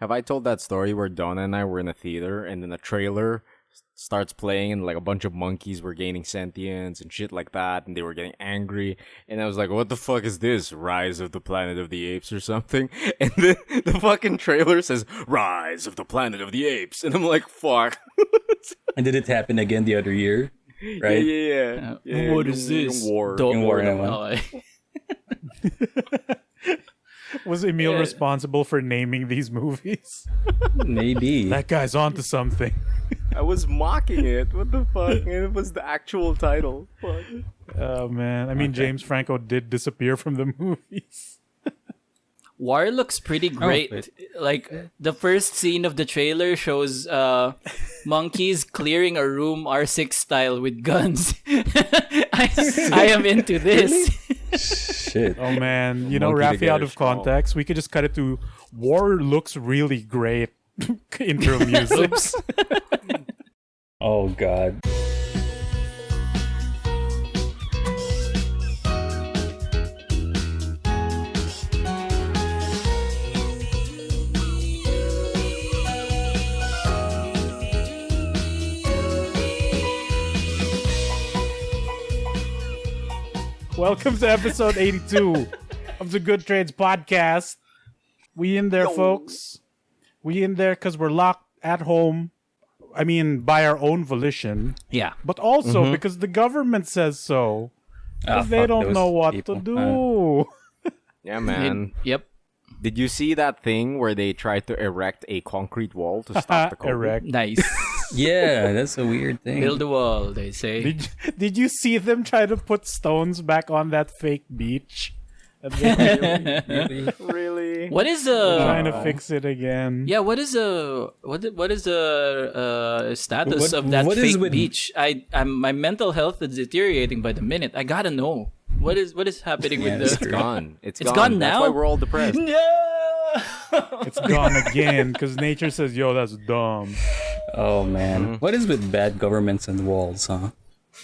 Have I told that story where Donna and I were in a theater and then a trailer starts playing and like a bunch of monkeys were gaining sentience and shit like that and they were getting angry and I was like, what the fuck is this? Rise of the Planet of the Apes or something? And the fucking trailer says Rise of the Planet of the Apes and I'm like, fuck. And did it happen again the other year? Right? Yeah. What is this? War naman. Was Emile responsible for naming these movies? Maybe. That guy's onto something. I was mocking it. What the fuck? And it was the actual title. Fuck. Oh man, I mean James Franco did disappear from the movies. War looks pretty great. Like the first scene of the trailer shows monkeys clearing a room R6 style with guns. I am into this. Shit. Oh man, you know, Monkey Raffy together out of strong. context, we could just cut it to War looks really great. Intro music. Oh god. Welcome to episode 82 of the Good Trades podcast. We in there, folks. We in there because we're locked at home. I mean, by our own volition. Yeah. But also because the government says so. Because they fuck don't those know what people. to do. Yeah, man. Yep. Did you see that thing where they tried to erect a concrete wall to stop the COVID? Erect. Nice. Yeah, that's a weird thing. Build a wall, they say. Did you see them try to put stones back on that fake beach? And they Really? What is trying to fix it again. Yeah, what is the status What- of that what is fake with- beach? My mental health is deteriorating by the minute. I gotta know what is happening Yeah, with that's the. true. It's gone. It's It's gone. gone That's now? why we're all depressed. No. It's gone again because nature says, yo, that's dumb. Oh man. What is with bad governments and walls, huh?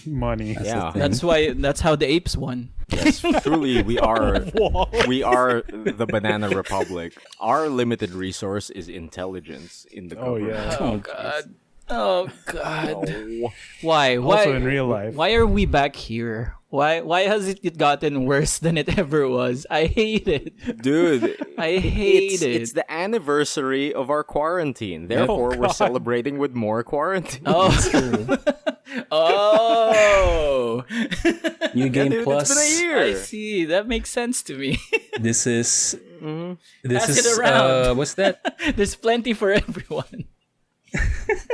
Money. Yeah. That's how the apes won. Yes, truly, we are the banana republic. Our limited resource is intelligence in the Oh, government. yeah. Oh god. Oh god. Oh. Why? Also in real life. Why are we back here? Why has it gotten worse than it ever was? I hate it. Dude, I hate it. It's the anniversary of our quarantine. Therefore, we're God. celebrating with more quarantine. Oh. Oh. New Game Dude, Plus. it's been a I year. see. That makes sense to me. This is Pass it around. what's that? There's plenty for everyone.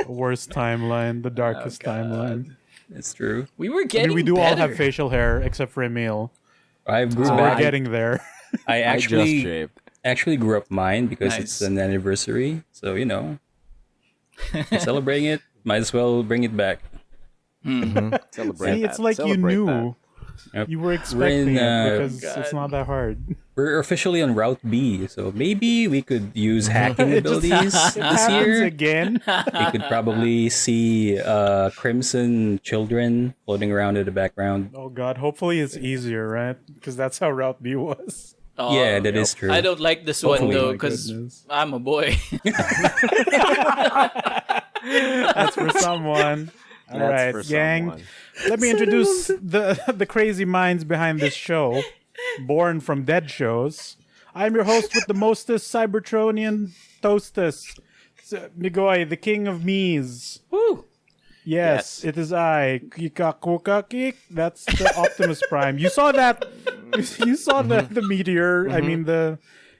Worst timeline, the darkest timeline. It's true. We were I getting mean, we do all better. have facial hair except for Emile. I grew So back. we're getting there. I I just actually shaved. grew up mine because Nice. it's an anniversary. So you know, celebrating it. Might as well bring it back. Celebrate See, that. it's like you Celebrate knew. Yep. You were expecting in, it because God. it's not that hard. We're officially on Route B, so maybe we could use hacking It just abilities this happens year. again. We could probably see Crimson children floating around in the background. Oh god, hopefully it's easier, right? Because that's how Route B was. Oh, Yeah, that is true. I don't like this one Hopefully. though My because goodness. I'm a boy. That's for someone. All That's right, for gang. someone. Let me introduce the crazy minds behind this show, born from dead shows. I'm your host with the mostest Cybertronian toastest, Migoy, the king of me's. Woo! Yes, it is I. Kikakukakik. That's the Optimus Prime. You saw that? You saw the meteor. I mean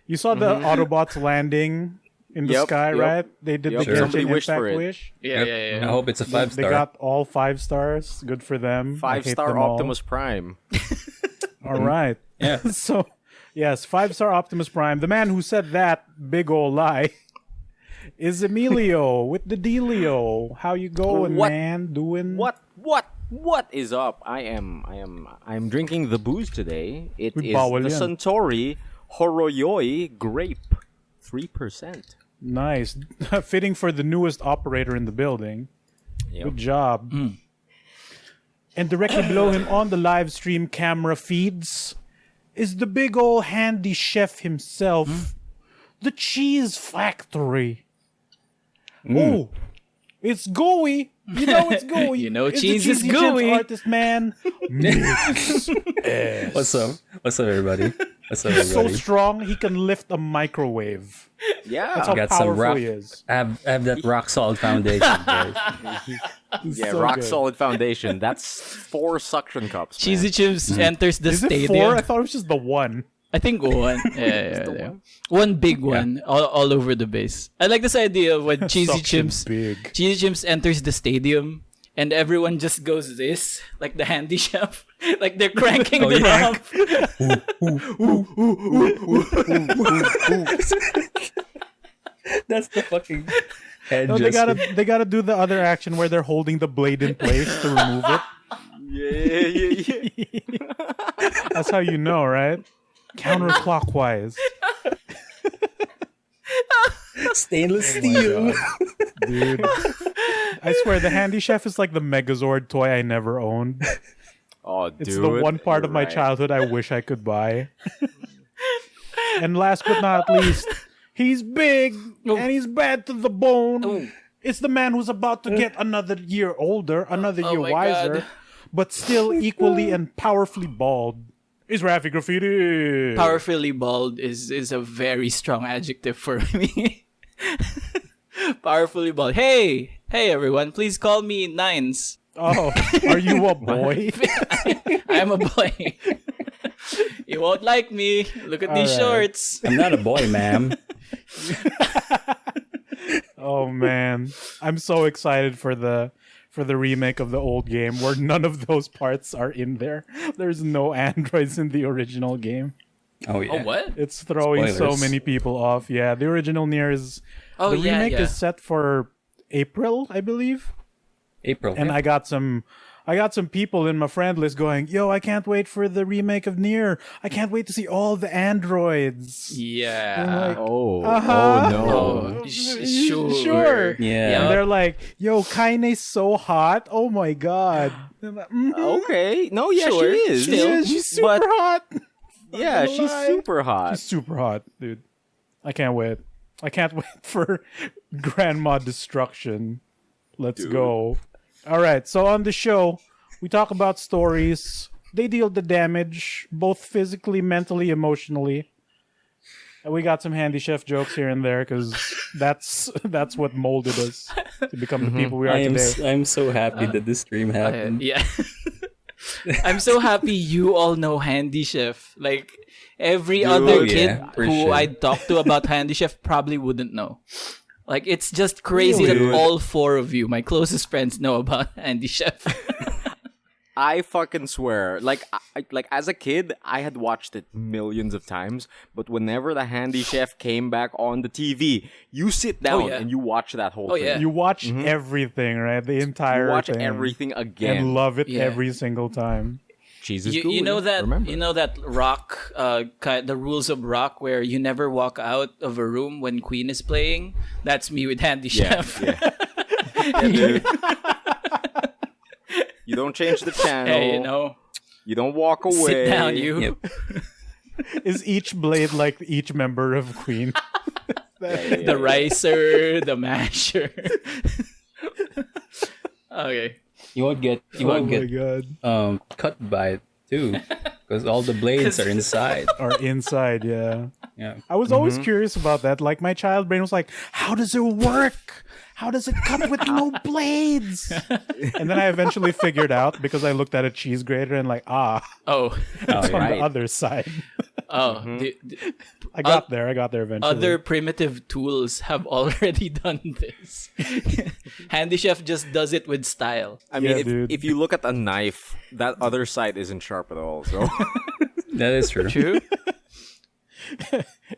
you saw the Autobots landing in the Yep, sky, yep. right? They did Yep. the Somebody Genshin wished Impact for it. wish. Yeah, Yep. yeah, I yeah. hope it's a They 5-star. got all 5 stars. Good for them. I hate 5-star them all. Optimus Prime. All right. Yeah. So, yes, 5-star Optimus Prime. The man who said that big ol' lie is Emilio with the dealio. How you going, What? man? Doing What is up? I'm drinking the booze today. It Uy, is bawal the yan. Suntory Horoyoi Grape. 3%. nice, fitting for the newest operator in the building. Yep. Good job. And directly below him on the live stream camera feeds is the big ol' handy chef himself, the cheese factory. Oh, it's gooey. You know it's gooey. You know it's cheese the is Cheesy Chips gooey. artist man. Migs. What's up? What's up, everybody? What's up, He's so everybody? strong he can lift a microwave. Yeah. That's how Got some powerful rock. he is. I have that rock solid foundation, guys. He's Yeah, so rock good. solid foundation. That's 4 suction cups. Cheesy Man. Chips enters the Is it stadium. 4? I thought it was just the one. I think one. Yeah. One big one all over the base. I like this idea of when Cheesy Suction Chips big. Cheesy Chips enters the stadium and everyone just goes this, like the handy chef. Like they're cranking the knob. That's the fucking head No, they gesture. gotta do the other action where they're holding the blade in place to remove it. Yeah. That's how you know, right? Counterclockwise. Stainless steel. Dude. I swear the handy chef is like the Megazord toy I never owned. Oh, dude. It's the one part of my Right. childhood I wish I could buy. And last but not least, he's big and he's bad to the bone. It's the man who's about to get another year older, another year my wiser, God. but still equally and powerfully bald. Is Raffy Graffiti. Powerfully bald is a very strong adjective for me. Powerfully bald. Hey everyone, please call me Nines. Oh, are you a boy? I'm a boy. You won't like me. Look at these Alright. shorts. I'm not a boy, ma'am. Oh man, I'm so excited for the remake of the old game where none of those parts are in there. There's no androids in the original game. Oh yeah. Oh what? It's throwing so Spoilers. many people off. Yeah, the original Nier is Oh the yeah, remake yeah. is set for April, I believe. April. And I got some people in my friend list going, "Yo, I can't wait for the remake of Nier. I can't wait to see all the androids." Yeah. like, Oh, Uh-huh. oh no. Oh, Sure. Yeah. And they're like, "Yo, Kaine's so hot. Oh my god." I'm like, "Mhm. Okay. No, yeah, Sure. she is. Still. Yeah, she's super But- hot. Yeah, gonna she's lie. super hot. She's super hot, dude. I can't wait. I can't wait for Grandma Destruction. Let's go. All right, so on the show, we talk about stories. They deal the damage, both physically, mentally, emotionally. And we got some handy chef jokes here and there because that's what molded us to become the people we are today. I'm so happy that this stream happened. Yeah. I'm so happy you all know Handy Chef. Like every other yeah, kid for who sure. I talk to about Handy Chef probably wouldn't know. Like it's just crazy Really? that all 4 of you, my closest friends, know about Handy Chef. I fucking swear. Like as a kid, I had watched it millions of times, but whenever the handy chef came back on the TV, you sit down yeah. and you watch that whole Oh, thing. yeah. You watch everything, right? The You entire watch thing. everything again. And love it Yeah. every single time. Cheese is You know that Remember. you know that rock the rules of rock where you never walk out of a room when Queen is playing. That's me with Handy Yeah, Chef. yeah. Yeah, dude. You don't change the channel. Hey, you know, You don't walk away. sit down, you. Yep. Is each blade like each member of Queen? The ricer, the masher. Okay. You won't get God. cut by it too, because all the blades are inside. Or inside, yeah. Yeah. I was always curious about that. Like my child brain was like, how does it work? How does it cut with no blades? And then I eventually figured out because I looked at a cheese grater and like, Oh. it's on right. the other side. Oh. I got there eventually. Other primitive tools have already done this. Handy Chef just does it with style. I mean, Yeah, dude. if you look at a knife, that other side isn't sharp at all. So That is true. True?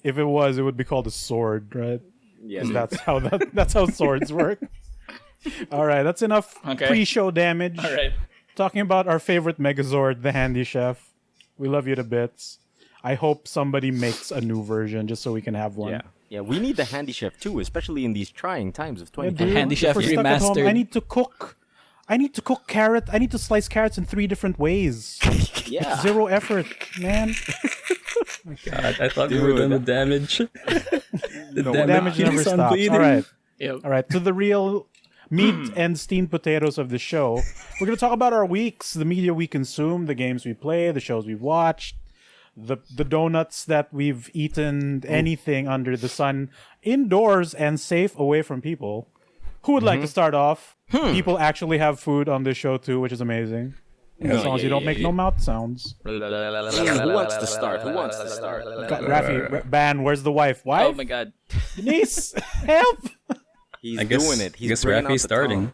If it was, it would be called a sword, right? yeah, 'Cause that's how swords work. All right, that's enough Okay. pre-show damage. All right. Talking about our favorite Megazord, the Handy Chef. We love you to bits. I hope somebody makes a new version just so we can have one. yeah. We need the handy chef too, especially in these trying times of Yeah, 2020. dude, Handy if Chef we're stuck at home, Remastered. I need to cook. I need to slice carrots in 3 different ways. Yeah. 0 effort, man. God, I thought we were done with damage. The Damage never keeps on stops. bleeding. All right. Yep. All right, to the real meat and steamed potatoes of the show. We're going to talk about our weeks, the media we consume, the games we play, the shows we've watched, the donuts that we've eaten, anything under the sun, indoors and safe away from people. Who would like to start off? People actually have food on this show too, which is amazing. As long as you don't make no mouth sounds. Who wants to start? Raffy, Ban, where's the wife? Wife? Oh my god. Denise, help! He's I guess, doing it. He's I guess bringing out Raffy's the starting. tongue.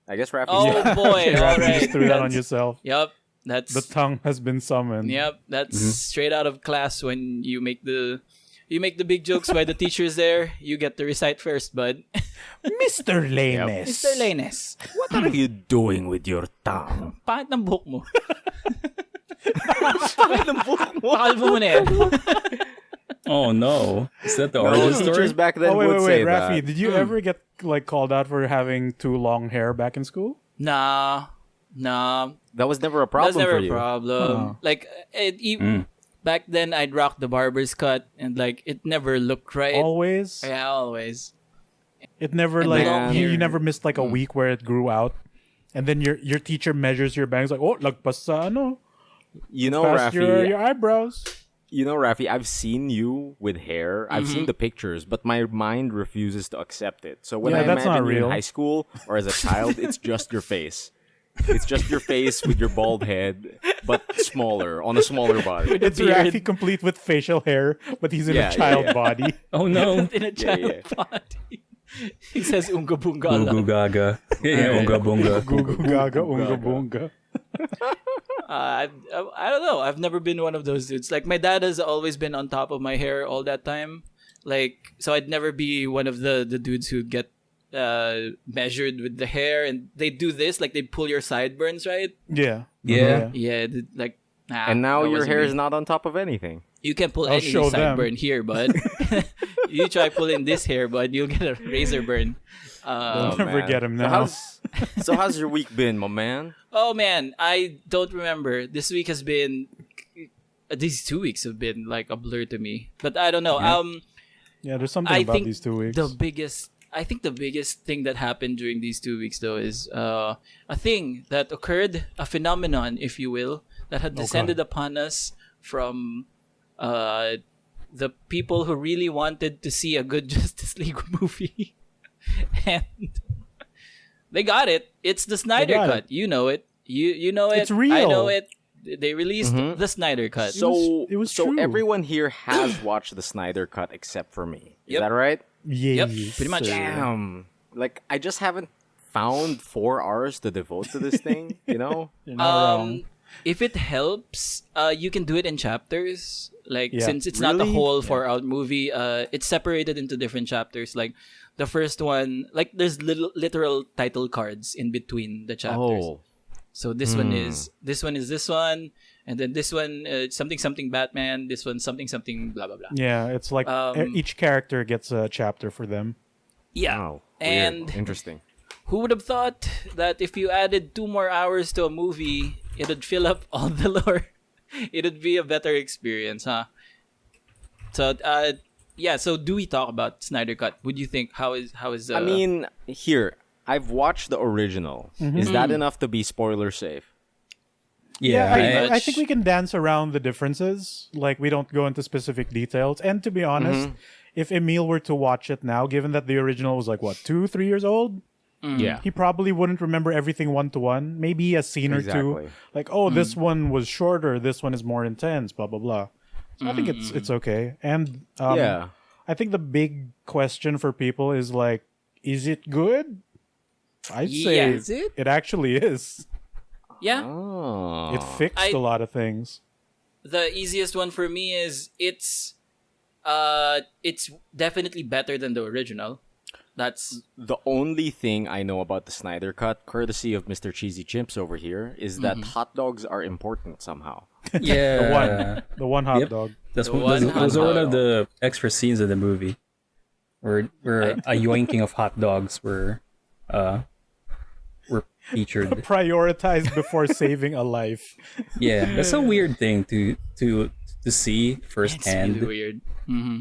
I guess Raffy's Oh boy. Raffy All just right. threw that on yourself. Yep. That's The tongue has been summoned. Yep, that's straight out of class when you make the big jokes while the teacher's there. You get to recite first, bud. Mr. Lanes. Mr. Lanes, What are you doing with your tongue? pangit ng buhok mo. Pakalbo mo na yan. Oh no. Is that the No, origin story? teachers back then Oh, wait, would say Raffy, that. did you ever get called out for having too long hair back in school? Nah. That was never a problem That's never for a you. problem. Like, back then, I'd rock the barber's cut, and like, it never looked right. Always? Yeah, always. It never, And like, long you hair. never missed, like, a week where it grew out. And then your teacher measures your bangs, like, oh, lagpas sa ano, You know, past Raffy. your eyebrows. You know, Raffy. I've seen you with hair. I've seen the pictures, but my mind refuses to accept it. So when Yeah, I that's imagine not you in real. high school or as a child, it's just your face. It's just your face with your bald head, but smaller, on a smaller body. It's beard. Raffy complete with facial hair, but he's in Yeah, a child yeah. body. Oh no. In a child body. He says unga bunga Goo lang. gaga. Yeah, unga bunga. Gugu gaga, unga bunga. I don't know. I've never been one of those dudes. Like, my dad has always been on top of my hair all that time. Like, so I'd never be one of the dudes who'd get measured with the hair, and they do this, like, they pull your sideburns, right? Yeah. Yeah. Yeah, like, nah, And now that your wasn't hair me. is not on top of anything. You can pull I'll any show them. sideburn here, bud. You try pulling this hair, bud, you'll get a razor burn. I'll never man. get him So now. how's your week been, my man? Oh man, I don't remember. This week has been, these 2 weeks have been like a blur to me. But I don't know. Yeah, there's something I about think these 2 weeks. the biggest thing that happened during these 2 weeks though is a thing that occurred, a phenomenon, if you will, that had descended upon us from the people who really wanted to see a good Justice League movie, and they got it. It's the Snyder got cut. You know it. You know it. It's real. I know it. They released the Snyder cut. It was so true. everyone here has watched the Snyder cut except for me. Is Yep. that right? Yes. pretty much. sir. Damn. Like I just haven't found 4 hours to devote to this thing, you know? You're not wrong. If it helps, you can do it in chapters. Like, Yeah. since it's not a Really? whole 4-hour movie, it's separated into different chapters. Like, the first one, like, there's literal title cards in between the chapters. Oh. So this one is this one, and then this one something Batman. This one something blah blah blah. Yeah, it's like each character gets a chapter for them. Yeah, Wow. and Weird. Interesting. who would have thought that if you added 2 more hours to a movie, it would fill up all the lore. It would be a better experience, huh? So, yeah. So, do we talk about Snyder Cut? Would you think how is? I mean, here, I've watched the original. Is that enough to be spoiler safe? Yeah. pretty I think we can dance around the differences. Like, we don't go into specific details. And to be honest, if Emile were to watch it now, given that the original was like, what, 2-3 years old? Yeah. He probably wouldn't remember everything one to one. Maybe a scene or two. Exactly. Like, oh, this one was shorter. This one is more intense. Blah blah blah. So I think it's okay. And Yeah. I think the big question for people is like, is it good? I'd say Yeah, is it? it actually is. yeah. Oh. It fixed a lot of things. The easiest one for me is it's definitely better than the original. That's The only thing I know about the Snyder Cut, courtesy of Mr. Cheesy Chimps over here, is that hot dogs are important somehow. Yeah. The one hot Yep. dog. That's The one, one those are hot one of dog. the extra scenes of the movie, where a yoinking of hot dogs were featured. Prioritized before saving a life. Yeah, that's a weird thing to see It's firsthand. really weird. Mm-hmm.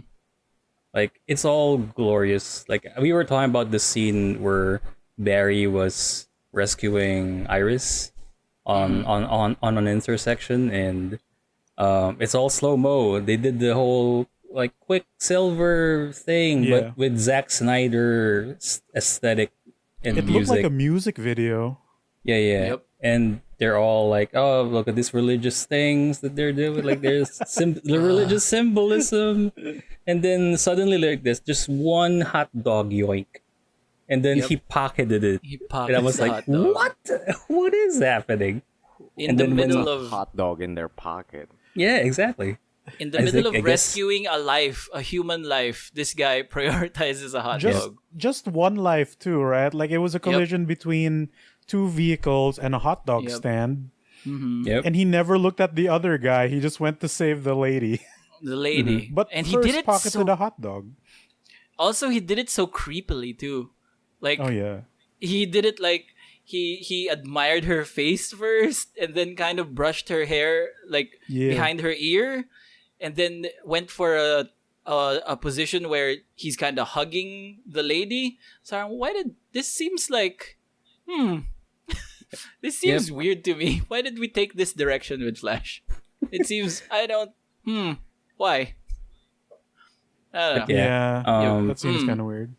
Like it's all glorious. Like we were talking about the scene where Barry was rescuing Iris on an intersection, and it's all slow mo. They did the whole like Quicksilver thing, Yeah. but with Zack Snyder aesthetic and It music. looked like a music video. Yeah. Yep. And they're all like, "Oh, look at these religious things that they're doing. Like, there's the religious symbolism." And then suddenly, like this, just one hot dog yoink, and then Yep. he pocketed it. He And I pockets was the like, hot dog. "What? What is happening?" In And the then when- middle of Hot dog in their pocket. Yeah, exactly. in the I middle think- I of guess- rescuing a human life, this guy prioritizes a hot Just dog. just one life too, right? Like it was a collision between two vehicles and a hot dog Yep. stand. Yep. And he never looked at the other guy. He just went to save the lady. The lady, Mm-hmm. But and he first did it pocketed so. a hot dog. Also, he did it so creepily too. Like Oh yeah. he did it like he admired her face first, and then kind of brushed her hair like Yeah. behind her ear, and then went for a position where he's kind of hugging the lady. So why did this seems like this seems weird to me. Why did we take this direction with Flash? It seems I don't why? I don't know. Yeah. Yeah. That seems kind of weird.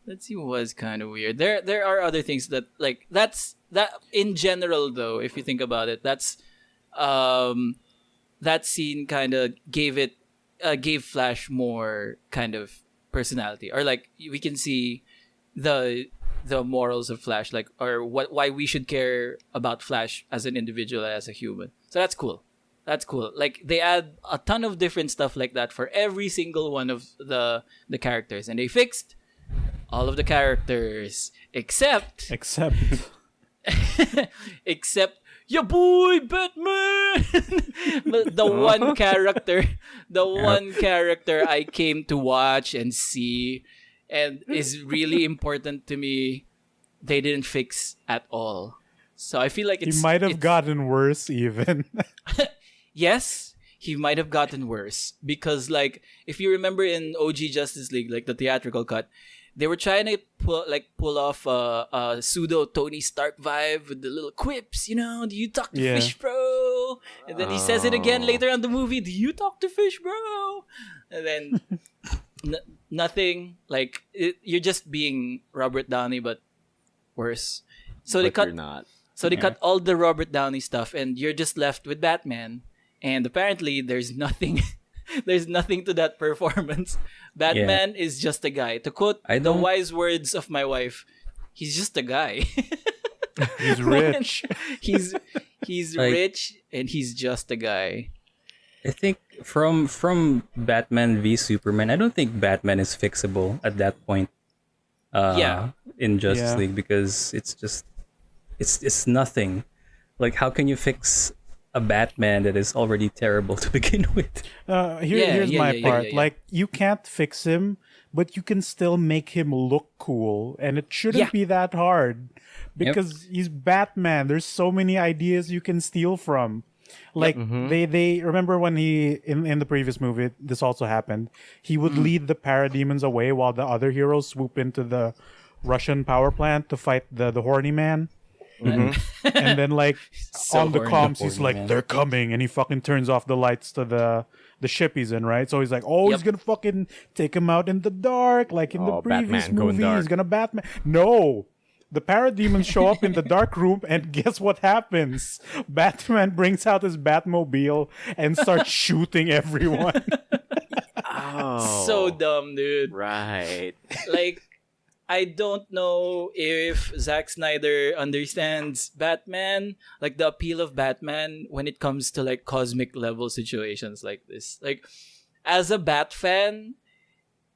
That scene was kind of weird. There are other things that like that in general though, if you think about it, that scene kind of gave Flash more kind of personality, or like we can see the morals of Flash, like or why we should care about Flash as an individual, as a human. So that's cool. That's cool. Like they add a ton of different stuff like that for every single one of the characters, and they fixed all of the characters except your boy Batman. the one character I came to watch and see and is really important to me, they didn't fix at all. So I feel like He might have gotten worse even. Yes, he might have gotten worse because, like, if you remember in OG Justice League, like the theatrical cut, they were trying to pull off a pseudo Tony Stark vibe with the little quips, you know, do you talk to Fish Bro? And then he says it again later on the movie, do you talk to Fish Bro? And then nothing, like, you're just being Robert Downey, but worse. So they cut all the Robert Downey stuff, and you're just left with Batman. And apparently, there's nothing to that performance. Batman is just a guy. To quote the wise words of my wife, he's just a guy. He's rich. he's Like, rich, and he's just a guy. I think from Batman v Superman, I don't think Batman is fixable at that point. In Justice League, because it's just it's nothing. Like, how can you fix a Batman that is already terrible to begin with? Here's my part. Yeah. Like, you can't fix him, but you can still make him look cool, and it shouldn't be that hard because he's Batman. There's so many ideas you can steal from. Like, they remember when he in the previous movie, this also happened. He would lead the parademons away while the other heroes swoop into the Russian power plant to fight the horny man. And then, like, on the comms, he's like, they're coming, and he fucking turns off the lights to the ship he's in, right? So he's like, he's gonna fucking take him out in the dark, like in the previous Batman, going movie. dark. He's gonna Batman. No, the parademons show up in the dark room, and guess what happens? Batman brings out his Batmobile and starts shooting everyone. Oh, So dumb, dude. right. Like, I don't know if Zack Snyder understands Batman, like the appeal of Batman when it comes to like cosmic level situations like this. Like, as a Bat fan,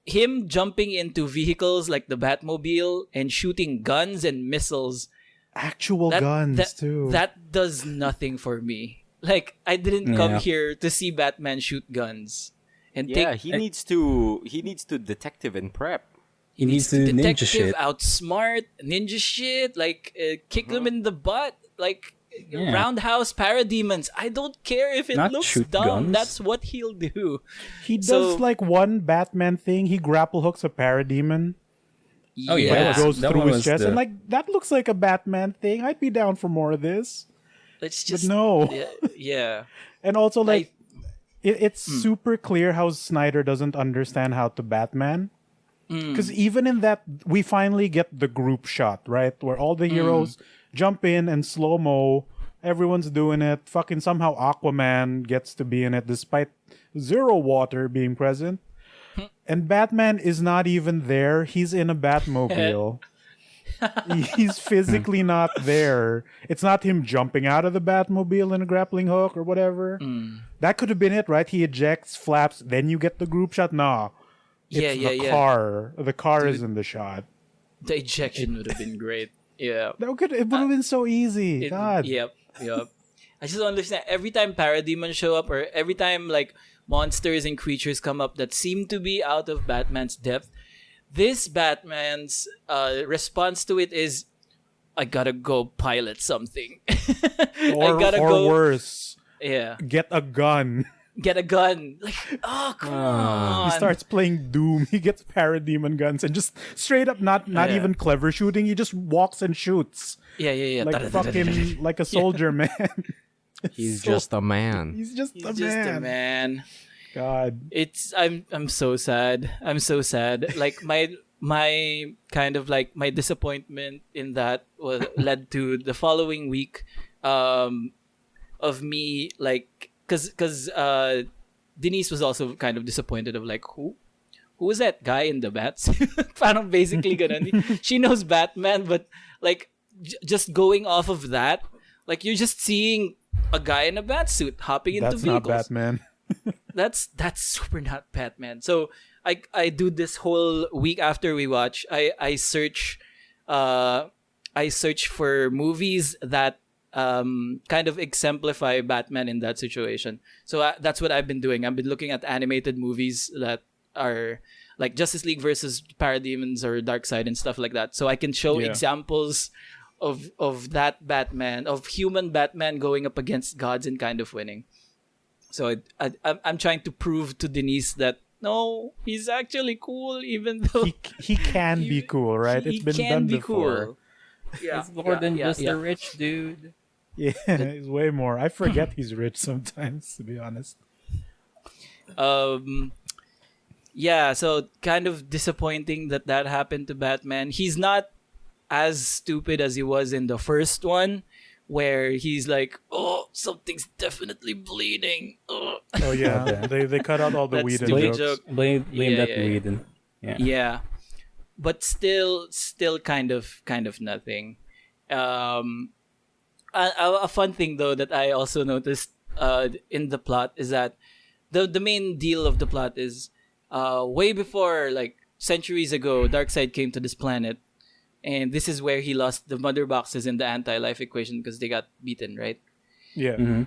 him jumping into vehicles like the Batmobile and shooting guns and missiles, Actual guns too. that does nothing for me. Like, I didn't come here to see Batman shoot guns. And Yeah, he needs to detective and prep. He needs to ninja detective shit. outsmart ninja shit, like kick them in the butt, like Yeah. roundhouse parademons. I don't care if it Not looks shoot dumb. guns. That's what he'll do. He does So- like one Batman thing. He grapple hooks a parademon. Oh, yeah. Like Yeah. it goes That through one his was chest, the- and like that looks like a Batman thing. I'd be down for more of this. It's But just no. yeah. And also, like, it's super clear how Snyder doesn't understand how to Batman. Because even in that, we finally get the group shot, right? Where all the heroes jump in and slow mo. Everyone's doing it. Fucking somehow Aquaman gets to be in it despite zero water being present. And Batman is not even there. He's in a Batmobile. He's physically not there. It's not him jumping out of the Batmobile in a grappling hook or whatever. That could have been it, right? He ejects, flaps, then you get the group shot. Nah. It's the car. The car is in the shot. The ejection would have been great. Yeah. It would have been so easy. God. Yep. I just don't understand. Every time parademons show up, or every time like monsters and creatures come up that seem to be out of Batman's depth, this Batman's response to it is, "I gotta go pilot something." Or worse, Yeah. get a gun. Get a gun. Like, oh, come on. He starts playing Doom. He gets parademon guns and just straight up not even clever shooting. He just walks and shoots Yeah. like fucking like a soldier man. He's just a man. He's just He's a just man. a man. God. I'm so sad. I'm so sad. Like my kind of like my disappointment in that led to the following week of me like because Denise was also kind of disappointed of like who is that guy in the bats? Parang basically ganun. She knows Batman, but like just going off of that, like you're just seeing a guy in a bat suit hopping into That's vehicles. not Batman. That's super not Batman. So I do this whole week after we watch. I search for movies that kind of exemplify Batman in that situation. So that's what I've been doing. I've been looking at animated movies that are like Justice League versus Parademons or Darkseid and stuff like that. So I can show examples of that Batman, of human Batman going up against gods and kind of winning. So I'm trying to prove to Denise that no, he's actually cool, even though He can be cool, right? he It's been can done be before. cool. Yeah, He's more than just a rich dude. Yeah, he's way more. I forget he's rich sometimes, to be honest. Yeah, so kind of disappointing that happened to Batman. He's not as stupid as he was in the first one, where he's like, "Oh, something's definitely bleeding." Oh, Oh yeah, they cut out all the That's Whedon stupid jokes. joke. Blame Yeah, that yeah, yeah. Whedon. Yeah. Yeah, but still kind of nothing. A fun thing though that I also noticed in the plot is that the main deal of the plot is way before, like centuries ago, Darkseid came to this planet, and this is where he lost the mother boxes in the anti-life equation because they got beaten, right? Yeah. Mm-hmm.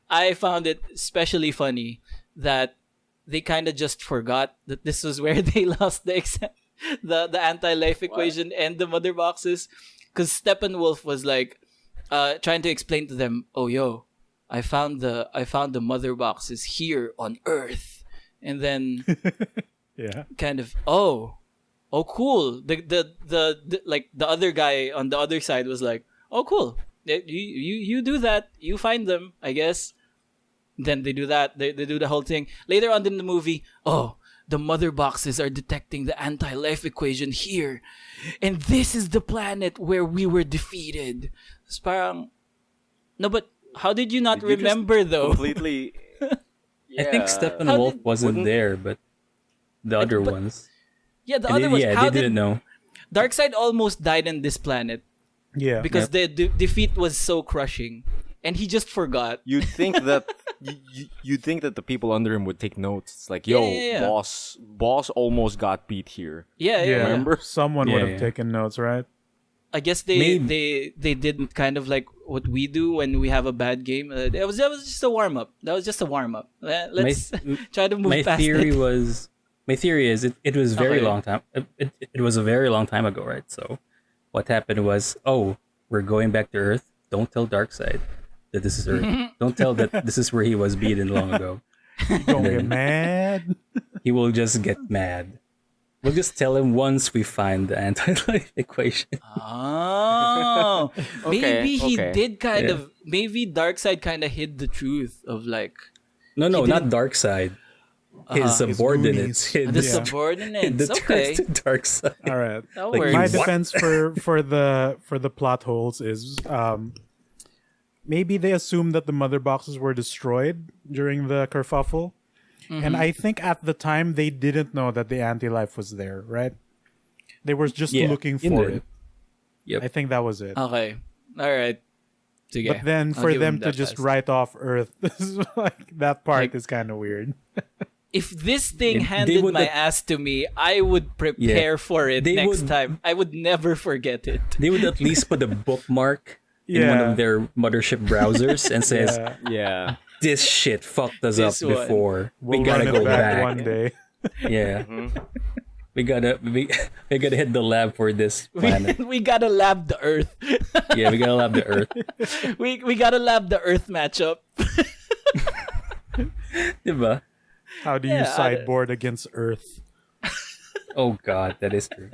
I found it especially funny that they kind of just forgot that this was where they lost the anti-life equation and the mother boxes, because Steppenwolf was like trying to explain to them, "Oh yo, I found the mother boxes here on Earth," and then Yeah. kind of oh cool. The like the other guy on the other side was like, "Oh cool, you do that, you find them, I guess." Then they do that. They do the whole thing. Later on in the movie, oh, the mother boxes are detecting the anti-life equation here. And this is the planet where we were defeated. It's parang, no, but how did you not Did you just remember though? Completely. I think Steppenwolf wasn't there, but the other ones. Yeah, the And other ones. yeah, How they did didn't know. Darkseid almost died on this planet Yeah. because the defeat was so crushing, and he just forgot. You'd think that you'd think that the people under him would take notes. It's like, yo, Yeah. boss almost got beat here. Yeah. Remember? Someone would have Yeah. taken notes, right? I guess they did kind of like what we do when we have a bad game. That was just a warm up. Let's My try to move my past theory it. was my theory is it was very Okay. long time. It was a very long time ago, right? So what happened was, oh, we're going back to Earth. Don't tell Darkseid that this is Earth. Don't tell that this is where he was beaten long ago. Don't get Then- mad. He will just get mad. We'll just tell him once we find the anti-life equation. Oh, maybe he okay. did kind Yeah. of. Maybe Darkseid kind of hid the truth of like No, He not didn't- Darkseid. His Uh-huh. subordinates hid the Yeah. subordinates. the Okay, truth to Darkseid. All right. that Like, works. My What? defense for the plot holes is maybe they assumed that the mother boxes were destroyed during the kerfuffle, and I think at the time they didn't know that the anti-life was there. Right? They were just Yeah, looking in for the- it. Yep. I think that was it. Okay, all right. Sige. But then I'll for give them him to that just pass. write off Earth, this is like that part Like- is kind of weird. If this thing They handed would my not- ass to me, I would prepare for it They next would- time. I would never forget it. They would at least put a bookmark in one Yeah. of their mothership browsers and says, Yeah. Yeah. "This shit fucked us This up one. before. We'll we gotta run go it back back." one day. Yeah, we gotta hit the lab for this planet. We gotta lab the Earth. Yeah, we gotta lab the Earth. we gotta lab the Earth matchup. Diba? How do you Yeah, sideboard against Earth? Oh God, that is true.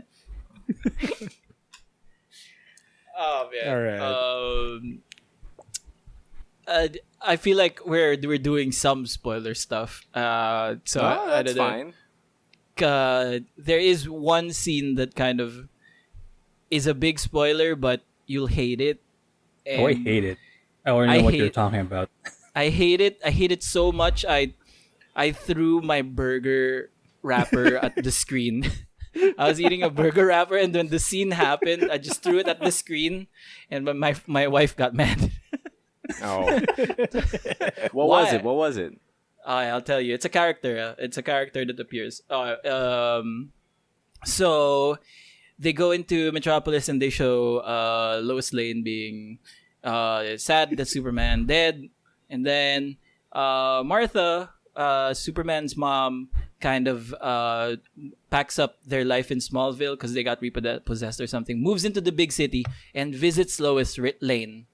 Oh man. All right. I feel like we're doing some spoiler stuff. So Oh, I that's don't know. fine. There is one scene that kind of is a big spoiler, but you'll hate it. Oh, I And hate it. I already I know what you're hate- talking about. I hate it. I hate it so much. I threw my burger wrapper at the screen. I was eating a burger wrapper, and when the scene happened, I just threw it at the screen, and my wife got mad. Oh. What was Why? it? What was it? I'll tell you. It's a character. It's a character that appears. So they go into Metropolis and they show Lois Lane being sad that Superman dead, and then Martha, Superman's mom, kind of packs up their life in Smallville because they got repossessed or something. Moves into the big city and visits Lois Lane.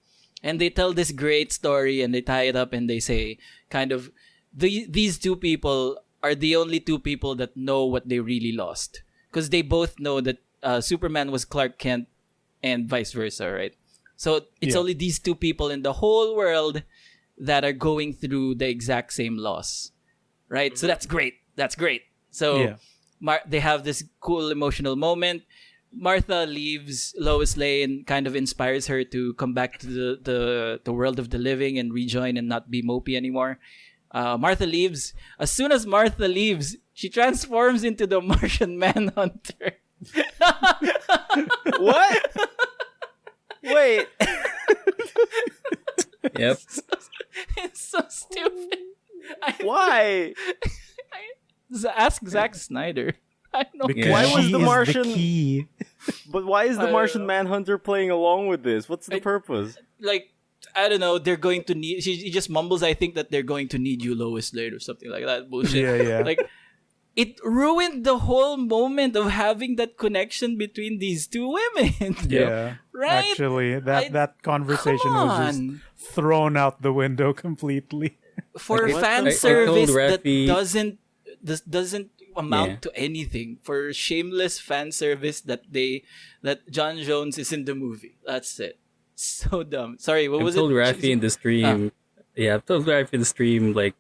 And they tell this great story and they tie it up and they say, kind of, these two people are the only two people that know what they really lost. Because they both know that Superman was Clark Kent and vice versa, right? So it's Yeah. only these two people in the whole world that are going through the exact same loss, right? So that's great. That's great. So Yeah. They have this cool emotional moment. Martha leaves Lois Lane, kind of inspires her to come back to the world of the living and rejoin and not be mopey anymore. Martha leaves. As soon as Martha leaves, she transforms into the Martian Manhunter. What? Wait. Yep. It's so stupid. Why? Ask Zack Snyder. I don't know. Because Why was she the is Martian- the key. But why is I the don't Martian know. Manhunter playing along with this? What's the purpose? Like, I don't know, they're going to need, she just mumbles, I think that they're going to need you, Lois Lane, or something like that bullshit. Yeah. Like, it ruined the whole moment of having that connection between these two women. Yeah. Right? Actually, that Come conversation was just on. thrown out the window completely. For Like, what fan the- service that Raffy- doesn't amount Yeah. to anything. For shameless fan service that John Jones is in the movie. That's it. So dumb. Sorry, what I've was told it? Raffy in the stream. Yeah, I've told Raffy in the stream like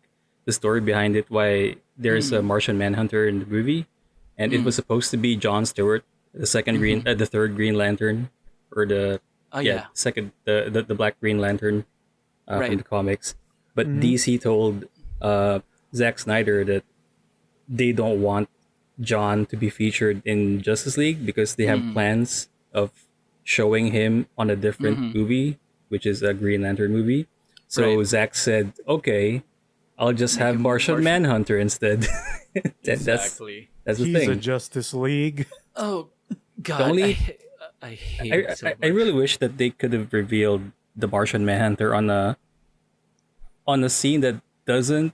the story behind it. Why there's a Martian Manhunter in the movie, and it was supposed to be John Stewart, the the third Green Lantern, or the Oh yeah. second the Black Green Lantern Right. from the comics. But DC told Zack Snyder that they don't want John to be featured in Justice League because they have plans of showing him on a different movie, which is a Green Lantern movie. So Right. Zack said, "Okay, I'll just have him Martian Martian. Manhunter instead." That's Exactly. the He's thing. a Justice League. Oh God, only- I hate it so much. I really wish that they could have revealed the Martian Manhunter on a scene that doesn't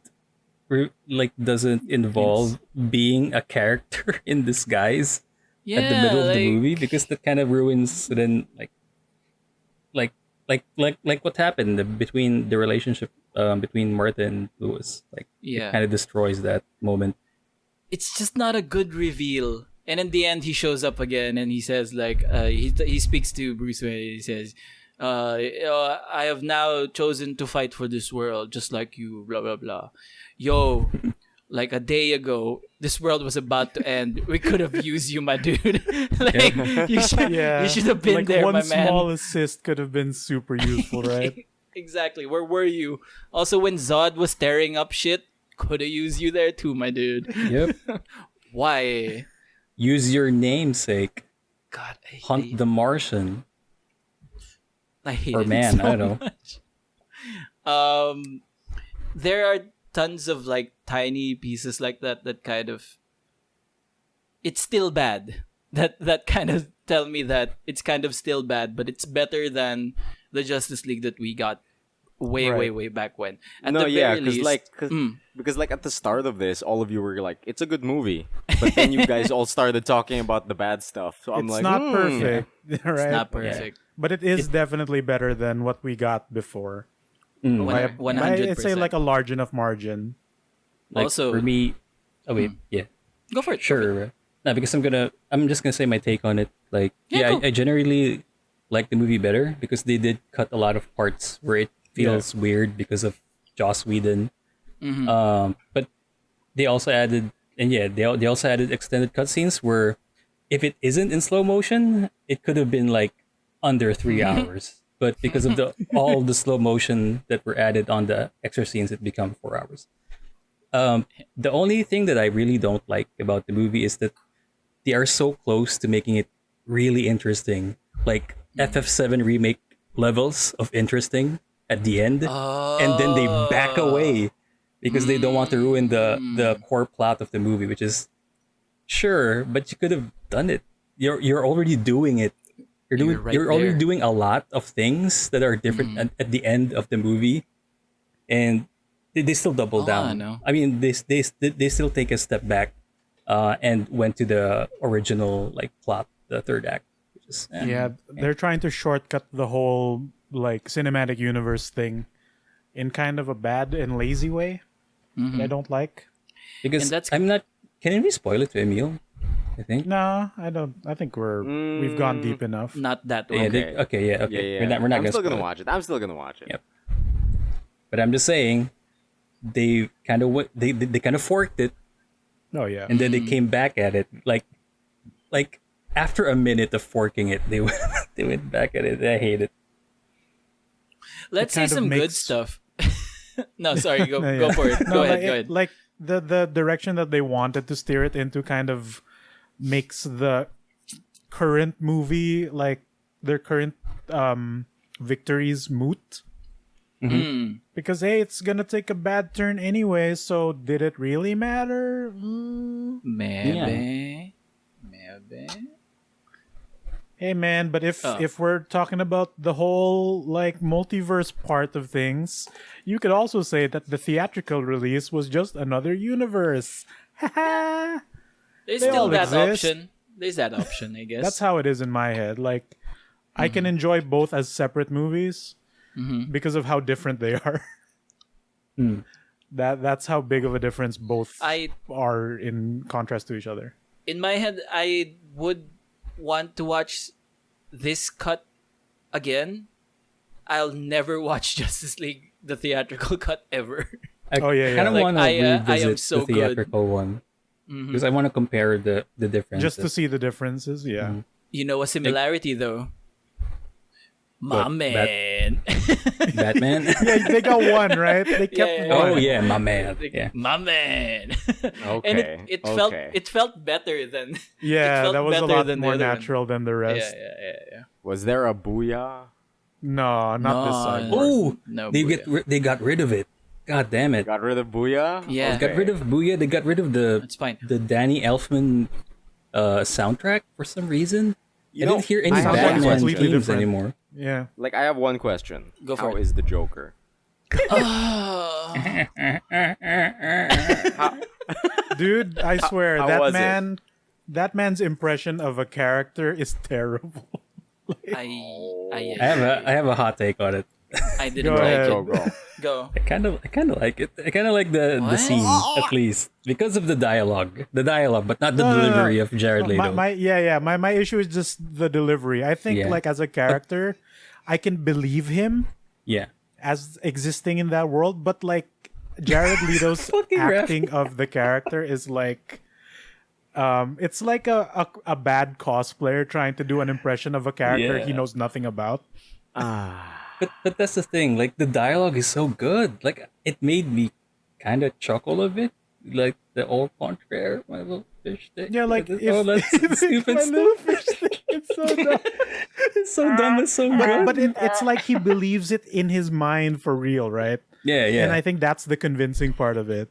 like doesn't involve being a character in disguise Yeah, at the middle of the like- movie, because that kind of ruins then like what happened between the relationship between Martha and Lewis. Like Yeah. it kind of destroys that moment. It's just not a good reveal. And in the end, he shows up again and he says, like, he speaks to Bruce Wayne. He says, I have now chosen to fight for this world, just like you, blah, blah, blah. Yo, like a day ago, this world was about to end. We could have used you, my dude. Like, you should have been like there, one my man. small assist could have been super useful, right? Exactly. Where were you? Also, when Zod was tearing up shit, could have used you there too, my dude. Yep. Why? Use your namesake. God, Hunt the Martian. I hate or it man, so I don't know. much. There are tons of like tiny pieces like that kind of. It's still bad. That kind of tell me that it's kind of still bad, but it's better than the Justice League that we got way back when. At No, the yeah, very because least- because like at the start of this, all of you were like, "It's a good movie," but then you guys all started talking about the bad stuff. So I'm It's like, not "Hmm." perfect, right? it's not perfect. But it is definitely better than what we got before. Mm. By, 100%. I'd say like a large enough margin. Like Also- for me, oh wait, yeah, Go for it. sure. No, because I'm just gonna say my take on it. Like, Yeah, yeah, go. I generally like the movie better because they did cut a lot of parts where it feels weird because of Joss Whedon. But they also added, and yeah, they also added extended cutscenes where if it isn't in slow motion, it could have been like under 3 hours. But because of all the slow motion that were added on the extra scenes, it become 4 hours. The only thing that I really don't like about the movie is that they are so close to making it really interesting, like FF7 remake levels of interesting at the end, and then they back away because they don't want to ruin the core plot of the movie, which is sure, but you could have done it. You're already doing it. You're already there. doing a lot of things that are different at the end of the movie, and they still double down. no. I mean, they still take a step back, and went to the original like plot, the third act, which is Yeah, they're trying to shortcut the whole like cinematic universe thing in kind of a bad and lazy way that I don't like. because And that's- I'm not. Can we spoil it to Emile? I think. No, I don't. I think we've gone deep enough. Not that Yeah, one. okay, Yeah, okay. yeah. We're not I'm gonna still gonna spoil it. watch it. I'm still gonna watch it. Yep. But I'm just saying, they kind of they kind of forked it, Oh yeah, and then they came back at it like after a minute of forking it, they went back at it. I hate it. Let's It kind say of some good makes- stuff. No, sorry. Go No, go yeah. for it. No, Go like, ahead. Go ahead. Like the direction that they wanted to steer it into kind of makes the current movie, like their current victories, moot. Because hey, it's gonna take a bad turn anyway. So did it really matter? Maybe. Hey man, but if Oh. if we're talking about the whole like multiverse part of things, you could also say that the theatrical release was just another universe. There's They still all that exist. option. There's that option, I guess. That's how it is in my head. Like, I can enjoy both as separate movies because of how different they are. That's how big of a difference both are in contrast to each other. In my head, I would want to watch this cut again. I'll never watch Justice League, the theatrical cut, ever. I Oh, yeah, yeah. kind of Like, want to I am revisit so the good. theatrical one because I want to compare the differences. Just to see the differences, yeah. You know a similarity, though. My What, man. Batman. Yeah, they got one, right? They kept Yeah, yeah, one. Oh yeah, my man. Yeah. My man. Okay. And it felt better than Yeah, felt that was a better lot than the more other one. natural than the yeah, rest. yeah. Was there a booyah? No, not this side. No. Oh, No, they got rid of it. God damn it. Got rid of booyah? Yeah. Got rid of Booyah. They got rid of the That's fine. the Danny Elfman soundtrack for some reason. You I know, didn't hear any I have one Batman completely themes different. anymore. Yeah. Like, I have one question. Go for How it. is the Joker? Dude, I swear How that was it? that man's impression of a character is terrible. I have a hot take on it. I didn't Go like ahead. it. Go. Go. I kind of like it. I kind of like the What? scene at least because of the dialogue, but not the No, no, no. delivery of Jared Leto. My issue is just the delivery. I think Yeah. like as a character, I can believe him Yeah, as existing in that world, but like Jared Leto's Fucking acting of the character is like it's like a bad cosplayer trying to do an impression of a character he Yeah. knows nothing about. but that's the thing. Like the dialogue is so good. Like it made me kind of chuckle a bit. Like the old contraire, my little fish stick. Yeah, like that's stupid my stuff. little fish thing, it's so dumb. It's so dumb. It's so good. But it's like he believes it in his mind for real, right? yeah, yeah. And I think that's the convincing part of it.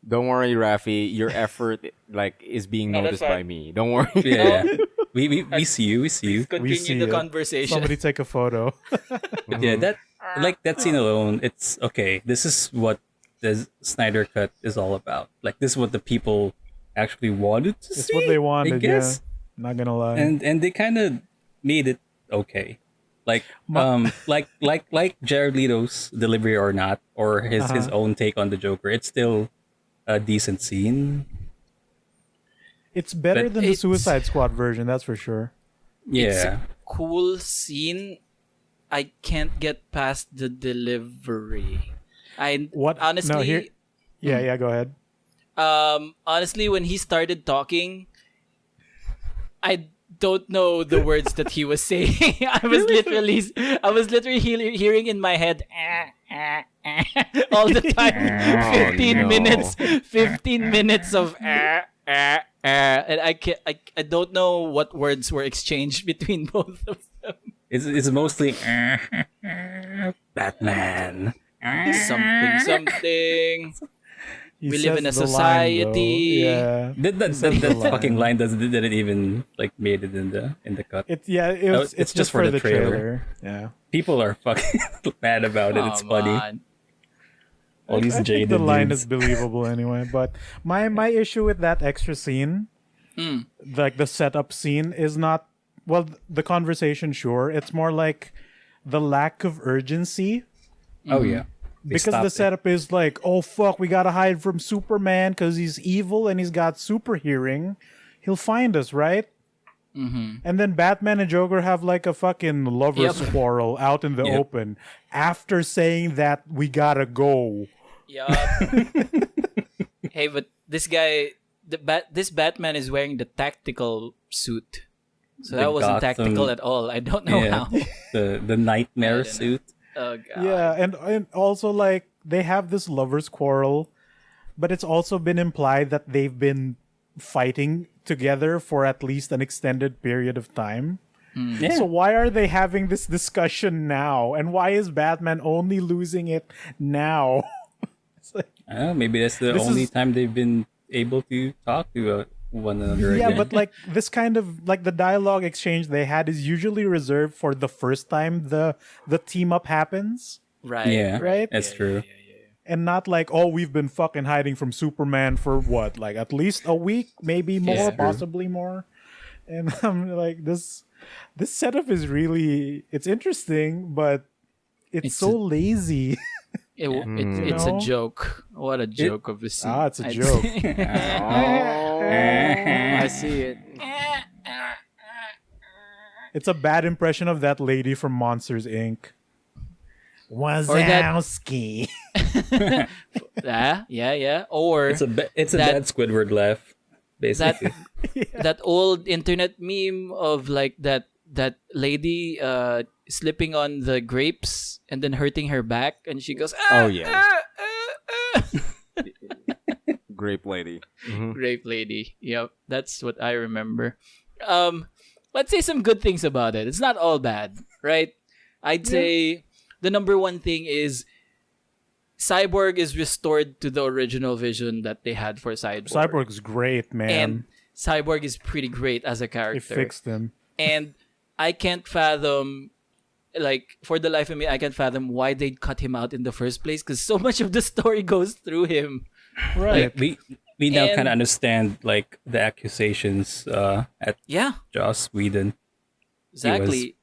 Don't worry, Raffy. Your effort like is being No, that's noticed by fine. me. Don't worry. yeah. We see you. We see you. Continue see the it. conversation. Somebody take a photo. But yeah, that scene alone, it's okay. This is what the Snyder cut is all about. Like this is what the people actually wanted to It's see. what they I wanted, guess. yeah. Not gonna lie. And they kind of made it okay. Like like Jared Leto's delivery or not, or his own take on the Joker. It's still a decent scene. It's better But than the it's- Suicide Squad version, that's for sure. It's Yeah. a cool scene. I can't get past the delivery. What? No, honestly, here- Yeah, go ahead. honestly, when he started talking, I don't know the words that he was saying. I was literally hearing in my head all the time. 15 minutes of and I don't know what words were exchanged between both of them. It's mostly Batman. Something. He We live says in a the line, society. though. Yeah. That line. fucking line didn't even like made it in the cut. It's it's just for the trailer. Yeah. People are fucking mad about it. It's Come funny. on. All these I think jaded the line dudes. is believable anyway. But my issue with that extra scene, like the setup scene, is not the conversation. Sure, it's more like the lack of urgency. Oh yeah. They Because the stopped it. setup is like, oh fuck, we gotta hide from Superman because he's evil and he's got super hearing. He'll find us, right? Mm-hmm. And then Batman and Joker have like a fucking lovers Yep. quarrel out in the Yep. open after saying that we gotta go. Yeah. Hey, but this guy, this Batman is wearing the tactical suit, so The that wasn't Gotham- tactical at all. I don't know Yeah. how. The nightmare I don't know. suit. Oh god. Yeah, and also like they have this lovers quarrel, but it's also been implied that they've been fighting together for at least an extended period of time. Yeah. So why are they having this discussion now? And why is Batman only losing it now? It's like, I don't know, maybe that's the This only is- time they've been able to talk to one another yeah, again. but like this kind of like the dialogue exchange they had is usually reserved for the first time the team up happens, Right. yeah, right? That's true. and not like, oh, we've been fucking hiding from Superman for what, like at least a week, maybe more, Yeah. possibly more. And I'm like, this setup is really, it's interesting, but it's It's so lazy. It's know? a joke. What a joke of a scene. It's a I'd joke. say. I see it. It's a bad impression of that lady from Monsters Inc. that- Wazowski. Yeah. Or It's a That- bad Squidward laugh, basically. that old internet meme of like that lady slipping on the grapes and then hurting her back, and she goes, Oh, yeah. Grape lady. Mhm. Grape lady. Yep, that's what I remember. Let's say some good things about it. It's not all bad, right? I'd say the number one thing is Cyborg is restored to the original vision that they had for Cyborg. Cyborg's great, man. And Cyborg is pretty great as a They character. fixed him. And I can't fathom like for the life of me, I can't fathom why they'd cut him out in the first place because so much of the story goes through him. Right. Like, we now And- kind of understand like the accusations at Yeah, Joss Whedon. exactly.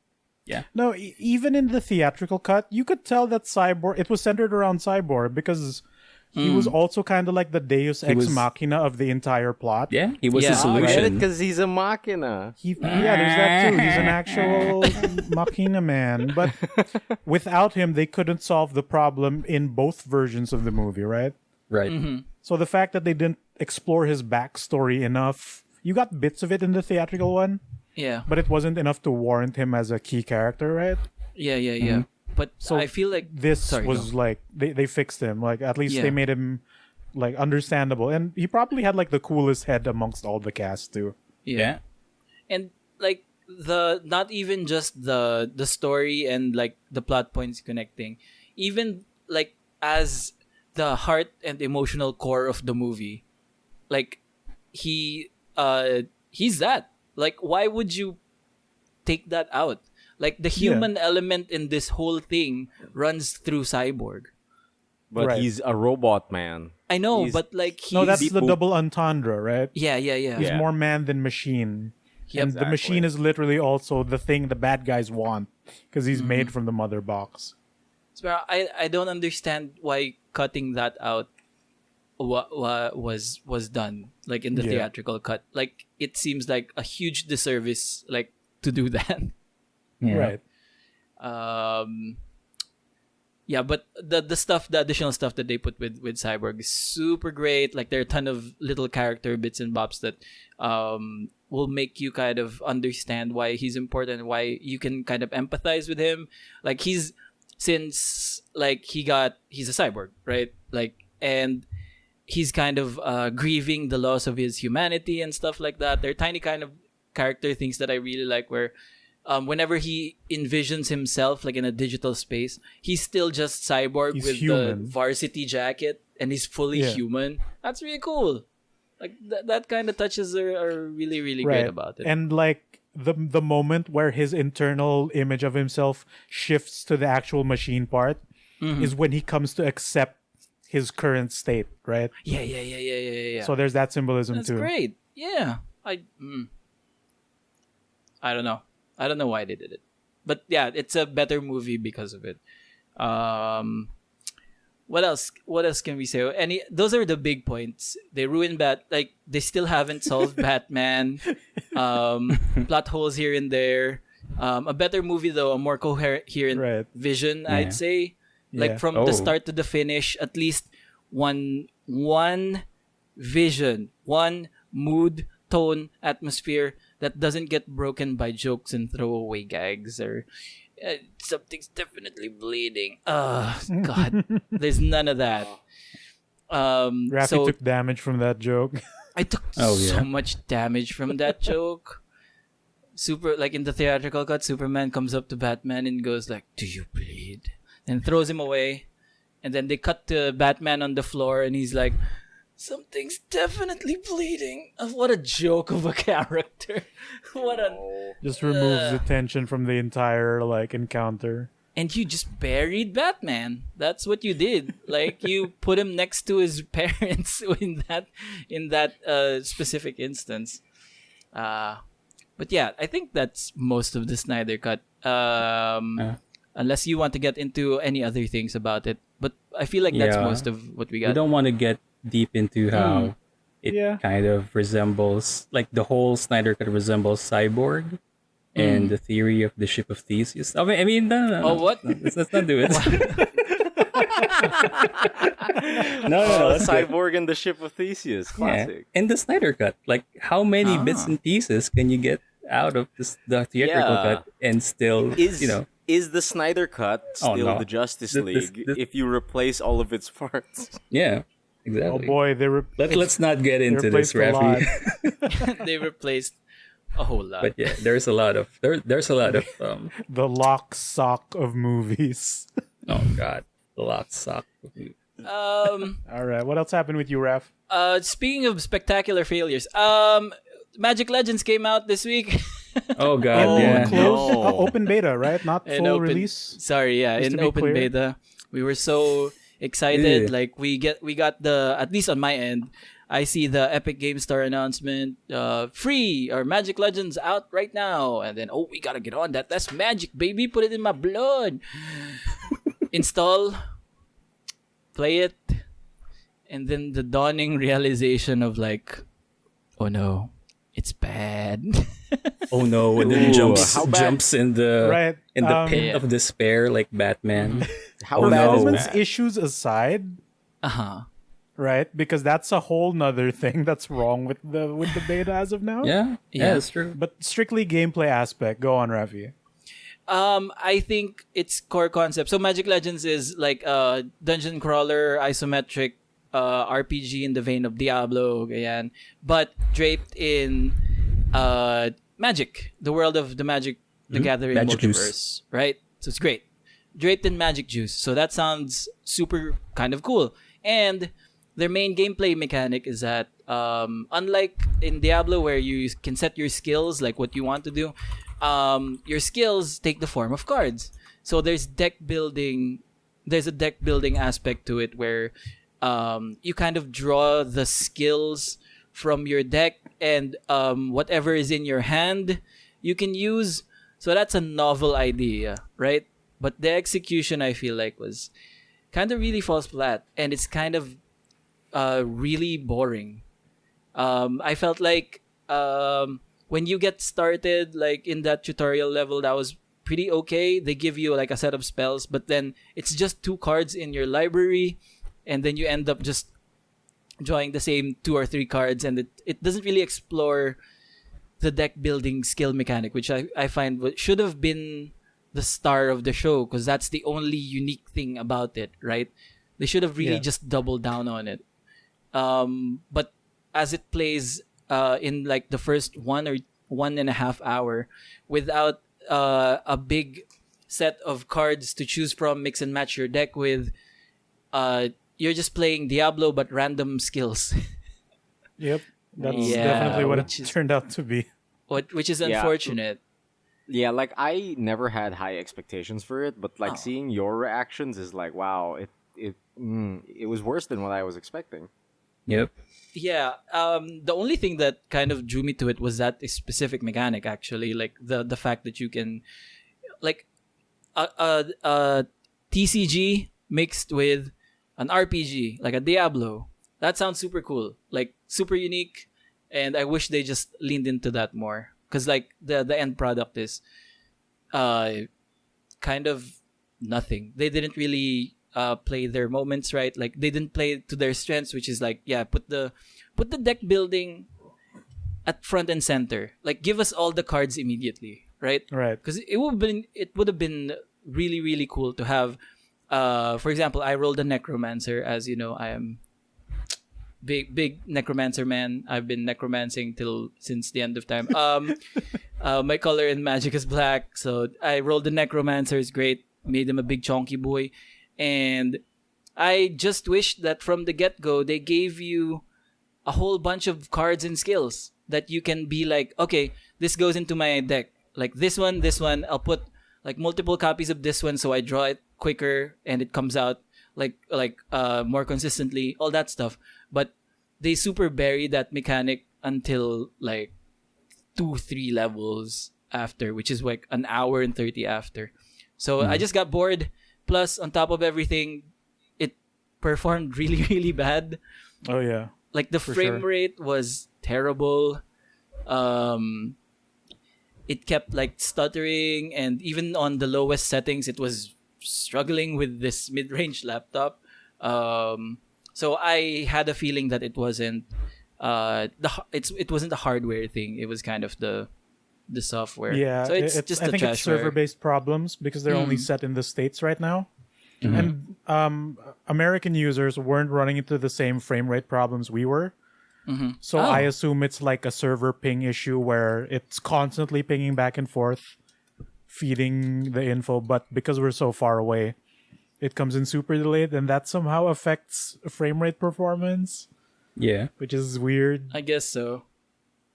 No, even in the theatrical cut, you could tell that Cyborg. It was centered around Cyborg because he was also kind of like the Deus ex was- machina of the entire plot. Yeah, he was Yeah. the Oh, I get it solution. because he's a machina. Yeah, there's that too. He's an actual machina man. But without him, they couldn't solve the problem in both versions of the movie, right? Right. So the fact that they didn't explore his backstory enough, you got bits of it in the theatrical one, Yeah, but it wasn't enough to warrant him as a key character, right? yeah. But So I feel like This Sorry, was go. like they fixed him. Like at least Yeah. they made him like understandable, and he probably had like the coolest head amongst all the cast too. Yeah. And like the not even just the story and like the plot points connecting, even like as the heart and emotional core of the movie, like he's that. Like why would you take that out? Like the human element in this whole thing runs through Cyborg. But Right. he's a robot man. I know, He's- but like he's No, that's Beep the boop. double entendre, right? yeah. He's Yeah. more man than machine. Yep. And the machine is literally also the thing the bad guys want because he's Mm-hmm. made from the mother box. So I don't understand why cutting that out was done like in the Yeah. theatrical cut. Like it seems like a huge disservice like to do that. Yeah. Right. Yeah, but the additional stuff that they put with Cyborg is super great. Like there are a ton of little character bits and bops that will make you kind of understand why he's important, why you can kind of empathize with him. Like he's a cyborg, right? Like and he's kind of grieving the loss of his humanity and stuff like that. They're tiny kind of character things that I really like where whenever he envisions himself like in a digital space, he's still just cyborg He's with human. the varsity jacket and he's fully Yeah. human. That's really cool. Like that kind of touches are really, really Right. great about it. And like the moment where his internal image of himself shifts to the actual machine part Mm-hmm. is when he comes to accept his current state, right? Yeah. So there's that symbolism That's too. great. Yeah. I don't know. I don't know why they did it. But yeah, it's a better movie because of it. What else can we say? Those are the big points. They ruined they still haven't solved Batman. Plot holes here and there. A better movie though, a more coherent Right. vision, Yeah. I'd say. Like Yeah. from Oh. the start to the finish, at least one vision, one mood, tone, atmosphere that doesn't get broken by jokes and throwaway gags or something's definitely bleeding. God, there's none of that. Raffy So took damage from that joke. I took Oh, so yeah. much damage from that joke. Like in the theatrical cut, Superman comes up to Batman and goes like, "Do you bleed?" and throws him away. And then they cut to Batman on the floor and he's like, "Something's definitely bleeding." What a joke of a character. What a Just removes the tension from the entire like encounter. And you just buried Batman. That's what you did. Like you put him next to his parents in that specific instance. But yeah, I think that's most of the Snyder cut. Unless you want to get into any other things about it, but I feel like that's Yeah. most of what we We got. don't want to get deep into how it Yeah. kind of resembles, like the whole Snyder cut resembles Cyborg and the theory of the ship of Theseus. No. Oh, what? Let's not do it. no. Let's get- Cyborg and the Ship of Theseus. yeah. Classic. And the Snyder cut, like how many bits and pieces can you get out of the theatrical Yeah. cut and still, Is the Snyder Cut Oh, still no. the Justice This- League this- if you replace all of its parts? yeah, Oh exactly. boy, Let's not get they into this, replaced a lot. Raffy. They replaced a whole lot. But yeah, there's a lot of there's a lot of The lock sock of movies. oh god, the lock sock. All right, what else happened with you, Raph? Speaking of spectacular failures, Magic Legends came out this week. Oh god, Oh, yeah. Closed, no. open beta, right? Not In full open, release. sorry, yeah, Just to in be open clear. beta, we were so excited. Yeah. Like we got the, at least on my end, I see the Epic Game Store announcement, free or Magic Legends out right now, and then we gotta get on that. That's Magic, baby. Put it in my blood. Install, play it, and then the dawning realization of like, oh no, it's bad. Oh no, and then Ooh, jumps how bad- jumps in the Right, pit Yeah. of despair like Batman. How Oh, bad no. is Performance bad? issues aside, Uh-huh. right? Because that's a whole nother thing that's wrong with the beta as of now. Yeah, Yeah. that's true. But strictly gameplay aspect. Go on, Raffy. I think its core concept. So Magic Legends is like a dungeon crawler, isometric RPG in the vein of Diablo, ganyan, but draped in magic, the world of the Magic the Gathering Magic juice. multiverse, right? So it's great. Draped in magic juice. So that sounds super kind of cool. And their main gameplay mechanic is that unlike in Diablo where you can set your skills like what you want to do, your skills take the form of cards. So there's deck building. There's a deck building aspect to it where you kind of draw the skills from your deck, and whatever is in your hand you can use. So that's a novel idea, right? But the execution, I feel like, was kind of really falls flat, and it's kind of really boring. I felt like when you get started, like in that tutorial level, that was pretty okay. They give you like a set of spells, but then it's just 2 cards in your library, and then you end up just drawing the same 2 or 3 cards, and it doesn't really explore the deck building skill mechanic, which I find should have been the star of the show, because that's the only unique thing about it, right? They should have really Yeah. just doubled down on it. But as it plays in like the first 1.5 hour, without a big set of cards to choose from, mix and match your deck with, you're just playing Diablo but random skills. Yep. That's Yeah, definitely what it which is- turned out to be. which is Yeah. unfortunate. Yeah, like I never had high expectations for it, but like Oh. seeing your reactions is like, wow, it was worse than what I was expecting. Yep. Yeah, the only thing that kind of drew me to it was that specific mechanic, actually, like the fact that you can, like, a TCG mixed with an RPG, like a Diablo. That sounds super cool, like super unique, and I wish they just leaned into that more, because like the end product is, kind of nothing. They didn't really play their moments right. Like they didn't play to their strengths, which is like, yeah, put the deck building at front and center. Like give us all the cards immediately, right? Right. Because it would have been really really cool to have. For example, I rolled a necromancer. As you know, I am big necromancer man. I've been necromancing since the end of time. My color in Magic is black, so I rolled the necromancer. It's great. Made him a big chonky boy, and I just wish that from the get go they gave you a whole bunch of cards and skills that you can be like, okay, this goes into my deck. Like this one. I'll put like multiple copies of this one, so I draw it quicker and it comes out like more consistently. All that stuff, but they super bury that mechanic until like 2-3 levels after, which is like an hour and 30 after. So I just got bored. Plus, on top of everything, it performed really, really bad. Oh yeah. Like the frame sure. rate was terrible. It kept like stuttering, and even on the lowest settings, it was struggling with this mid-range laptop. So I had a feeling that it wasn't it wasn't the hardware thing. It was kind of the software. Yeah. So it's just I a think it's trashware. server-based problems because they're only set in the States right now. And American users weren't running into the same frame rate problems we were. So I assume it's like a server ping issue where it's constantly pinging back and forth, feeding the info. But because we're so far away, it comes in super delayed, and that somehow affects frame rate performance, Yeah. which is weird. I guess so.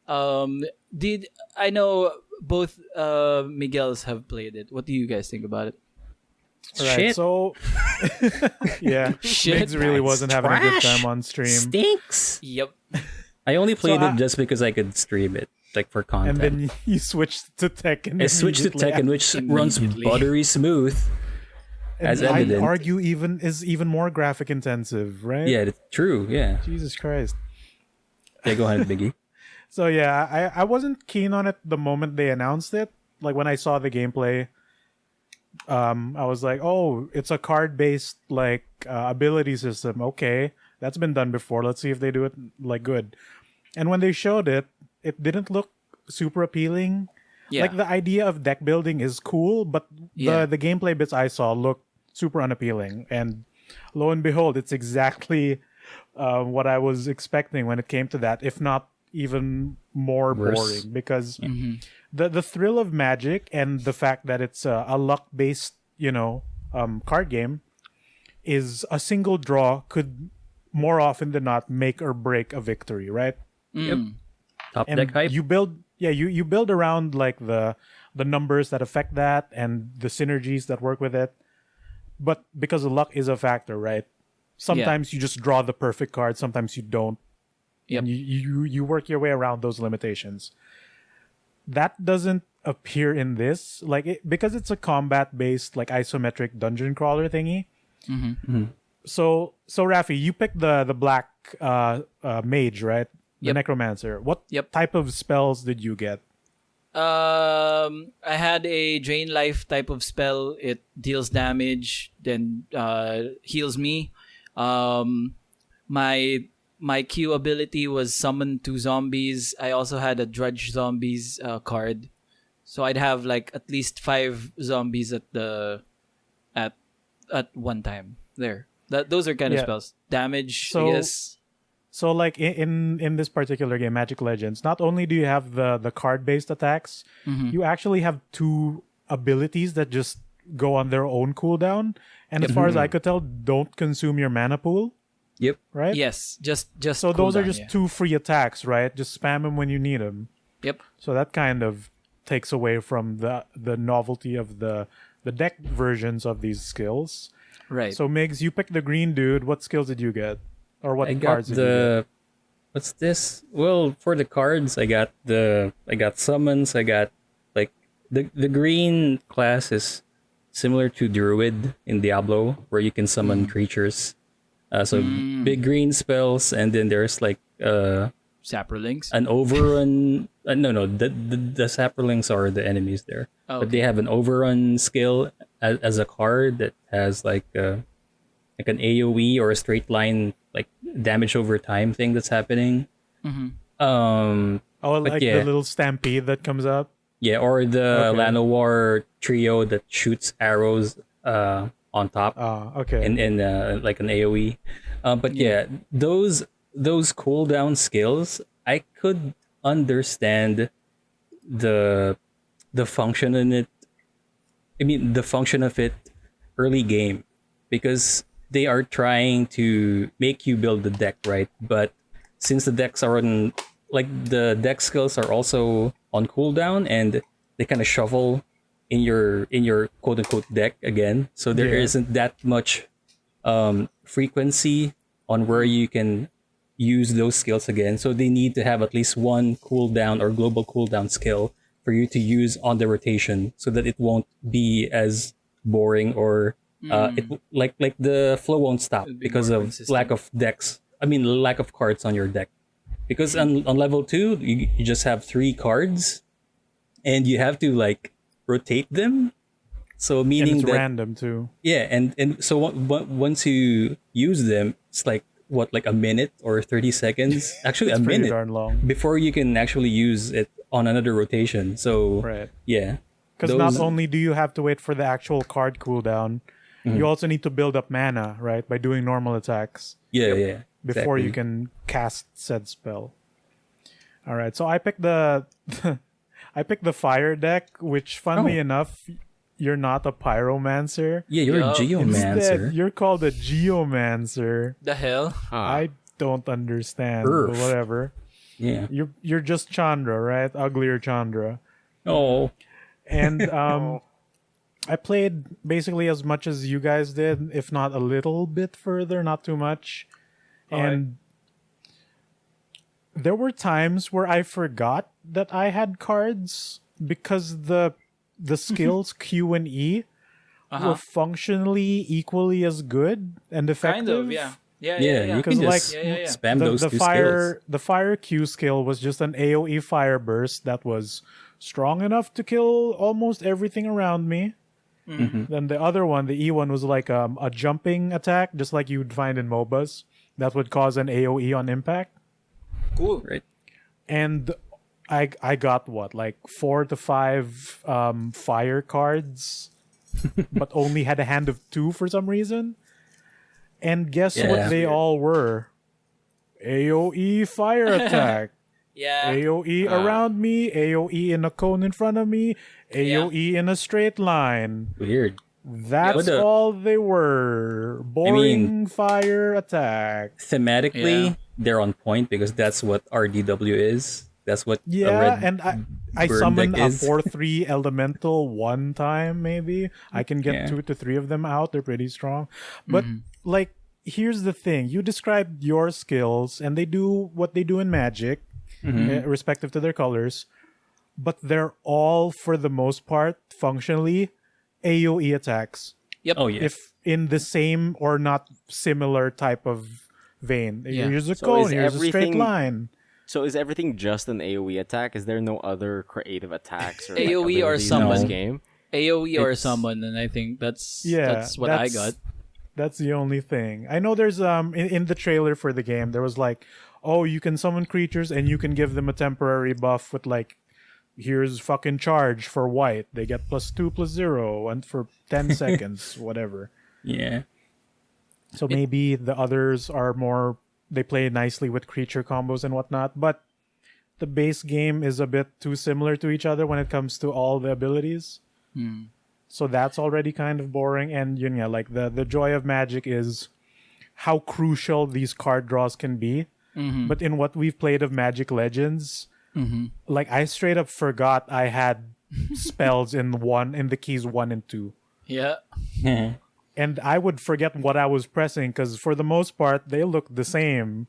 Did I know both Miguels have played it. What do you guys think about it? All right, Shit. so yeah, Shit. Migs really wasn't having a good Trash. time on stream, Stinks. Yep. I only played I- it just because I could stream it, like for content. and then you switched to Tekken. I switched to immediately Tekken, which runs Immediately. buttery smooth. as And I'd evident. argue even more graphic intensive, right? Yeah, it's true. Yeah. Jesus Christ. Yeah, go ahead, Biggie. So yeah, I wasn't keen on it the moment they announced it. Like when I saw the gameplay, I was like, oh, it's a card-based like ability system. Okay, that's been done before. Let's see if they do it like good. And when they showed it, it didn't look super appealing. Yeah. Like the idea of deck building is cool, but Yeah. the gameplay bits I saw looked super unappealing. And lo and behold, it's exactly what I was expecting when it came to that, if not even more Worse. boring. Because the thrill of Magic and the fact that it's a luck based, card game is a single draw could more often than not make or break a victory, right? Top And deck hype. you build around like the numbers that affect that and the synergies that work with it. But because luck is a factor, right? Sometimes you just draw the perfect card, sometimes you don't. Yep. And you work your way around those limitations. That doesn't appear in this, because it's a combat based like isometric dungeon crawler thingy. So Raffy, you picked the black mage, right? The Yep. necromancer. What Yep. type of spells did you get? I had a drain life type of spell. It deals damage, then heals me. My Q ability was summon 2 zombies. I also had a drudge zombies card, so I'd have like at least 5 zombies at one time. There, those are kind of Yeah. spells. Damage, So- I guess. So like in this particular game, Magic Legends, not only do you have the card based attacks, you actually have 2 abilities that just go on their own cooldown. And as far as I could tell, don't consume your mana pool, Yep. right? Yes, just So those are cooldown, just yeah. 2 free attacks, right? Just spam them when you need them. Yep. So that kind of takes away from the novelty of the deck versions of these skills. Right. So Migs, you picked the green dude. What skills did you get? Or what I got cards did you get? the what's this? Well, for the cards, I got summons. I got like the green class is similar to Druid in Diablo, where you can summon creatures. So big green spells, and then there's like Saprolinks. an overrun. No, the saprolings are the enemies there, Oh, but they have an overrun skill as a card that has like an AOE or a straight line like damage over time thing that's happening. Oh, but like yeah. the little stampede that comes up. Yeah, or the Okay. Llanowar trio that shoots arrows on top Okay. and like an AOE. But yeah, those cooldown skills, I could understand the function in it. I mean, the function of it early game, because they are trying to make you build the deck, right? But since the decks are on, like the deck skills are also on cooldown, and they kind of shuffle in your quote unquote deck again, so there Yeah. isn't that much frequency on where you can use those skills again. So they need to have at least one cooldown or global cooldown skill for you to use on the rotation, so that it won't be as boring or like the flow won't stop It'll be because more of consistent. lack of decks. I mean, lack of cards on your deck. Because on level 2, you just have 3 cards, and you have to like rotate them. So And meaning it's that random too. yeah, and so once you use them, it's like like a minute or 30 seconds. Actually, a It's pretty minute darn long. before you can actually use it on another rotation. So Right. yeah, Because not those- only do you have to wait for the actual card cooldown, you also need to build up mana, right? By doing normal attacks yeah, before you exactly. can cast said spell. All right. So I picked the I picked the fire deck, which funnily Oh. enough, you're not a pyromancer. Yeah, you're a Yeah. geomancer. Instead, you're called a geomancer. The hell? I don't understand, Earth. but whatever. Yeah, You're just Chandra, right? Uglier Chandra. Oh, And I played basically as much as you guys did, if not a little bit further, not too much. And there were times where I forgot that I had cards because the skills Q and E were functionally equally as good and effective. Kind of, yeah. Yeah, you can 'Cause, just like, spam those two skills. The fire Q skill was just an AoE fire burst that was strong enough to kill almost everything around me. Then the other one, the E one, was like a jumping attack, just like you'd find in MOBAs, that would cause an AoE on impact. Cool. Right. And I got what, like 4 to 5 fire cards, but only had a hand of 2 for some reason. And guess Yeah. what they all were? AoE fire attack. Yeah. AoE around me, AoE in a cone in front of me, AoE in a straight line. Weird. That's What the- all they were. Boring fire attack. Thematically, Yeah. they're on point because that's what RDW is. That's what a Yeah, red and I bird summoned deck a is. 4/3 elemental one time, maybe. I can get Yeah. 2 to 3 of them out. They're pretty strong. But, like, here's the thing. You described your skills, and they do what they do in Magic, respective to their colors. But they're all, for the most part, functionally, AoE attacks. Yep. Oh yeah. If in the same or not similar type of vein. Yeah. Here's a So cone, is here's a straight everything- line. So is everything just an AoE attack? Is there no other creative attacks or like, AoE or abilities in this summon. game? AoE or It's- summon, and I think that's Yeah, what I got. That's the only thing. I know there's in the trailer for the game there was like, oh, you can summon creatures and you can give them a temporary buff with like, here's fucking charge for white. They get +2/+0 and for 10 seconds, whatever. Yeah. So maybe the others are more, they play nicely with creature combos and whatnot, but the base game is a bit too similar to each other when it comes to all the abilities. So that's already kind of boring. And yeah, like the joy of Magic is how crucial these card draws can be. But in what we've played of Magic Legends, like I straight up forgot I had spells in the keys 1 and 2. Yeah. And I would forget what I was pressing because for the most part they look the same.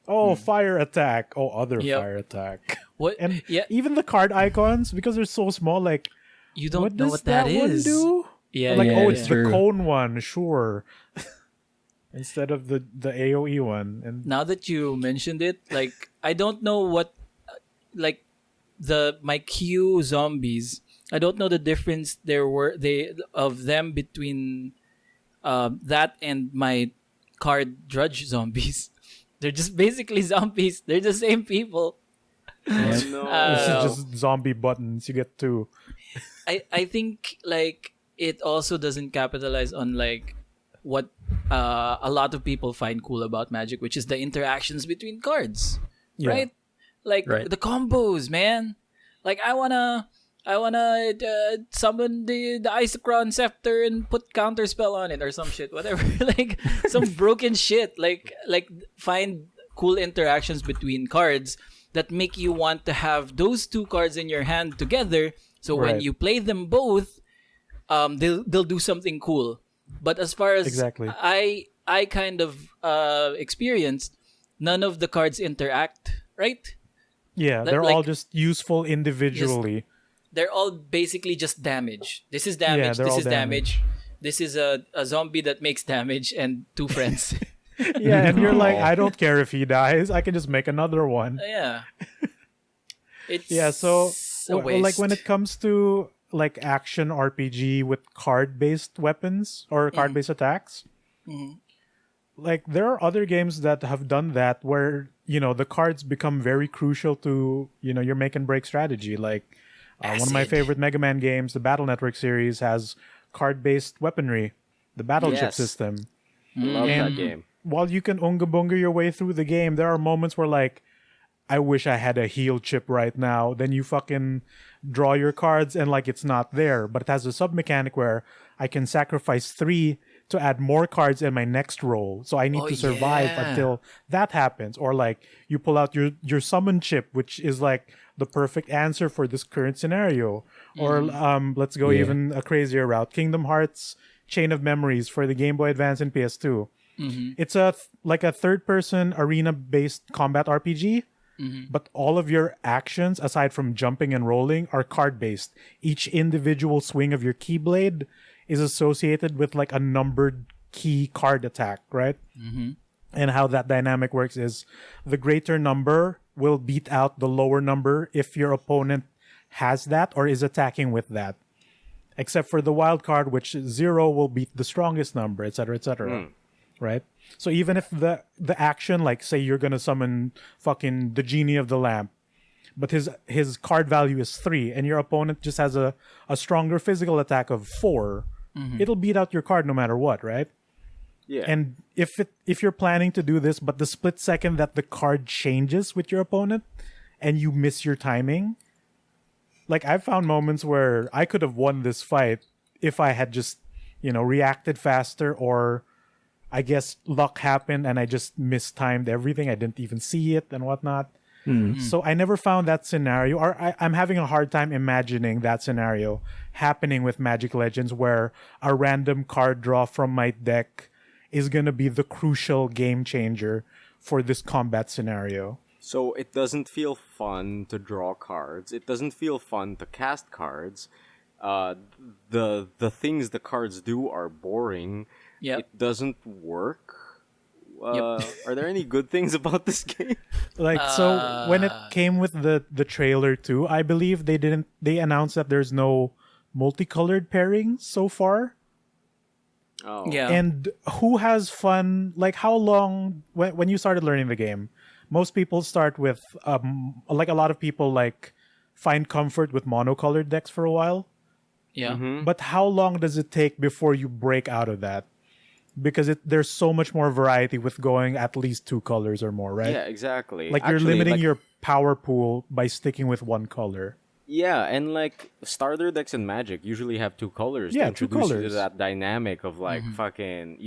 Oh, fire attack. Oh, other Yep. fire attack. What? And Yeah. even the card icons, because they're so small, like You don't what know does what that one is. do? Yeah. Like, yeah, oh, it's it's true. the cone one, sure. Instead of the AoE one. And Now that you mentioned it, like I don't know what, like my Q zombies. I don't know the difference of them between that and my card drudge zombies. They're just basically zombies. They're the same people. No. this is just zombie buttons. You get 2. I think like it also doesn't capitalize on like what a lot of people find cool about Magic, which is the interactions between cards, Yeah. right? Like Right. the combos, man. Like I wanna summon the Isochron Scepter and put counter spell on it or some shit, whatever. Like some broken shit. Like find cool interactions between cards that make you want to have those 2 cards in your hand together. So when Right. you play them both, they'll do something cool. But as far as Exactly. I kind of experienced, none of the cards interact, right? Yeah, Like- they're all like- just useful individually. They're all basically just damage. This is damage. they're This all is damage. This is a zombie that makes damage and 2 friends. Yeah, and you're like, I don't care if he dies. I can just make another one. Yeah. It's Yeah, so a like when waste. it comes to like action RPG with card-based weapons or card-based attacks, like there are other games that have done that where the cards become very crucial to your make and break strategy. Like one of my Acid. favorite Mega Man games, the Battle Network series, has card-based weaponry, the battle chip Yes. system. Love that And game. while you can unga bunga your way through the game, there are moments where like, I wish I had a heal chip right now. Then you fucking draw your cards and like it's not there, but it has a sub mechanic where I can sacrifice 3 to add more cards in my next roll. So I need to survive until that happens. Or like you pull out your summon chip, which is like the perfect answer for this current scenario. Or let's go even a crazier route. Kingdom Hearts Chain of Memories for the Game Boy Advance and PS2. It's like a third-person arena-based combat RPG, but all of your actions, aside from jumping and rolling, are card-based. Each individual swing of your Keyblade is associated with like a numbered key card attack, right? And how that dynamic works is the greater number will beat out the lower number if your opponent has that or is attacking with that. Except for the wild card, which 0 will beat the strongest number, etc., etc. Right? So even if the action, like say you're gonna summon fucking the genie of the lamp, but his card value is 3, and your opponent just has a stronger physical attack of 4, it'll beat out your card no matter what, right? Yeah. And if you're planning to do this, but the split second that the card changes with your opponent and you miss your timing, like I've found moments where I could have won this fight if I had just, reacted faster, or I guess luck happened and I just mistimed everything. I didn't even see it and whatnot. So I never found that scenario, or I'm having a hard time imagining that scenario happening with Magic Legends, where a random card draw from my deck is going to be the crucial game changer for this combat scenario. So it doesn't feel fun to draw cards. It doesn't feel fun to cast cards. The things the cards do are boring. Yep. It doesn't work. Are there any good things about this game? So when it came with the trailer too, I believe they announced that there's no multicolored pairings so far. Oh. Yeah. And who has fun? Like, how long when you started learning the game? Most people start with like a lot of people like find comfort with monocolored decks for a while. Yeah. But how long does it take before you break out of that? Because there's so much more variety with going at least 2 colors or more, right? Yeah, exactly. Like you're limiting your power pool by sticking with one color. Yeah, and like starter decks in Magic usually have 2 colors. Yeah, to 2 introduce you colors. to that dynamic of like fucking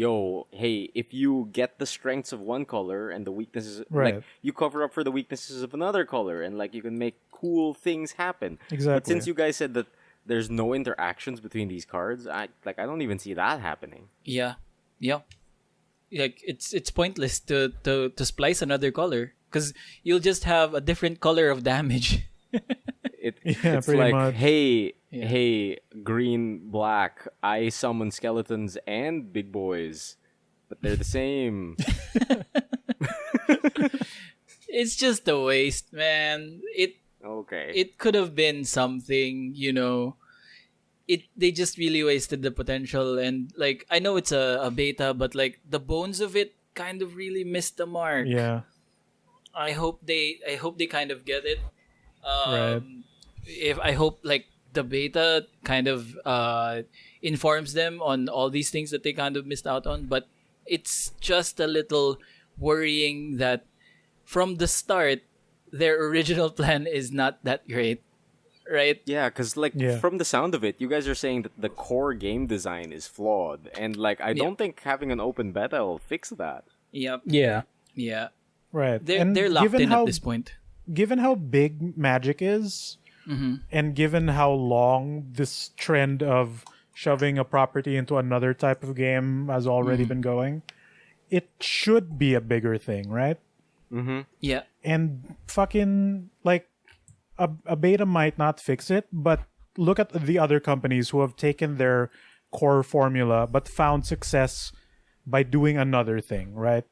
hey, if you get the strengths of one color and the weaknesses, Right. like you cover up for the weaknesses of another color, and like you can make cool things happen. Exactly. But since you guys said that there's no interactions between these cards, I don't even see that happening. Yeah. Like it's pointless to splice another color, because you'll just have a different color of damage. Yeah, It's pretty like, much. hey, green, black, I summon skeletons and big boys, but they're the same. It's just a waste, man. Okay. It could have been something, they just really wasted the potential. And like, I know it's a beta, but like the bones of it kind of really missed the mark. Yeah. I hope they kind of get it. Right. If I hope like the beta kind of informs them on all these things that they kind of missed out on. But it's just a little worrying that from the start their original plan is not that great, right? Yeah, because from the sound of it, you guys are saying that the core game design is flawed, and like I don't think having an open beta will fix that. Yep. Yeah. Yeah. Right. They're locked in at this point. Given how big Magic is, and given how long this trend of shoving a property into another type of game has already been going, it should be a bigger thing, right? Yeah. And fucking like a beta might not fix it, but look at the other companies who have taken their core formula but found success by doing another thing, right?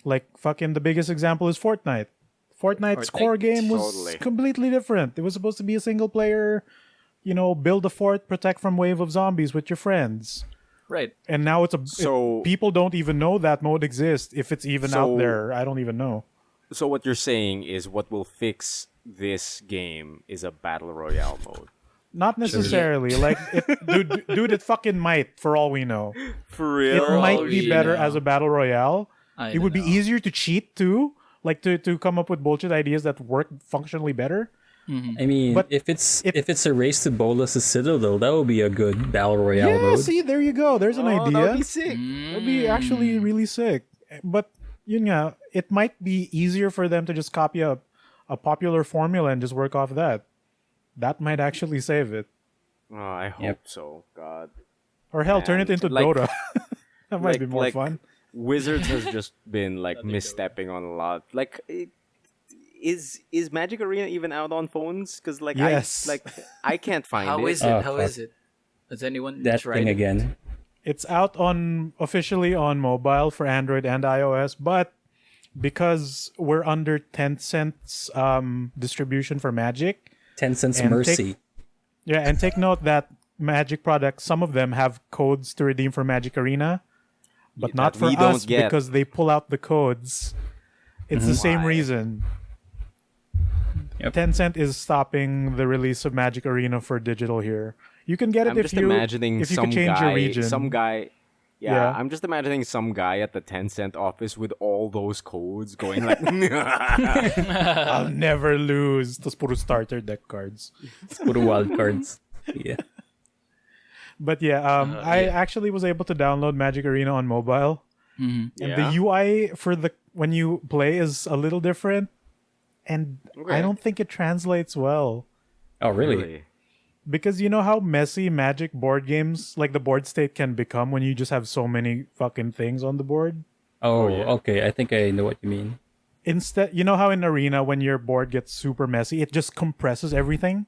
Like fucking the biggest example is Fortnite. Fortnite's core game was Totally. completely different. It was supposed to be a single player, build a fort, protect from wave of zombies with your friends. Right. And now So- people don't even know that mode exists. If it's even So- out there, I don't even know. So what you're saying is what will fix this game is a battle royale mode. Not necessarily. Like, dude, it fucking might, for all we know. For It real? might all be we better know. as a battle royale. I It would be don't know. easier to cheat too, like to come up with bullshit ideas that work functionally better. I mean, But if it's a race to Bolas' Citadel, that would be a good battle royale Yeah, mode. see, there you go. There's an Oh, idea. that would be sick. That'd be actually really sick. But you know, it might be easier for them to just copy a popular formula and just work off that. That might actually save it. Oh, I hope so. God. Or hell, turn it Man, into like- Dota. That might be more fun. Wizards has just been like misstepping on a lot. Like, is Magic Arena even out on phones? Because like Yes. I can't find How it. is it? Oh, How fuck. is it? Has anyone That tried thing it? again. It's out on officially on mobile for Android and iOS, but because we're under Tencent's distribution for Magic, 10 cents And mercy. and take note that Magic products, some of them have codes to redeem for Magic Arena, but Yeah, not that for we don't us get. because they pull out the codes. It's the same Why? reason. Yep. Tencent is stopping the release of Magic Arena for digital here. You can get it I'm if just you imagining if you some could change guy, your region. some guy. Yeah, Yeah. I'm just imagining some guy at the Tencent office with all those codes going like. I'll never lose. Tapos puro starter deck cards. Puro wild cards. Yeah. But yeah, I actually was able to download Magic Arena on mobile, and Yeah? the UI for the when you play is a little different, and I Okay. don't think it translates well Oh, really? because you know how messy Magic board games like the board state can become when you just have so many fucking things on the board. Oh, yeah. okay. I think I know what you mean. Instead, you know how in Arena when your board gets super messy, it just compresses everything.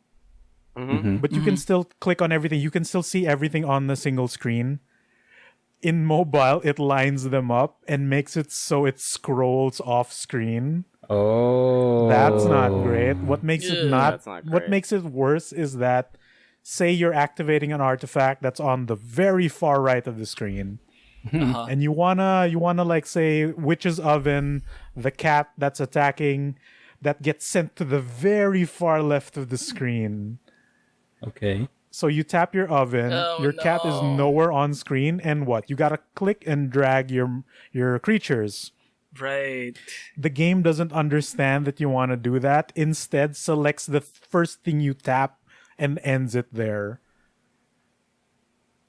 But you can still click on everything. You can still see everything on the single screen. In mobile, it lines them up and makes it so it scrolls off screen. Oh. That's not great. What makes it not, That's not what great. makes it worse is that say you're activating an artifact that's on the very far right of the screen. And you wanna like say Witch's Oven, the cat that's attacking, that gets sent to the very far left of the screen. Okay. So you tap your oven, Oh, your cat is no. nowhere on screen, and what? You gotta click and drag your creatures. Right. The game doesn't understand that you want to do that. Instead, selects the first thing you tap and ends it there.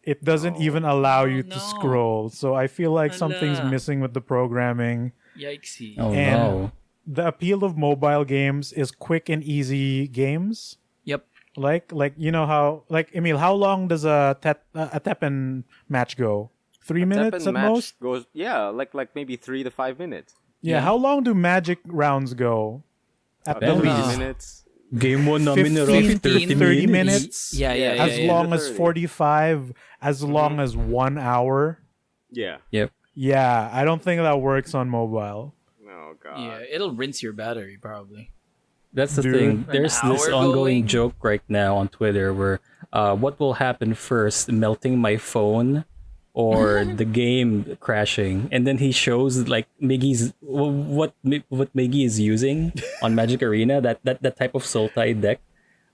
It doesn't even allow you to no. scroll. So I feel like something's Ala. missing with the programming. Yikesy. Oh, And- no. The appeal of mobile games is quick and easy games. Yep. Like you know how like Emile, how long does a Teppen match go? 3 minutes Teppen at match most? goes like maybe 3 to 5 minutes. Yeah, how long do Magic rounds go? At the Depends. least. 30 minutes. Game 1 namin na 15, Raffy, 30 30 minutes. minutes. Yeah, yeah, yeah. As yeah. long as 30. 45, as long as 1 hour. Yeah. Yep. Yeah, I don't think that works on mobile. Oh god. Yeah, it'll rinse your battery probably. That's the Dude. thing. There's this hour ongoing going? joke right now on Twitter where what will happen first, melting my phone or the game crashing? And then he shows like Miggy's what Miggy is using on Magic Arena, that type of soul tide deck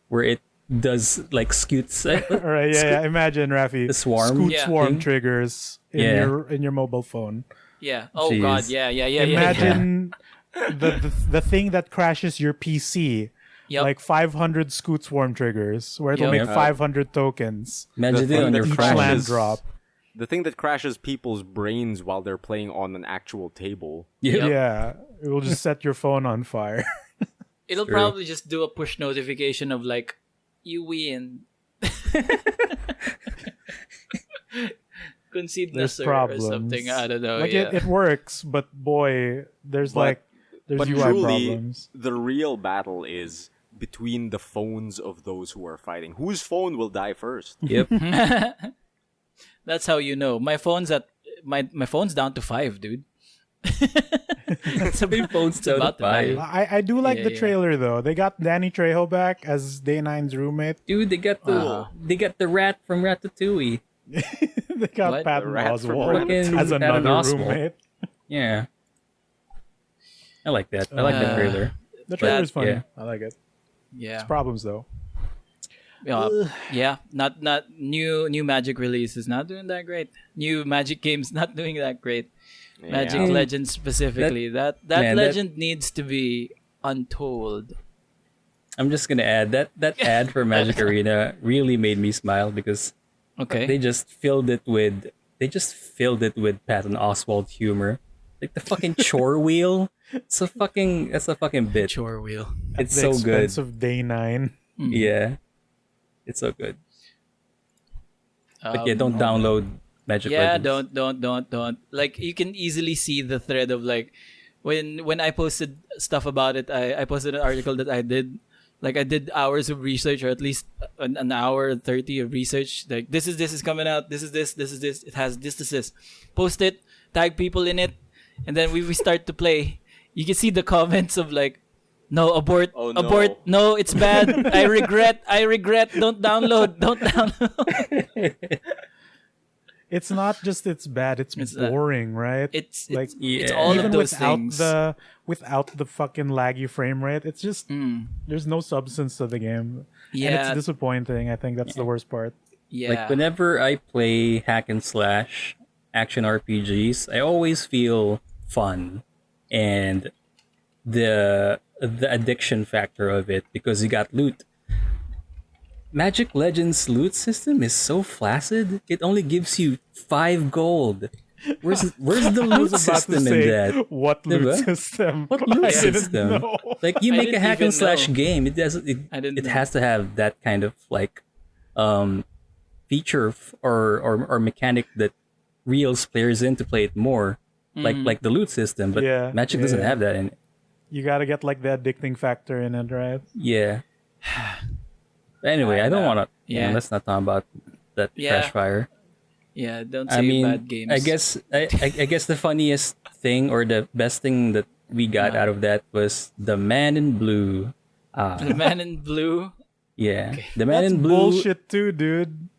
where it does like scoots All right, yeah. Imagine Raffy. The swarm Scoot Yeah. swarm thing? triggers in Yeah. your mobile phone. Yeah. Oh Jeez. god. Yeah. Imagine the thing that crashes your PC. Yep. Like 500 Scoot Swarm triggers, where it'll Yep. make 500 tokens. Imagine it thing on that your Each phone. land crashes- drop. The thing that crashes people's brains while they're playing on an actual table. Yep. Yeah, it will just set your phone on fire. It'll True. probably just do a push notification of like, you win. Concede na There's sir or problems. something. I don't know. Like yeah. it works, but boy, there's But- there's But UI truly, problems. the real battle is between the phones of those who are fighting. Whose phone will die first? Yep. That's how you know. My phone's down to 5, dude. So my phone's down about to to die. 5. I do like Yeah, the yeah. trailer though. They got Danny Trejo back as Day 9's roommate. Dude, they got the rat from Ratatouille. They got What? Patton The rat from Oswalt Ratatouille. as Patton another Oswalt. roommate. Yeah. I like that. I like the trailer. The trailer's funny. yeah. I like it. Yeah. Problems though. Yeah. Not new Magic release is not doing that great. New Magic games not doing that great. Magic Yeah. Legends specifically. That man, that- legend needs to be untold. I'm just gonna add that ad for Magic Arena really made me smile because Okay. they just filled it with Patton Oswalt humor. Like the fucking chore wheel. That's a fucking bit. Chore wheel. It's The so good. expense of day 9. Yeah. It's so good. But yeah, don't download Magic Yeah, Legends. don't. Like you can easily see the thread of like when I posted stuff about it, I posted an article that I did. Like I did hours of research, or at least an hour 30 of research. Like this is coming out. This is this. It has this. Post it, tag people in it, and then we start to play. You can see the comments of like, no, abort, Oh, no. abort, no, it's bad. I regret. Don't download. It's not just it's bad, it's boring, right? It's like it's Yeah. all even of those without things. without the fucking laggy frame rate, it's just there's no substance to the game. And Yeah. it's disappointing. I think that's the worst part. Yeah. Like whenever I play hack and slash action RPGs, I always feel fun and the addiction factor of it because you got loot. Magic Legends loot system is so flaccid. It only gives you 5 gold. Where's the I was loot about system to in say, that? what loot Diba? system? What loot I didn't system? know. Like you I make a didn't hack and even slash know. game, it I didn't know. has to have that kind of like feature or mechanic that reels players in to play it more. Like the loot system, but Yeah, Magic doesn't yeah. have that in it. You gotta get like the addicting factor in it, right? Yeah. Anyway, I don't want to. Yeah. Let's not talk about that Yeah. trash fire. Yeah, don't say I mean, bad games. I guess the funniest thing or the best thing that we got out of that was the man in blue. The Man in Blue. Yeah, the man That's in blue. bullshit too, dude.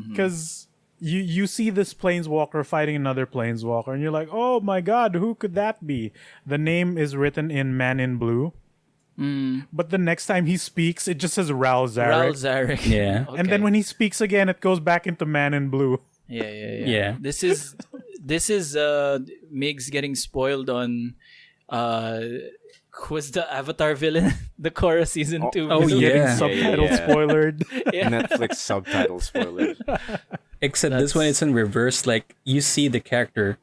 Because you see this planeswalker fighting another planeswalker, and you're like, oh my god, who could that be? The name is written in Man in Blue, but the next time he speaks, it just says Ral Zarek. Ral Zarek. Yeah. And then when he speaks again, it goes back into Man in Blue. Yeah. This is Migs getting spoiled on who's the Avatar villain? The Korra season 2. oh, He's yeah. getting subtitle Yeah. spoilered. Netflix subtitle spoiler. Except this one it's in reverse. Like you see the character.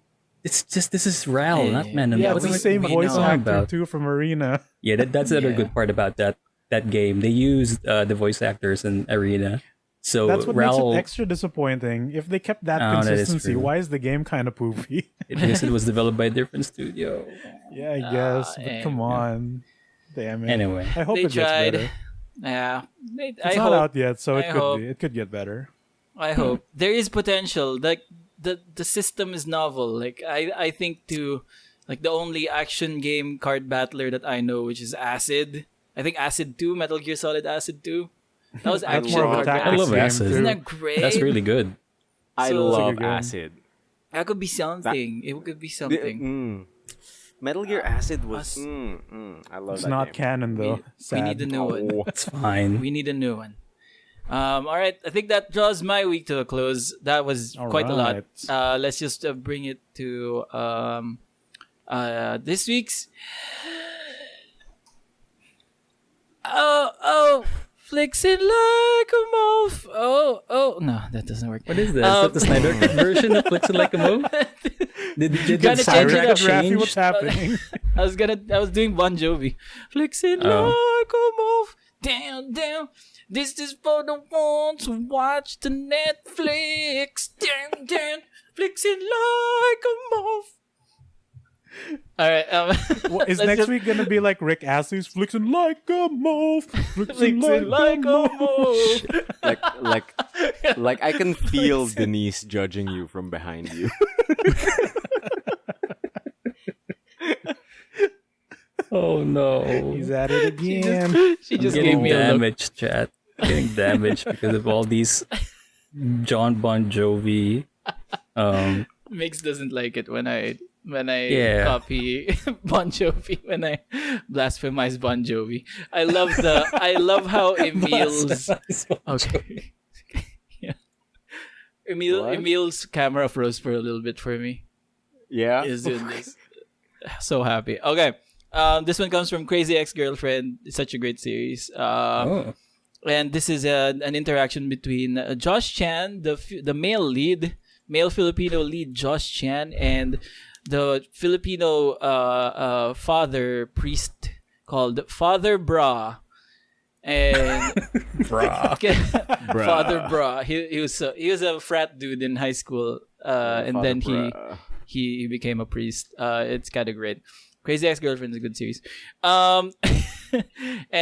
It's just this is Ral, Yeah, not man in Yeah, blue. it's the What same we voice know actor about? too from Arena. Yeah, that's the other Yeah. good part about that game. They used the voice actors in Arena. So That's what Ral, makes it extra disappointing. If they kept that Oh, that is consistency, true. why is the game kind of poopy? because it was developed by a different studio. Yeah, I guess. But come on. Damn it. Anyway. I hope They it gets tried. better. Yeah. It's I not hope. out yet, so I it could hope. be. It could get better. I hope there is potential. Like the system is novel. Like I think to like the only action game card battler that I know, which is Acid. I think Acid 2, Metal Gear Solid Acid 2. That was That's action more of a card tactics I battler. love game, Acid. too. Isn't that great? That's really good. I So- love Good game. Acid. That could be something. It could be something. Metal Gear Acid was. Us- I love It's that not game. canon though. We Sad. need a new one. Oh, It's fine. We need a new one. All right, I think that draws my week to a close. That was All quite a lot. right. Let's just bring it to this week's. Oh, flexing like a move. Oh, no, that doesn't work. What is that? Is that the Snyder Cut version of Flexing Like a Move? Did Gotta the change it soundtrack up, Raffy, change? what's happening? I was doing Bon Jovi. Flexing Oh. like a move. Down. This is for the ones who watch the Netflix. Down. Flexing like a move. All right. What, is let's next just- week gonna be like Rick Astley's flexing like a move? Flexing Flexing like a move. like I can feel Denise judging you from behind you. Oh no. He's at it again. She just gave Getting me a look. damaged, chat. Getting damaged because of all these John Bon Jovi. Mix doesn't like it when I Yeah. copy Bon Jovi, when I blasphemize Bon Jovi. I love how Emile's okay. Yeah. What? Emile's camera froze for a little bit for me. Yeah. Is doing this. So happy. Okay. This one comes from Crazy Ex-Girlfriend. It's such a great series. Oh. And this is an interaction between Josh Chan, the male Filipino lead Josh Chan, and the Filipino father priest called Father Bra. And Father Bra. He was a frat dude in high school, and Father then Bra. he became a priest. It's kind of great. Crazy Ex-Girlfriend is a good series. And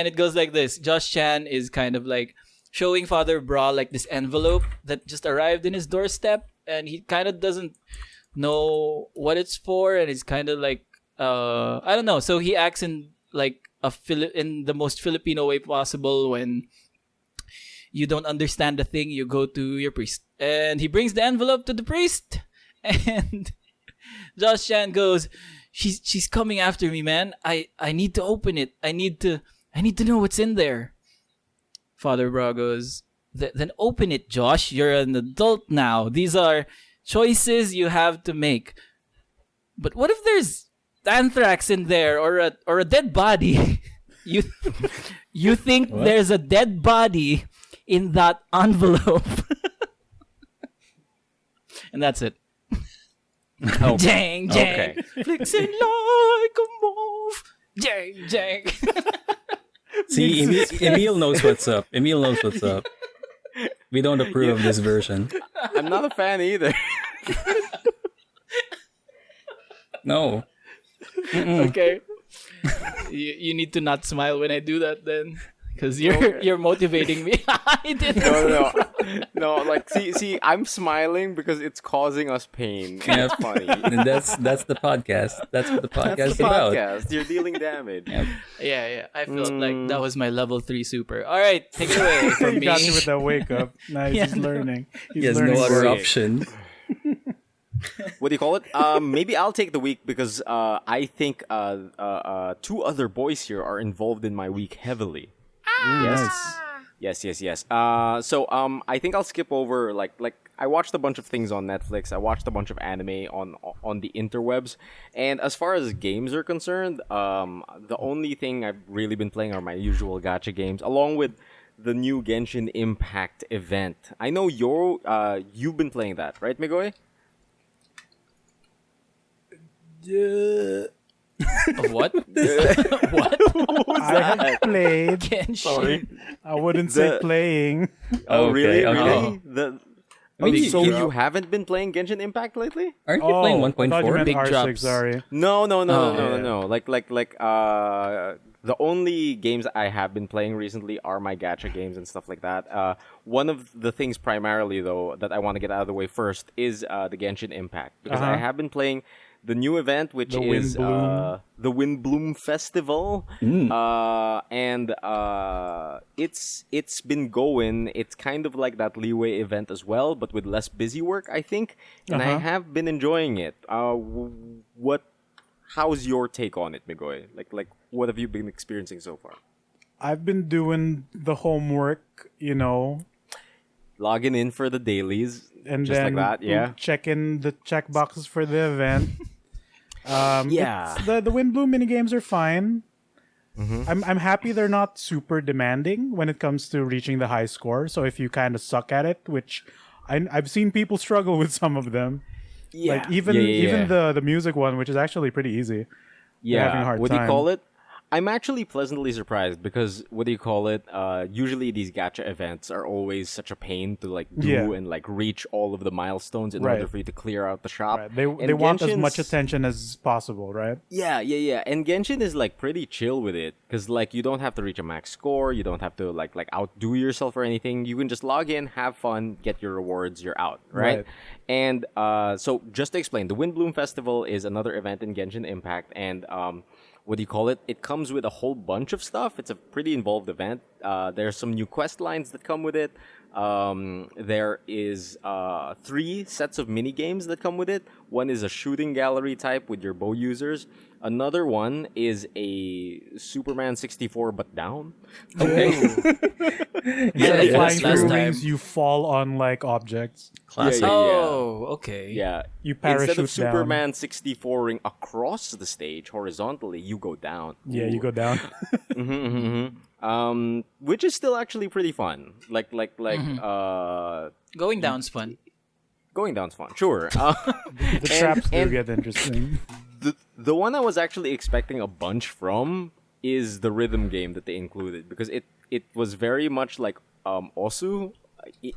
it goes like this. Josh Chan is kind of like showing Father Bra like this envelope that just arrived in his doorstep, and he kind of doesn't know what it's for, and he's kind of like I don't know. So he acts in like in the most Filipino way possible. When you don't understand the thing, you go to your priest, and he brings the envelope to the priest, and Josh Chan goes, She's coming after me, man. I need to open it. I need to know what's in there. Father Bra goes, then open it, Josh. You're an adult now. These are choices you have to make. But what if there's anthrax in there, or a dead body? You think What? there's a dead body in that envelope? And that's it. Oh, Jang, jang. okay. Flexing like a move. Jang, jang. See, Emile knows what's up. Emile knows what's up. We don't approve of this version. I'm not a fan either. No. Okay. You need to not smile when I do that then. Because you're motivating me. I didn't. No. Like, see, I'm smiling because it's causing us pain. And Yep. it's funny. And that's the podcast. That's what the podcast That's is the about. podcast. You're dealing damage. Yep. Yeah. I felt like that was my level 3 super. All right, take it away from He me. got you with that wake up. Nice. Yeah, He's learning. He's He has learning no other great. option. What do you call it? Maybe I'll take the week because I think two other boys here are involved in my week heavily. Nice. Yes. So I think I'll skip over like I watched a bunch of things on Netflix. I watched a bunch of anime on the interwebs, and as far as games are concerned, the only thing I've really been playing are my usual gacha games, along with the new Genshin Impact event. I know you've been playing that, right, Migoy? Of what? What? I have played. Genshin. I wouldn't say The- playing. Oh, really? okay. Really? Big So drop. you haven't been playing Genshin Impact lately? Aren't you playing I thought you 1.4? meant Big R6, drops. sorry. No. yeah. Like the only games I have been playing recently are my gacha games and stuff like that. One of the things primarily though that I want to get out of the way first is the Genshin Impact, because I have been playing the new event, which The is Windbloom. the Windbloom Festival, and it's been going. It's kind of like that Leeway event as well, but with less busy work, I think, and I have been enjoying it. How's your take on it, Migoy? Like what have you been experiencing so far? I've been doing the homework, Logging in for the dailies, and just then like that, yeah. checking the check boxes for the event. Yeah. The Windbloom minigames are fine. I'm happy they're not super demanding when it comes to reaching the high score. So if you kind of suck at it, which I've seen people struggle with some of them. Yeah. Like even the music one, which is actually pretty easy. Yeah, having a hard what do you time. call it? I'm actually pleasantly surprised because what do you call it? Usually these gacha events are always such a pain to like do Yeah. and like reach all of the milestones in Right. order for you to clear out the shop. Right. They And want as Genshin's- much attention as possible, right? Yeah. And Genshin is like pretty chill with it because like you don't have to reach a max score, you don't have to like outdo yourself or anything. You can just log in, have fun, get your rewards, you're out, right? Right. And so just to explain, the Windbloom Festival is another event in Genshin Impact, and what do you call it? It comes with a whole bunch of stuff. It's a pretty involved event. There's some new quest lines that come with it. There is 3 sets of mini games that come with it. One is a shooting gallery type with your Beau users. Another one is a Superman 64 but down. Okay. Instead of Yeah, flying last through time. wings, you fall on like objects. Classic. Yeah. Oh, okay. Yeah. You Instead parachute of Superman 64ing across the stage horizontally, you go down. Yeah, you Ooh. go down. Which is still actually pretty fun. Going down's fun. Going down's fun. Sure. The traps do get interesting. The one I was actually expecting a bunch from is the rhythm game that they included, because it was very much like Osu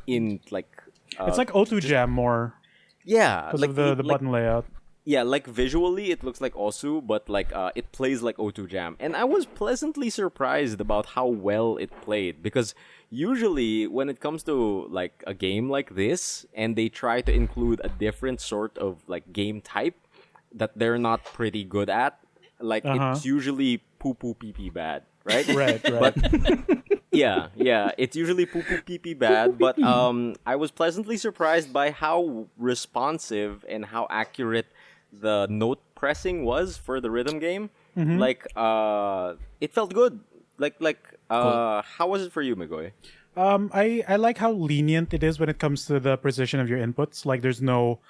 in like It's like O2 Jam more yeah, because like of the like- button layout. Yeah, like visually it looks like Osu, but like it plays like O2 Jam. And I was pleasantly surprised about how well it played, because usually when it comes to like a game like this and they try to include a different sort of like game type that they're not pretty good at, like it's usually poo poo pee pee bad, right? Right. But yeah, it's usually poo poo pee pee bad, but I was pleasantly surprised by how responsive and how accurate the note pressing was for the rhythm game. Like it felt good. How was it for you, Migoy? I like how lenient it is when it comes to the precision of your inputs. Like there's no,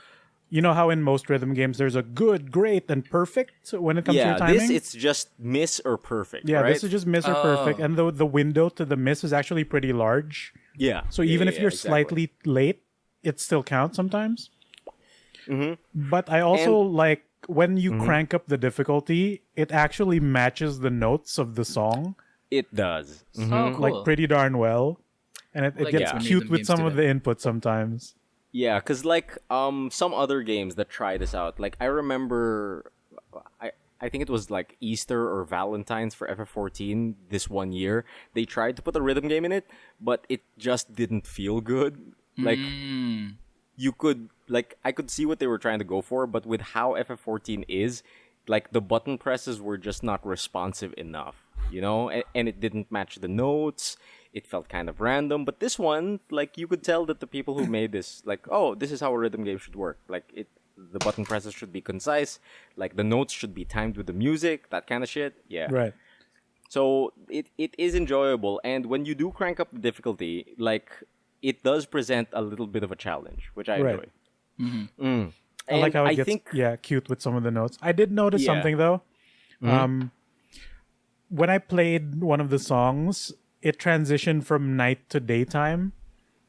you know how in most rhythm games there's a good, great, and perfect when it comes to your Yeah, timing. this it's just miss or perfect. Yeah, right? this is just miss or perfect, and the window to the miss is actually pretty large. yeah. So Yeah, even yeah, if you're exactly. slightly late, it still counts sometimes. But I also like when you crank up the difficulty, it actually matches the notes of the song It does. Oh, cool. like pretty darn well, and it Like, gets yeah. cute rhythm with games some do of that. the inputs sometimes. Yeah, because like some other games that try this out, like I remember I think it was like Easter or Valentine's for FF14 this one year. They tried to put a rhythm game in it, but it just didn't feel good. Like you could like I could see what they were trying to go for, but with how FF14 is, like the button presses were just not responsive enough, you know? And it didn't match the notes. It felt kind of random, but this one, like you could tell that the people who made this, like, oh, this is how a rhythm game should work. Like the button presses should be concise, like the notes should be timed with the music, that kind of shit. Yeah. Right. So it is enjoyable, and when you do crank up the difficulty, like it does present a little bit of a challenge, which I Right. enjoy. I like how it gets think cute with some of the notes. I did notice Yeah. something though. When I played one of the songs, it transitioned from night to daytime,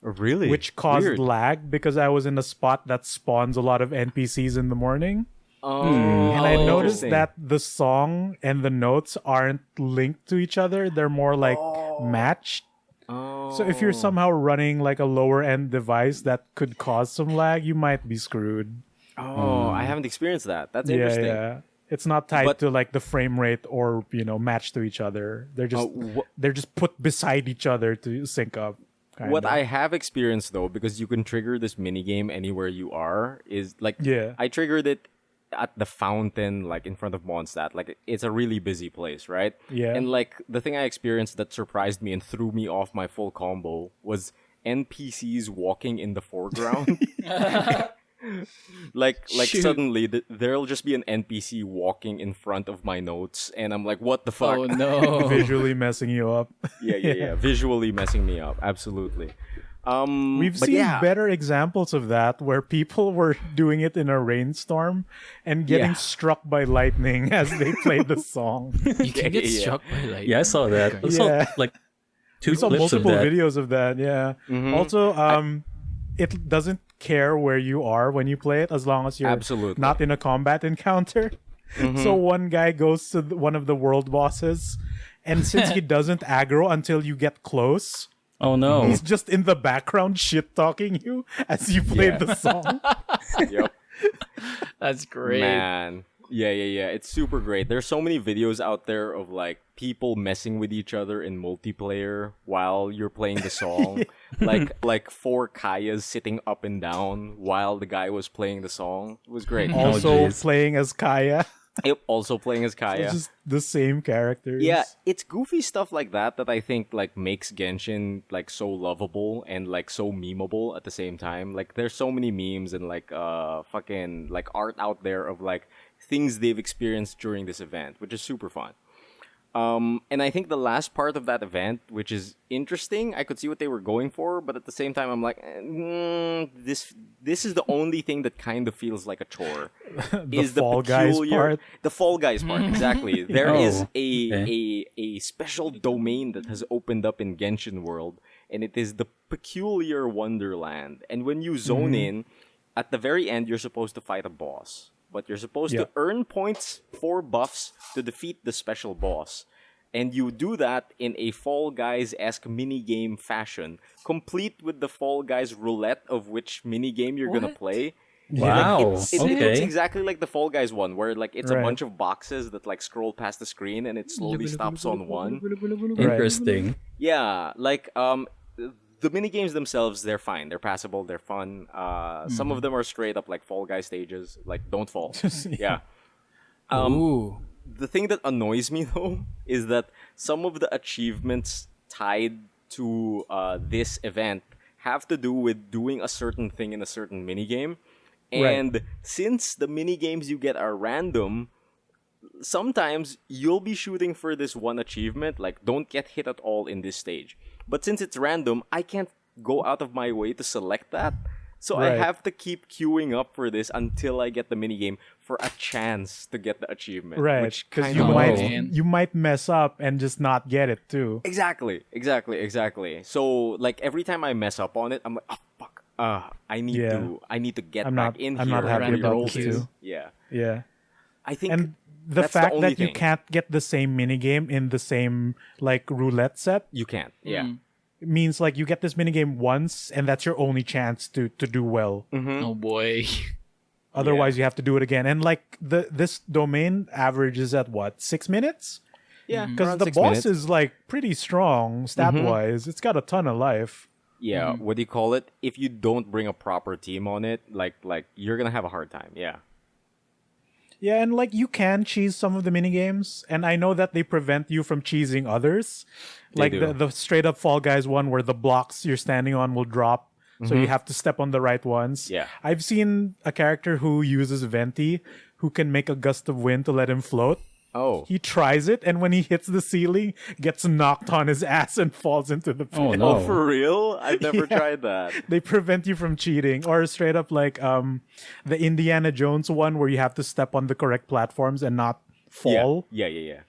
really, which caused Weird. lag because I was in a spot that spawns a lot of NPCs in the morning. Oh, And I noticed interesting. that the song and the notes aren't linked to each other. They're more like matched. Oh. So if you're somehow running like a lower end device that could cause some lag, you might be screwed. Oh, I haven't experienced that. That's Yeah, interesting. yeah. It's not tied But- to like the frame rate or matched to each other. They're just wh- they're just put beside each other to sync up. What kinda. I have experienced though, because you can trigger this mini game anywhere you are, is like Yeah. I triggered it at the fountain, like in front of Mondstadt. Like it's a really busy place, right? Yeah. And like the thing I experienced that surprised me and threw me off my full combo was NPCs walking in the foreground. like Shoot. suddenly there'll just be an NPC walking in front of my notes, and I'm like, what the fuck? Oh no. visually messing you up. yeah. Visually messing me up. Absolutely. We've but seen yeah. better examples of that where people were doing it in a rainstorm and getting Yeah. struck by lightning as they played the song. You can get Yeah. struck by lightning. Yeah, I saw that. I saw Yeah. like two We saw clips of multiple that. videos of that, yeah. Mm-hmm. Also, it doesn't care where you are when you play it as long as you're Absolutely. not in a combat encounter. So one guy goes to one of the world bosses, and since he doesn't aggro until you get close, Oh no. he's just in the background shit talking you as you play Yeah. the song. Yep. That's great. Man. Yeah. It's super great. There's so many videos out there of like people messing with each other in multiplayer while you're playing the song. like 4 Kayas sitting up and down while the guy was playing the song. It was great. Also jeez. playing as Kaya. Yep, also playing as It's Kaya. just the same characters. Yeah, it's goofy stuff like that that I think like makes Genshin like so lovable and like so memeable at the same time. Like there's so many memes and like fucking like art out there of like things they've experienced during this event, which is super fun. And I think the last part of that event, which is interesting, I could see what they were going for, but at the same time, I'm like, this is the only thing that kind of feels like a chore. The Fall Guys part. The Fall Guys part, exactly. There is okay. a special domain that has opened up in Genshin World, and it is the Peculiar Wonderland. And when you zone in, at the very end, you're supposed to fight a boss. But you're supposed to earn points for buffs to defeat the special boss. And you do that in a Fall Guys-esque minigame fashion, complete with the Fall Guys roulette of which minigame you're gonna play. Wow. It looks Okay. exactly like the Fall Guys one, where like it's a Right. bunch of boxes that like scroll past the screen and it slowly stops on one. Interesting. Yeah, like the mini games themselves, they're fine. They're passable. They're fun. Some of them are straight up like Fall Guy stages. Like don't fall. Yeah. Ooh. The thing that annoys me though is that some of the achievements tied to this event have to do with doing a certain thing in a certain minigame. And since the mini games you get are random, sometimes you'll be shooting for this one achievement, like don't get hit at all in this stage. But since it's random, I can't go out of my way to select that. So I Right. have to keep queuing up for this until I get the minigame for a chance to get the achievement. Right, Which because kind you of might man. you might mess up and just not get it too. Exactly. So like every time I mess up on it, I'm like, oh fuck. I need to get I'm back not- in I'm here not happy and about re-roll this this. too. Yeah. Yeah, I think and the that's fact the only that you thing. can't get the same minigame in the same like roulette set You can't. Yeah. means like you get this minigame once and that's your only chance to do well. Oh boy. Otherwise you have to do it again. And like this domain averages at what, 6 minutes? Yeah. Because around the 6 boss minutes. is like pretty strong stat wise. It's got a ton of life. Yeah, what do you call it? If you don't bring a proper team on it, like you're gonna have a hard time. Yeah. Yeah, and like you can cheese some of the minigames, and I know that they prevent you from cheesing others. Like do. the straight up Fall Guys one where the blocks you're standing on will drop, so you have to step on the right ones. Yeah. I've seen a character who uses Venti who can make a gust of wind to let him float. Oh. He tries it, and when he hits the ceiling, gets knocked on his ass and falls into the pit. Oh no. Oh, for real? I've never tried that. They prevent you from cheating, or straight up like the Indiana Jones one where you have to step on the correct platforms and not fall. Yeah.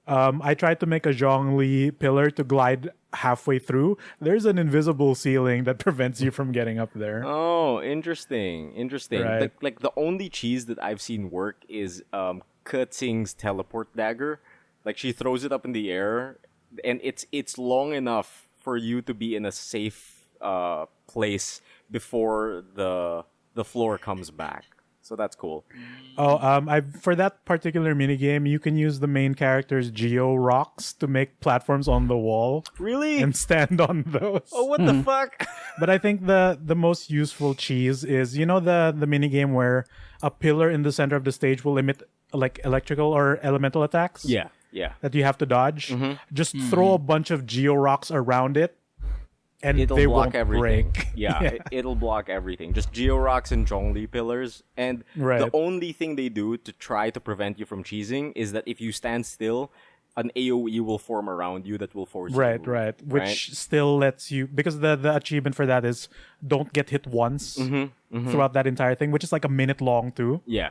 I tried to make a Zhongli pillar to glide halfway through. There's an invisible ceiling that prevents you from getting up there. Oh, interesting. Right. Like the only cheese that I've seen work is Kutsing's teleport dagger. Like she throws it up in the air, and it's long enough for you to be in a safe place before the floor comes back. So that's cool. Oh, I for that particular minigame, you can use the main character's geo rocks to make platforms on the wall Really? and stand on those. Oh, what the fuck? But I think the most useful cheese is the minigame where a pillar in the center of the stage will emit like electrical or elemental attacks. Yeah. That you have to dodge. Just throw a bunch of geo rocks around it, and It'll they block won't everything. break. Yeah, it'll block everything. Just Geo Rocks and Zhongli pillars. And Right. the only thing they do to try to prevent you from cheesing is that if you stand still, an AoE will form around you that will force you to Right, move, right. Which still lets you, because the achievement for that is don't get hit once throughout that entire thing, which is like a minute long too. Yeah.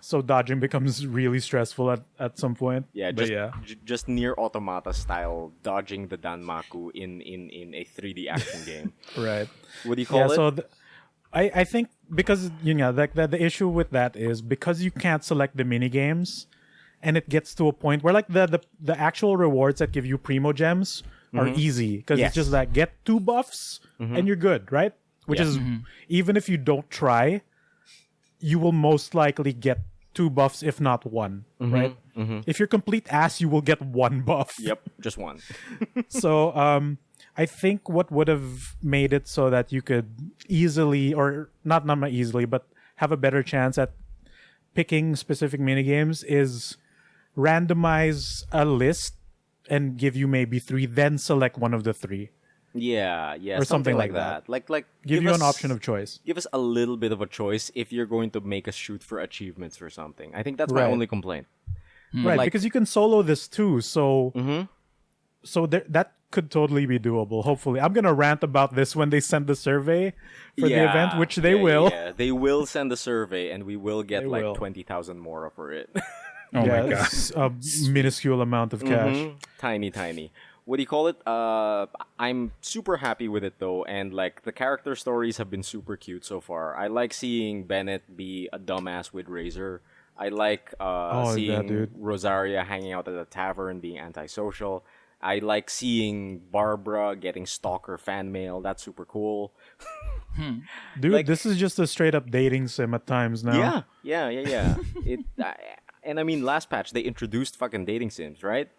So dodging becomes really stressful at some point. Yeah, But just just near automata style dodging the Danmaku in a 3D action game. right. What do you call Yeah, it? so I think because like the issue with that is because you can't select the mini games, and it gets to a point where like the actual rewards that give you primo gems are easy because Yes. it's just like get 2 buffs and you're good, right? Which Yeah. is even if you don't try, you will most likely get 2 buffs if not 1, right? If you're complete ass, you will get 1 buff. Yep, just one. So I think what would have made it so that you could easily, or not easily, but have a better chance at picking specific minigames is randomize a list and give you maybe 3, then select one of the 3. Yeah, Or something like that. Like Give you us, an option of choice. Give us a little bit of a choice if you're going to make us shoot for achievements for something. I think that's my Right. only complaint. Right, like- because you can solo this too, so that could totally be doable. Hopefully, I'm gonna rant about this when they send the survey for the event, which they will. Yeah, they will send a survey, and we will get They like will. 20,000 more for it. Oh my god. It's a minuscule amount of cash. Tiny. What do you call it? I'm super happy with it though, and like the character stories have been super cute so far. I like seeing Bennett be a dumbass with Razor. I like yeah, seeing dude. Rosaria hanging out at a tavern being antisocial. I like seeing Barbara getting stalker fan mail. That's super cool. Dude, Like- this is just a straight up dating sim at times now. Yeah. And I mean, last patch they introduced fucking dating sims, right?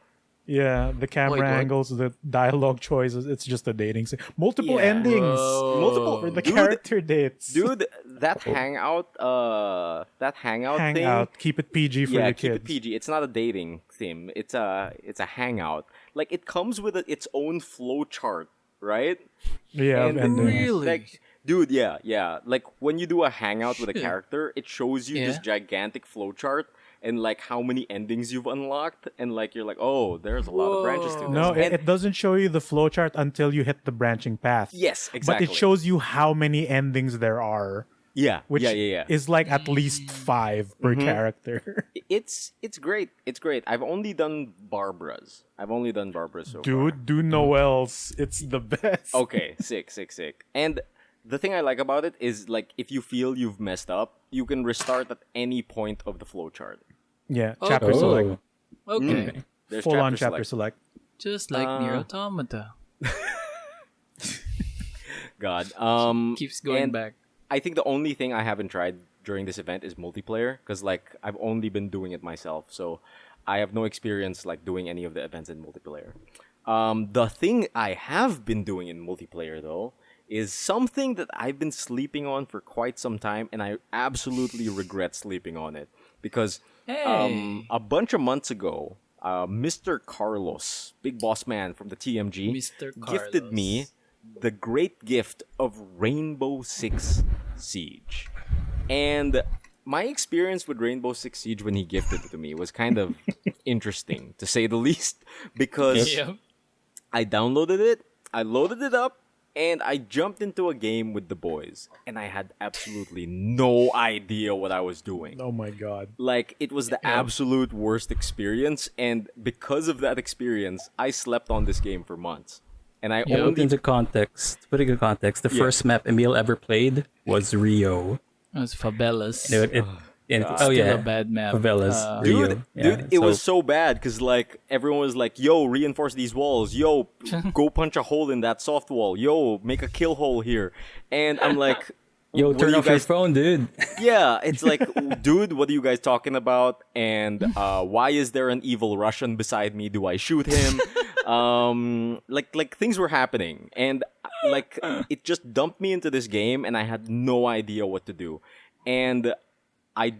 Yeah, the camera what? angles, the dialogue choices, it's just a dating sim. Multiple Yeah. endings Multiple for the Dude, character dates. Dude, that hangout thing. Hangout, keep it PG for Yeah, your keep kids. it PG. It's not a dating theme. It's a hangout. Like it comes with its own flow chart, right? Yeah, And- endings. Really? Like, dude, yeah. Like when you do a hangout with a character, it shows you this Yeah. gigantic flow chart and like how many endings you've unlocked, and like you're like, oh, there's a lot of branches to this. No, And- it doesn't show you the flowchart until you hit the branching path. yes, exactly. But it shows you how many endings there are, yeah, which yeah. is like at least 5 per character. It's great. It's great. I've only done Barbara's. So far. Dude, do Noel's. It's the best. Okay, sick. And the thing I like about it is like if you feel you've messed up, you can restart at any point of the flowchart. Yeah, Oh, chapter cool. select. Okay. There's Full on chapter select. Just like Nier Automata. God. Keeps going and back. I think the only thing I haven't tried during this event is multiplayer because like I've only been doing it myself, so I have no experience like doing any of the events in multiplayer. The thing I have been doing in multiplayer though is something that I've been sleeping on for quite some time, and I absolutely regret sleeping on it because Hey. a bunch of months ago, Mr. Carlos, big boss man from the TMG, Mr. gifted me the great gift of Rainbow Six Siege. And my experience with Rainbow Six Siege when he gifted it to me was kind of interesting, to say the least, because Yep. I downloaded it, I loaded it up, and I jumped into a game with the boys, and I had absolutely no idea what I was doing. Oh my god. Like, it was the absolute worst experience, and because of that experience, I slept on this game for months. And I Put only into context. Put it in context. The first map Emile ever played was Rio. It was Favelas. Oh Still yeah, a bad map. Favelas. Dude, Rio. Yeah, dude, it was so bad because like everyone was like, "Yo, reinforce these walls. Yo, go punch a hole in that soft wall. Yo, make a kill hole here." And I'm like, Yo, what are turn you off your guys- phone, dude. Yeah, it's like, dude, what are you guys talking about? And why is there an evil Russian beside me? Do I shoot him? Like things were happening, and like it just dumped me into this game, and I had no idea what to do, and I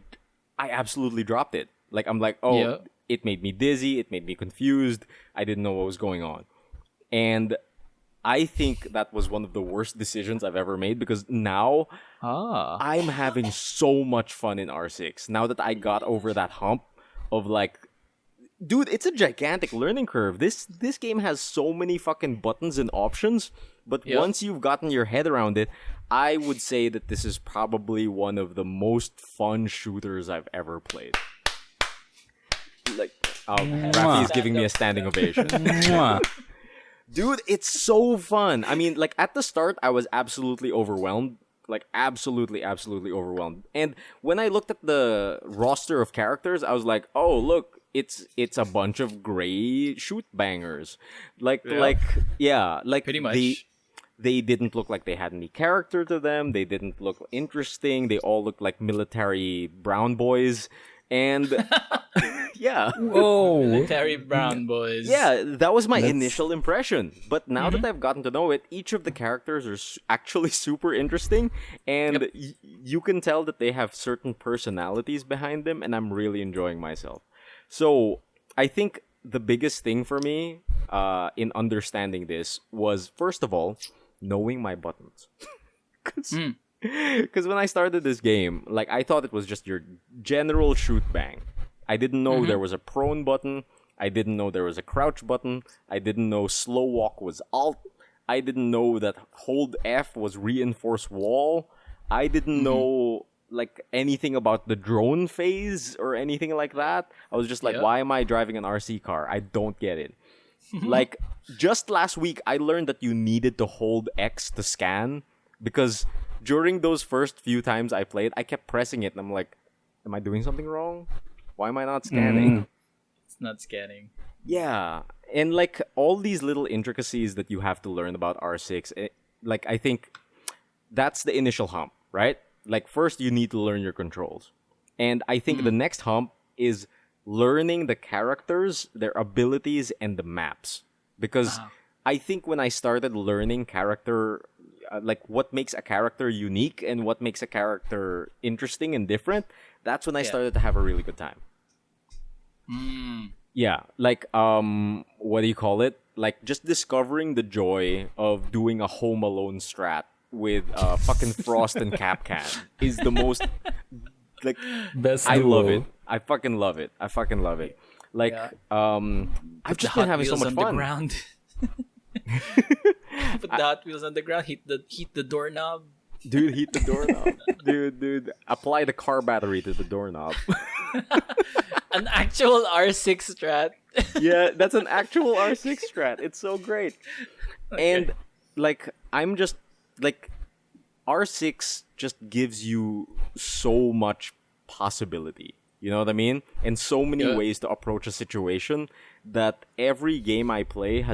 absolutely dropped it. Like I'm like, oh, Yeah. it made me dizzy, it made me confused. I didn't know what was going on, and I think that was one of the worst decisions I've ever made because now I'm having so much fun in R6 now that I got over that hump of like, dude, it's a gigantic learning curve. This game has so many fucking buttons and options, but Yep. once you've gotten your head around it, I would say that this is probably one of the most fun shooters I've ever played. Like, Raffy is giving me a standing ovation. Mwah. Dude, it's so fun. I mean, like at the start, I was absolutely overwhelmed. Like absolutely overwhelmed. And when I looked at the roster of characters, I was like, "Oh, look, it's a bunch of gray shoot bangers." Like Pretty much. They didn't look like they had any character to them. They didn't look interesting. They all looked like military brown boys. And Yeah. Whoa. Terry Brown boys. Yeah, that was my That's- initial impression. But now that I've gotten to know it, each of the characters are actually super interesting, and you can tell that they have certain personalities behind them, and I'm really enjoying myself. So I think the biggest thing for me in understanding this was, first of all, knowing my buttons. Because when I started this game, like, I thought it was just your general shoot bang. I didn't know there was a prone button. I didn't know there was a crouch button. I didn't know slow walk was alt. I didn't know that hold F was reinforce wall. I didn't know like anything about the drone phase or anything like that. I was just like, why am I driving an RC car? I don't get it. Like, just last week, I learned that you needed to hold X to scan, because during those first few times I played, I kept pressing it and I'm like, am I doing something wrong? Why am I not scanning? It's not scanning. Yeah, and like all these little intricacies that you have to learn about R6, like, I think that's the initial hump, right? Like, first you need to learn your controls. And I think the next hump is learning the characters, their abilities, and the maps. Because I think when I started learning character, like what makes a character unique and what makes a character interesting and different, that's when I started to have a really good time. Yeah, like, what do you call it? Like, just discovering the joy of doing a Home Alone strat with fucking Frost and Capcan is the most, like, Best I love duo. it. I fucking love it. I fucking love it. Like, I've just The been Hot having so Wheels much on the fun. ground. Put the Hot Wheels on the ground. Heat the doorknob. Dude, heat the doorknob. Dude, apply the car battery to the doorknob. An actual R6 strat. Yeah, that's an actual R6 strat. It's so great. And like, I'm just like, R6 just gives you so much possibility. You know what I mean? And so many ways to approach a situation that every game I play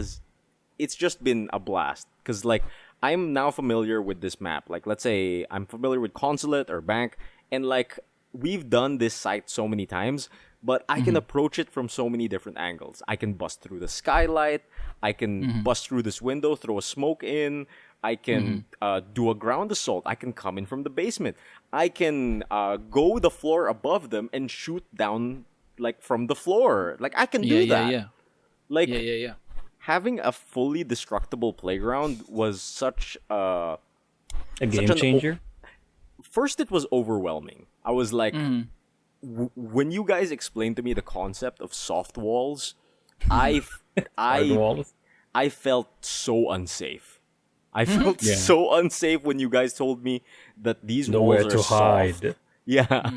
it's just been a blast. Because like, I'm now familiar with this map. Like, let's say I'm familiar with Consulate or Bank, and like, we've done this site so many times, but I can approach it from so many different angles. I can bust through the skylight. I can bust through this window, throw a smoke in. I can do a ground assault. I can come in from the basement. I can go the floor above them and shoot down, like, from the floor. Like, I can do that. Yeah. Like, Yeah. having a fully destructible playground was such A game such an changer. first it was overwhelming. I was like, when you guys explained to me the concept of soft walls, I Walls. I felt so unsafe. I felt so unsafe when you guys told me that these Nowhere walls are to soft. hide. Yeah.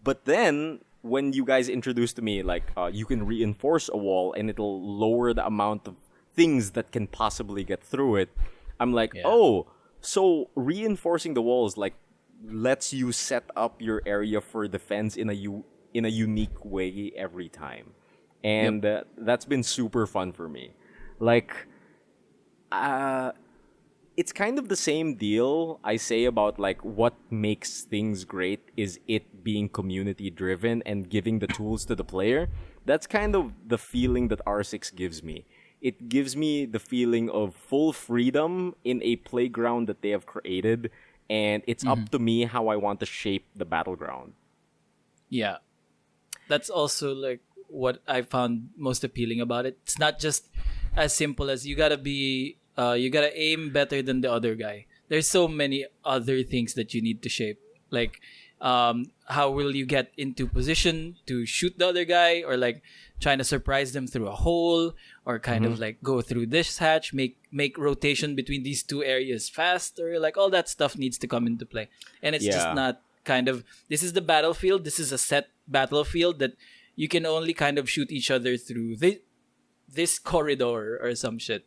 But then when you guys introduced to me, like, you can reinforce a wall and it'll lower the amount of things that can possibly get through it, I'm like, oh, so reinforcing the walls, like, lets you set up your area for defense in a unique way every time. And that's been super fun for me. Like, it's kind of the same deal I say about, like, what makes things great is it being community driven and giving the tools to the player. That's kind of the feeling that R6 gives me. It gives me the feeling of full freedom in a playground that they have created, and it's up to me how I want to shape the battleground. Yeah. That's also like what I found most appealing about it. It's not just as simple as you gotta aim better than the other guy. There's so many other things that you need to shape. Like, how will you get into position to shoot the other guy, or like trying to surprise them through a hole, or kind of like go through this hatch, make rotation between these two areas faster. Like, all that stuff needs to come into play. And it's just not kind of, this is the battlefield, this is a set battlefield that you can only kind of shoot each other through this corridor or some shit.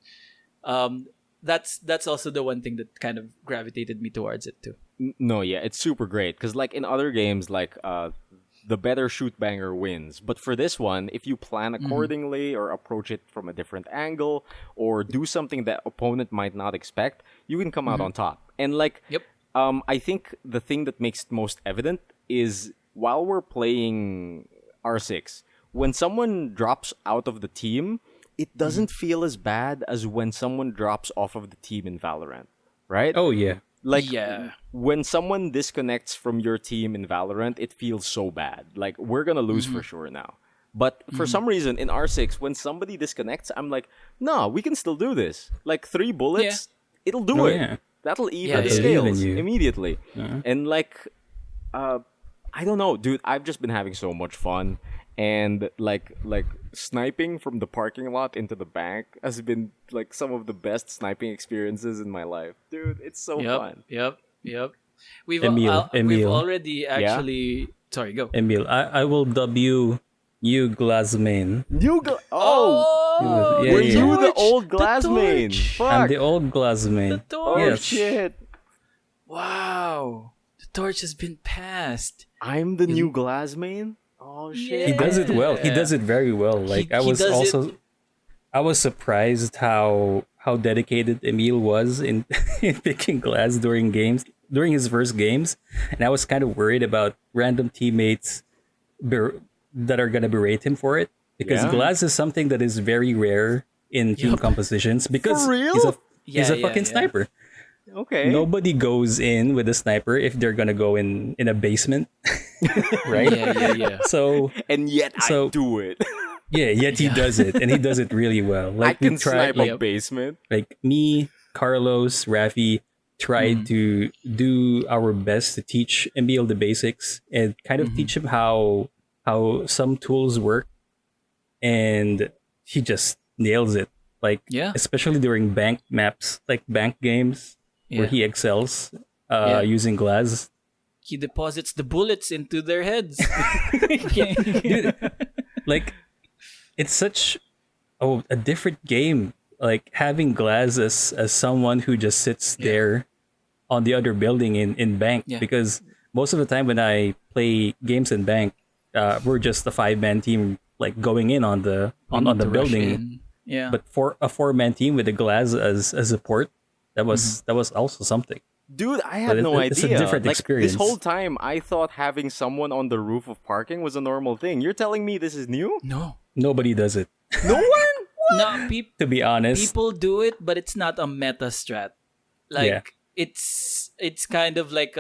That's also the one thing that kind of gravitated me towards it too. No, yeah, it's super great. Because, like, in other games, like, the better shoot banger wins. But for this one, if you plan accordingly or approach it from a different angle or do something that opponent might not expect, you can come out on top. And, like, I think the thing that makes it most evident is while we're playing R6. When someone drops out of the team, it doesn't feel as bad as when someone drops off of the team in Valorant, right? Oh yeah. Like Yeah. when someone disconnects from your team in Valorant, it feels so bad. Like we're gonna lose for sure now. But for some reason in R6, when somebody disconnects, I'm like, no, we can still do this. Like 3 bullets, it'll do Oh, it. yeah. That'll even Yeah, the yeah. scales Believe in you. immediately. And like, I don't know, dude. I've just been having so much fun, and like sniping from the parking lot into the bank has been like some of the best sniping experiences in my life, dude. It's so fun. Yep. We've Emile. already actually. Sorry, go. Emile, I will dub you Glassman. Oh, Yeah, were yeah. you the torch! old The glass main? torch! Fuck. I'm the old Glassman. The torch! Oh Yes. shit! Wow, the torch has been passed. I'm the new glass main. Oh shit! He does it well. He Yeah. does it very well. Like I he was does also, I was surprised how dedicated Emile was in in picking Glass during his first games, and I was kind of worried about random teammates that are gonna berate him for it because Yeah. Glass is something that is very rare in team compositions because For real? he's Yeah, a fucking yeah. sniper. Okay. Nobody goes in with a sniper if they're gonna go in a basement, right? Yeah. So And yet I So- do it. yeah, yet he does it, and he does it really well. I Like we can tried, snipe a basement. like me, Carlos, Raffy tried to do our best to teach Emile the basics and kind of teach him how some tools work, and he just nails it. Like Yeah. especially during bank maps, like bank games, where Yeah. he excels Yeah. using Glass. He deposits the bullets into their heads. Dude, like it's such a different game, like having Glass as someone who just sits there on the other building in bank, Yeah. because most of the time when I play games in bank, we're just a 5-man team like going in on the To rush building. in. Yeah. But for a 4-man team with a Glass as support, that was also something. Dude, I But had no it's a idea. different Like experience. this whole time, I thought having someone on the roof of parking was a normal thing. You're telling me this is new? no. Nobody does it, No one? No, to be honest. people do it, but it's not a meta strat. Like Yeah. it's kind of like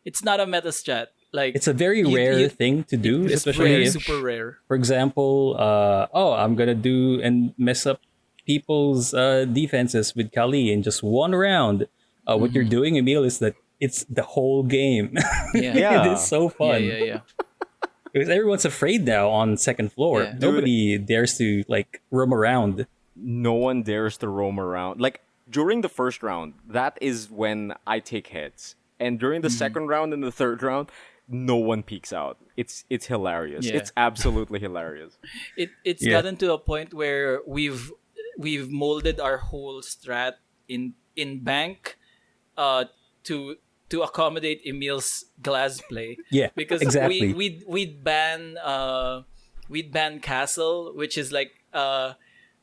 it's not a meta strat. Like It's a very you- rare you- thing to do, it's especially rare, if, super rare. for example, I'm gonna do and mess up people's defenses with Kali in just one round. What you're doing, Emile, is that it's the whole game. Yeah. Yeah. It is so fun Yeah. because everyone's afraid now on second floor. Yeah. Nobody dares to like roam around. No one dares to roam around. Like during the first round, that is when I take heads. And during the second round and the third round, no one peeks out. It's hilarious. Yeah. It's absolutely hilarious. It's Yeah. gotten to a point where we've molded our whole strat in bank to accommodate Emile's Glass play. Yeah, Because exactly. we'd ban Castle, which is like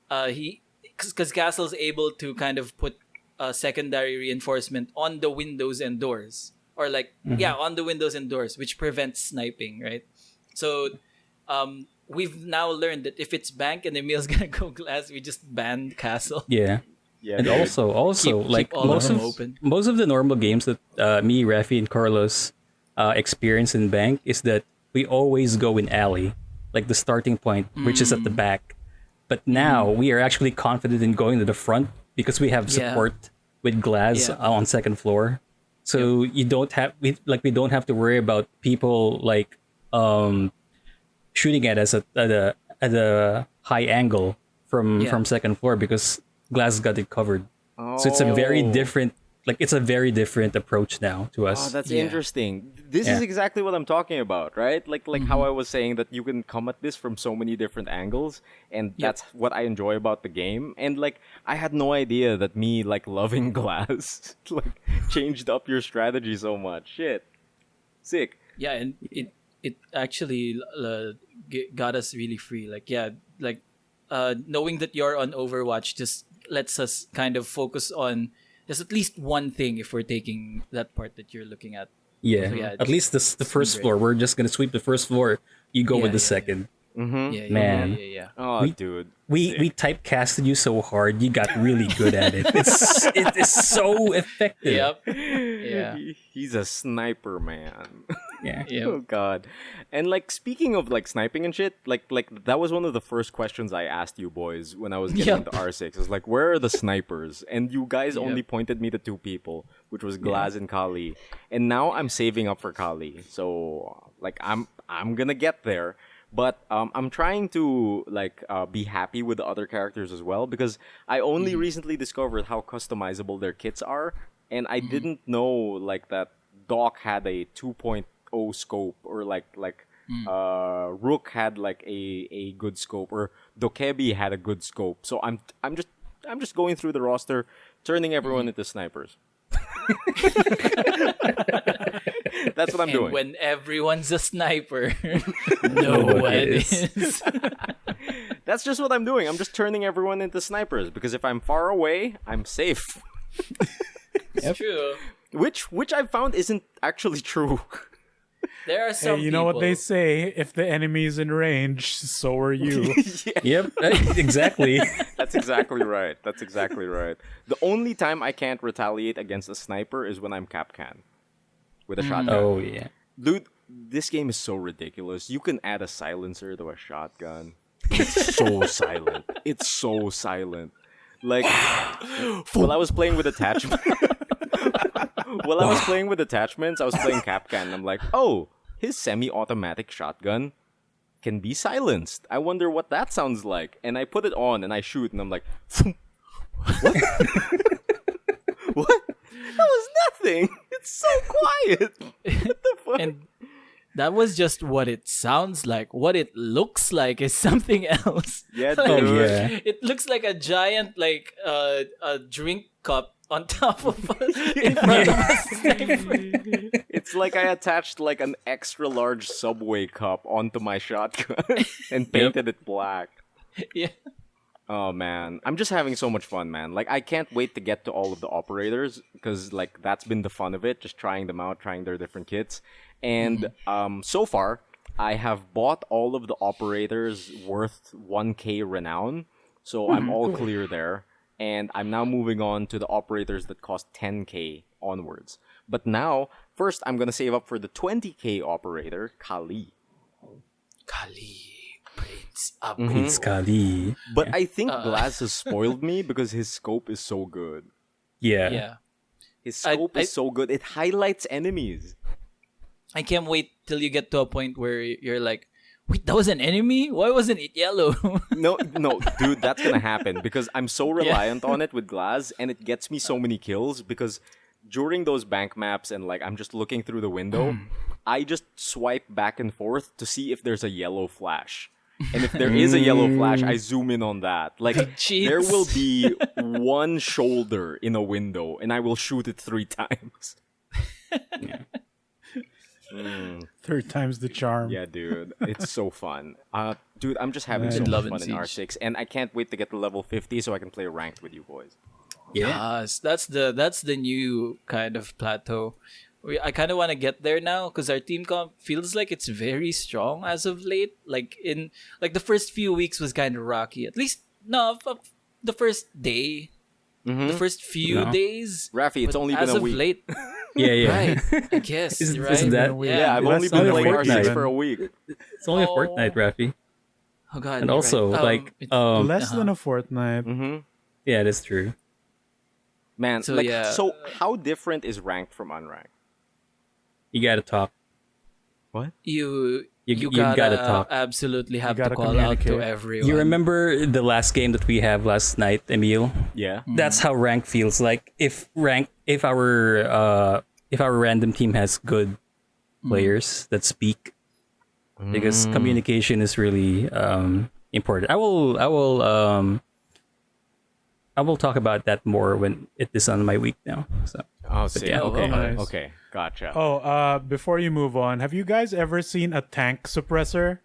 because Castle's able to kind of put secondary reinforcement on the windows and doors, or like on the windows and doors, which prevents sniping, right? So we've now learned that if it's bank and Emile's gonna go Glass, we just ban Castle. Yeah. Yeah, And dude. also, Keep like all of most them of open. most of the normal games that me, Raffy, and Carlos experience in bank is that we always go in alley, like the starting point, which is at the back. But now we are actually confident in going to the front because we have Yeah. support with Glass Yeah. on second floor. So you don't have we don't have to worry about people like shooting at us at a high angle from second floor because Glass got it covered. So it's a very different approach now to Oh, us. that's Yeah. interesting. This is exactly what I'm talking about, right? Like how I was saying that you can come at this from so many different angles, and that's what I enjoy about the game. And like I had no idea that me like loving Glass like changed up your strategy so much. Shit. Sick. Yeah, and it actually got us really free. Like knowing that you're on Overwatch just lets us kind of focus on just at least one thing if we're taking that part that you're looking at. Yeah, So, yeah, at least the first great. floor. We're just gonna sweep the first floor you go with the yeah. second. Yeah, Man. yeah. Oh, We- dude. We typecasted you so hard, you got really good at it. It is so effective. Yep. Yeah. He's a sniper, man. Yeah. Yep. Oh god. And like speaking of like sniping and shit, like that was one of the first questions I asked you boys when I was getting Yep. into R6. It's like, where are the snipers? And you guys only Yep. pointed me to two people, which was Glaz and Kali. And now I'm saving up for Kali. So like I'm gonna get there. But I'm trying to like be happy with the other characters as well because I only recently discovered how customizable their kits are, and I didn't know like that Doc had a 2.0 scope or like Rook had like a good scope or Dokebi had a good scope. So I'm just going through the roster, turning everyone into snipers. That's what I'm And doing. when everyone's a sniper, no one is. That's just what I'm doing. I'm just turning everyone into snipers because if I'm far away, I'm safe. It's true. Which I've found isn't actually true. There are Hey, some you know what they people- say? If the enemy's in range, so are you. Yep. Exactly. That's exactly right. That's exactly right. The only time I can't retaliate against a sniper is when I'm Capcan with a shotgun. Oh yeah. Dude, this game is so ridiculous. You can add a silencer to a shotgun. It's so silent. It's so silent. Like while I was playing with attachments, while I was playing with attachments, I was playing Capcan. And I'm like, oh, his semi-automatic shotgun can be silenced. I wonder what that sounds like. And I put it on and I shoot, and I'm like, what? What? That was nothing. It's so quiet. What the fuck? And that was just what it sounds like. What it looks like is something else. Yeah, Like, Oh dude. yeah. It looks like a giant like a drink cup on top of in front of a sniper. It's like I attached like an extra large Subway cup onto my shotgun and painted it black. Yeah. Oh man, I'm just having so much fun, man. Like I can't wait to get to all of the operators because like that's been the fun of it, just trying them out, trying their different kits. And so far, I have bought all of the operators worth 1k renown, so I'm all clear there. And I'm now moving on to the operators that cost 10k onwards. But now, first I'm gonna save up for the 20k operator, Kali. Kali, Prince of It's Kali. But I think Glass has spoiled me because his scope is so good. Yeah. Yeah. His I- scope is so good. It highlights enemies. I can't wait till you get to a point where you're like, wait, that was an enemy? Why wasn't it yellow? No, dude, that's gonna happen because I'm so reliant on it with Glass, and it gets me so many kills because during those bank maps and like I'm just looking through the window, I just swipe back and forth to see if there's a yellow flash. And if there is a yellow flash, I zoom in on that. Like Cheats. there will be one shoulder in a window, and I will shoot it 3 times. Third time's the charm. Yeah, dude, it's so fun. Dude, I'm just having so I'd much love fun it, in Siege. R6, and I can't wait to get to level 50 so I can play ranked with you boys. Yes, that's the new kind of plateau. I kind of want to get there now because our team comp feels like it's very strong as of late. Like the first few weeks was kind of rocky. At least the first day, the first few No. days. Raffy, it's But only been as a of week. late, Yeah. right? I guess Isn't- right. isn't that- Yeah, I've Yeah. only That's been only playing Fortnite. R6 for a week. It's only a Oh. fortnight, Raffy. Oh god. And you're also, right. like, it's- Less than a fortnight. yeah, that's true. Man, So, like, yeah. so how different is ranked from unranked? You gotta talk. What? you You gotta, gotta talk. absolutely have to gotta call out to communicate. everyone. You remember the last game that we have last night, Emile? Yeah. That's how rank feels like. If our random team has good players that speak, because communication is really important. I will talk about that more when it is on my week now. So Oh, sick. yeah. Okay. Nice. Okay. Gotcha. Oh, before you move on, have you guys ever seen a tank suppressor?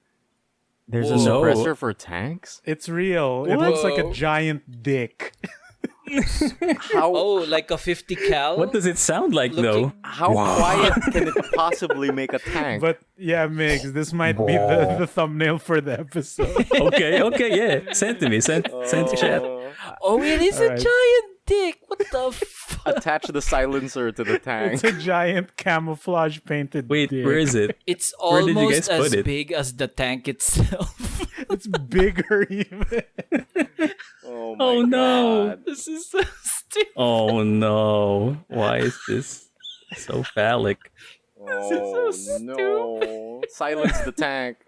There's a Whoa. suppressor for tanks? It's real. It looks like a Whoa. giant dick. How Oh, like a 50 cal? What does it sound like Looking- though? how quiet can it possibly make a tank? But yeah, Migs, this might be the thumbnail for the episode. Okay, yeah. Send to me. Send to chat. Oh, it is a Alright. giant dick. What the fuck? Attach the silencer to the tank. It's a giant camouflage painted Wait, dick. where is it? It's Where did you almost guys put as it? big as the tank itself. It's bigger even. Oh, my Oh no. God. This is so stupid. Oh no. Why is this so phallic? Oh no! Silence the tank.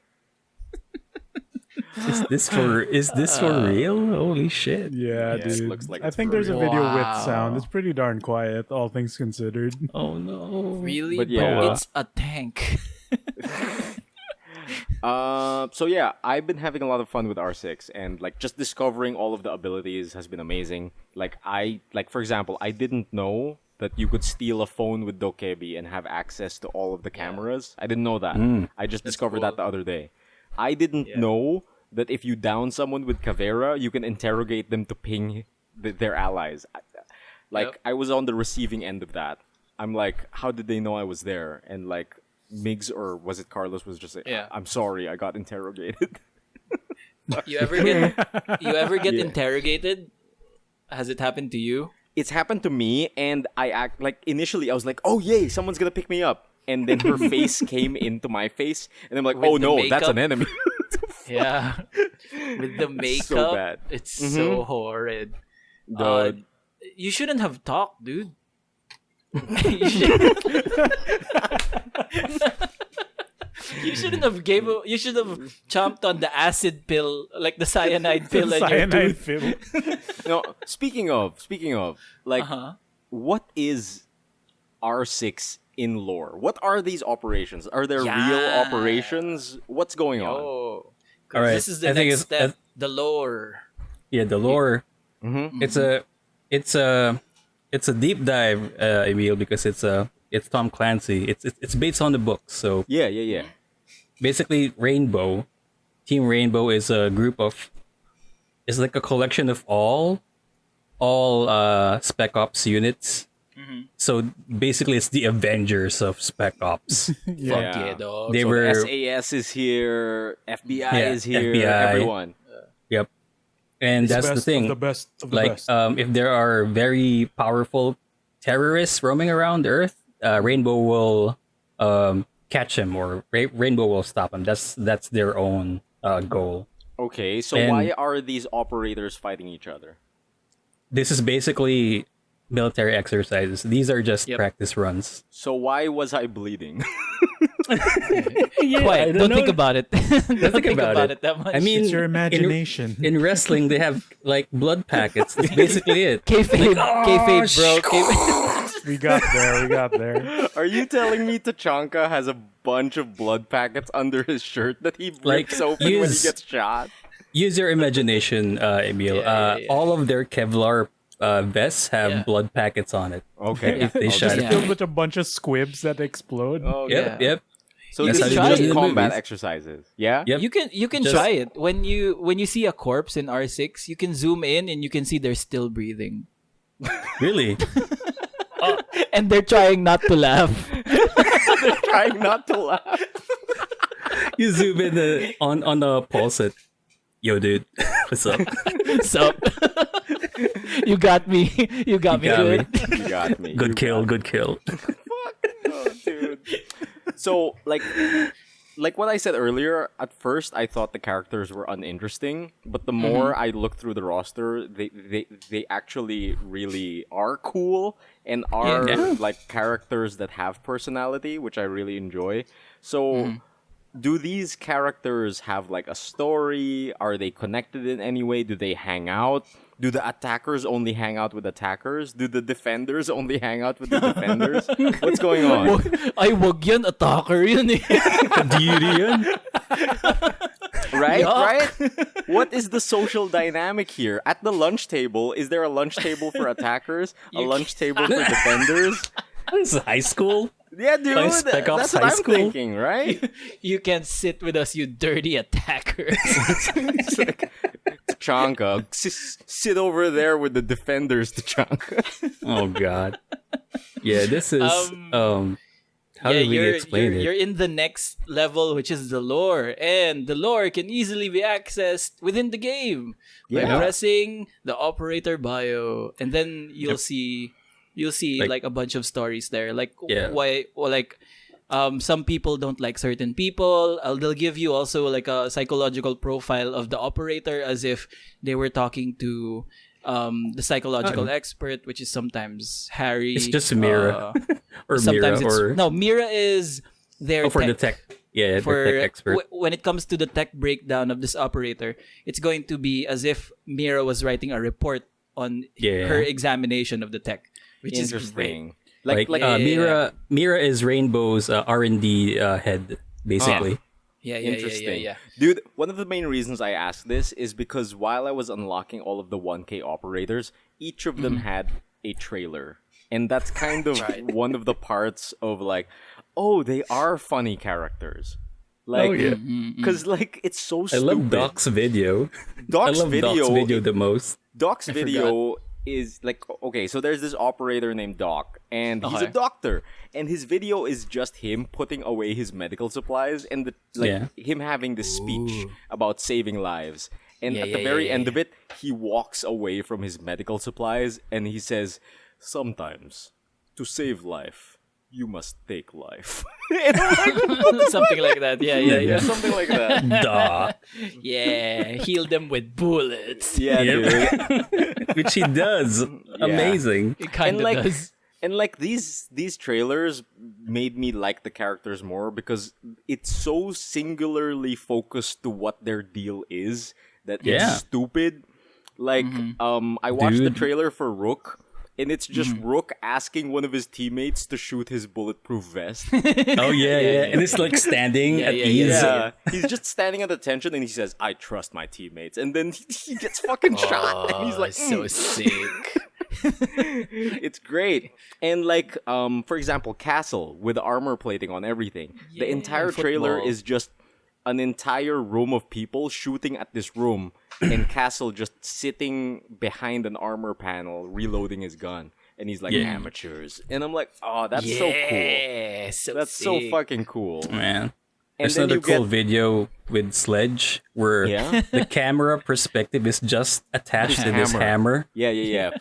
Is this for real? Holy shit. Yeah, Yes, dude. looks like I it's think for there's a real. video with Wow. sound. It's pretty darn quiet, all things considered. Oh no. Really? But yeah. It's a tank. So yeah, I've been having a lot of fun with R6, and like just discovering all of the abilities has been amazing. For example, I didn't know that you could steal a phone with Dokebi and have access to all of the cameras. I didn't know that. I just discovered that the other day. I didn't know that if you down someone with Caveira, you can interrogate them to ping their allies. I was on the receiving end of that. I'm like, how did they know I was there? And like, Migs or was it Carlos was just like, Yeah. I'm sorry, I got interrogated. You ever get interrogated? Has it happened to you? It's happened to me, and I act like initially I was like, oh yay, someone's gonna pick me up. And then her face came into my face, and I'm like, With oh the no, that's makeup? an enemy. Yeah. With the makeup, So bad. it's so horrid. Dude. You shouldn't have talked, dude. you, should... you shouldn't have You should have chomped on the acid pill, like the cyanide pill, in your Cyanide tooth. film. No, speaking of, like, Uh-huh. what is R6 in lore? What are these operations? Are there real Yeah. operations? What's going on? Oh, All right, this is the I think next it's- step. The lore. Yeah, the lore. Mm-hmm. It's a deep dive, Emile, because it's Tom Clancy. It's based on the books. So Yeah. basically, Team Rainbow is a group of. It's like a collection of all Spec Ops units. So basically, it's the Avengers of Spec Ops. Fuck yeah, dog. They So were the SAS is here, FBI Yeah, is here, FBI. everyone. Yep, and that's the thing. Of the best of the Like best. if there are very powerful terrorists roaming around Earth, Rainbow will catch him, or Rainbow will stop him. That's their own goal. Okay, so And- why are these operators fighting each other? This is basically military exercises. These are just Yep. practice runs. So why was I bleeding? Quiet. Don't think about it. Don't think about about it. it that much. I mean, It's your imagination. In wrestling, they have like blood packets. That's basically it. kayfabe, kayfabe, bro. Kayfabe. We got there. Are you telling me Tachanka has a bunch of blood packets under his shirt that he Like, breaks open when he use- gets shot? Use your imagination, Emile. Yeah. All of their Kevlar vests have Yeah. blood packets on it. Okay. If they I'll shot just- it. Yeah. Filled with a bunch of squibs that explode. Oh, Yep, Yeah. yep. So That's this how is they do it just in the combat movies. exercises. Yeah? Yep. You can Just- try it when you see a corpse in R6. You can zoom in and you can see they're still breathing, Really? and they're trying not to laugh. Trying not to laugh. You zoom in on the pulse it. Yo, dude, what's up? So you got me. You got me got good. You got me. Good kill, good kill. Oh, dude. So, like what I said earlier, at first I thought the characters were uninteresting, but the more I look through the roster, they actually really are cool and are Yeah. like characters that have personality, which I really enjoy. So, do these characters have like a story? Are they connected in any way? Do they hang out? Do the attackers only hang out with attackers? Do the defenders only hang out with the defenders? What's going on? Ay, wag yan. Attacker yun eh. Deity yun. Right? Yuck. Right? What is the social dynamic here? At the lunch table, is there a lunch table for attackers? A lunch table for defenders? This is high school. Yeah, dude. Like Spec Ops That's what High I'm School? thinking, right? You can't sit with us, you dirty attackers. It's like, Tachanka. Sit over there with the defenders, Tachanka. Oh god. Yeah, this is how do we explain it? You're in the next level, which is the lore, and the lore can easily be accessed within the game by pressing the operator bio, and then you'll see like a bunch of stories there, like why, or like some people don't like certain people. They'll give you also like a psychological profile of the operator as if they were talking to the psychological expert, which is sometimes Harry. It's just Mira. Or sometimes Mira, it's no, Mira is their for the tech. Yeah, for the tech expert. When it comes to the tech breakdown of this operator, it's going to be as if Mira was writing a report on her examination of the tech, which is great. Like Mira is Rainbow's R&D head, basically. Yeah. Dude, one of the main reasons I asked this is because while I was unlocking all of the 1K operators, each of them had a trailer. And that's kind of one of the parts of like, oh, they are funny characters. Like, because like it's so stupid. I love Doc's video. Doc's I love Doc's video the most. Doc's video is like, okay, so there's this operator named Doc, and he's a doctor, and his video is just him putting away his medical supplies and him having this speech about saving lives. And at the very end of it, he walks away from his medical supplies and he says, "Sometimes, to save life, you must take life." And I'm like, something like that. Yeah. something like that. Duh. Yeah, heal them with bullets. Yeah, dude. Which he does. Amazing. It kind of does. And like these trailers made me like the characters more because it's so singularly focused to what their deal is that it's stupid. Like I watched the trailer for Rook, and it's just Rook asking one of his teammates to shoot his bulletproof vest. Oh yeah. And it's like standing at ease. Yeah. He's just standing at attention and he says, "I trust my teammates." And then he gets fucking shot and he's like, so sick. It's great. And like for example, Castle with armor plating on everything. The entire trailer is just an entire room of people shooting at this room and Castle just sitting behind an armor panel reloading his gun. And he's like, amateurs. And I'm like, oh, that's so cool. That's so fucking cool. Man. And There's another cool video with Sledge where the camera perspective is just attached to this hammer. Yeah.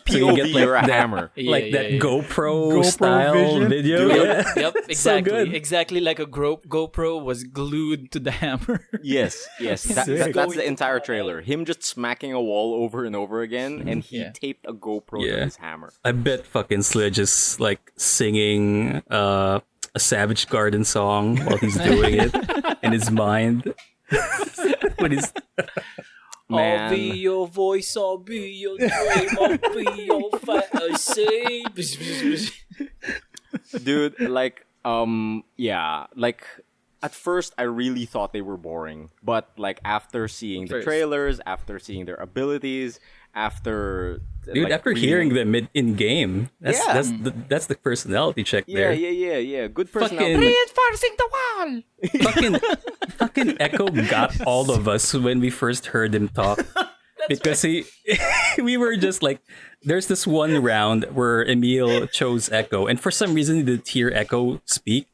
So you get POV or a hammer. Like that GoPro style vision. video. Yep, exactly. So good. Exactly like a GoPro was glued to the hammer. Yes. That's the entire trailer. Him just smacking a wall over and over again, and he taped a GoPro to his hammer. I bet fucking Sledge is like singing a Savage Garden song while he's doing it in his mind. When he's Man. I'll be your voice, I'll be your dream, I'll be your fight, I say. Dude, like, like, at first I really thought they were boring, but like after seeing the trailers, after seeing their abilities, after hearing them in game, that's the personality check there. Yeah. Good personality. Reinforcing the wall. fucking Echo got all of us when we first heard him talk. Because we were just like, there's this one round where Emile chose Echo, and for some reason he didn't hear Echo speak.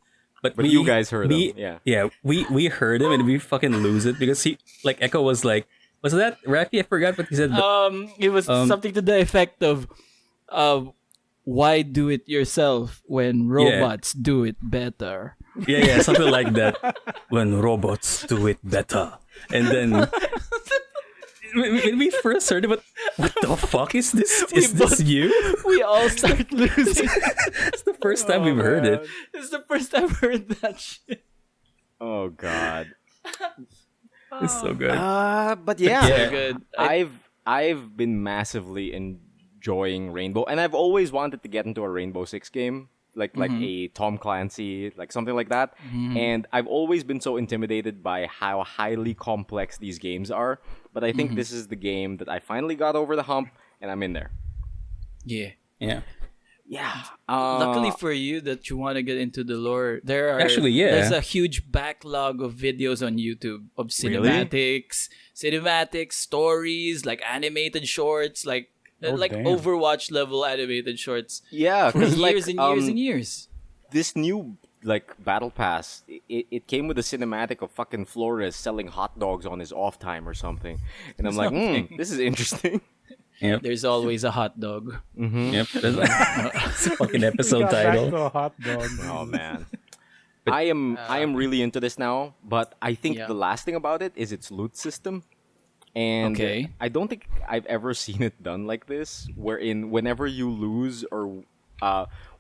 But you guys heard him, we heard him and we fucking lose it because Echo was like, was that Raffy? I forgot what he said. It was something to the effect of, why do it yourself when robots do it better? Yeah, something like that. When robots do it better. And then when we first heard it, what the fuck is this? Is this you? We all start losing. It's the first time we've heard it. It's the first time I've heard that shit. Oh god. It's so good. But yeah, So good. I've been massively enjoying Rainbow, and I've always wanted to get into a Rainbow Six game, like a Tom Clancy, like something like that. And I've always been so intimidated by how highly complex these games are. But I think this is the game that I finally got over the hump, and I'm in there. Yeah. Yeah. Luckily for you that you want to get into the lore, Actually, yeah. there's a huge backlog of videos on YouTube of cinematics, stories, like animated shorts, like damn. Overwatch level animated shorts yeah, for because years and years and years. this new battle pass, it came with a cinematic of fucking Flores selling hot dogs on his off time or something, and I'm like, this is interesting. Yep. There's always a hot dog. Yep. That's a fucking episode Got back title. to a hot dog. Oh man. I am really into this now, but I think Yeah. the last thing about it is its loot system. And Okay. I don't think I've ever seen it done like this, wherein whenever you lose or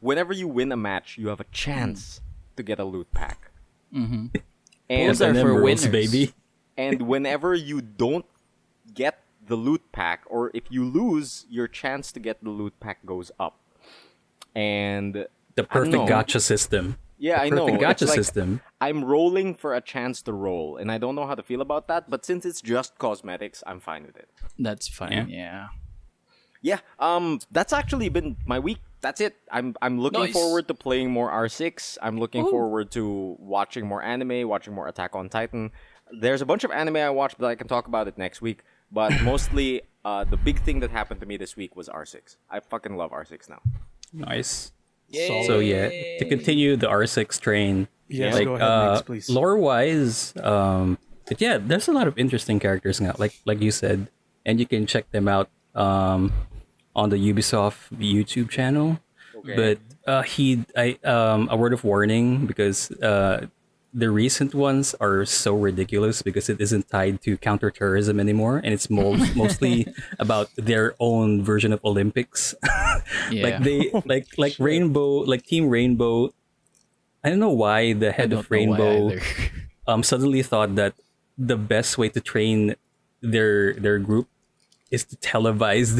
whenever you win a match, you have a chance to get a loot pack. Those And are for Emeralds, winners. baby. and whenever you don't get the loot pack, or if you lose, your chance to get the loot pack goes up. And The I don't perfect know. gotcha system. Yeah, I know. Perfect It's gotcha like system. I'm rolling for a chance to roll, and I don't know how to feel about that. But since it's just cosmetics, I'm fine with it. That's fine. Yeah. Yeah. That's actually been my week. That's it. I'm looking Nice. forward to playing more R6. I'm looking forward to watching more anime, watching more Attack on Titan. There's a bunch of anime I watched, but I can talk about it next week. But mostly, the big thing that happened to me this week was R6. I fucking love R6 now. Nice. Yay. So yeah, to continue the R6 train, Yes, like go ahead, Migs, please. lore-wise, but yeah, there's a lot of interesting characters now, like you said, and you can check them out on the Ubisoft YouTube channel. Okay. But a word of warning, because the recent ones are so ridiculous because it isn't tied to counterterrorism anymore, and it's mostly about their own version of Olympics. Yeah. Like they like Rainbow, like Team Rainbow. I don't know why the head of Rainbow suddenly thought that the best way to train their group is to televise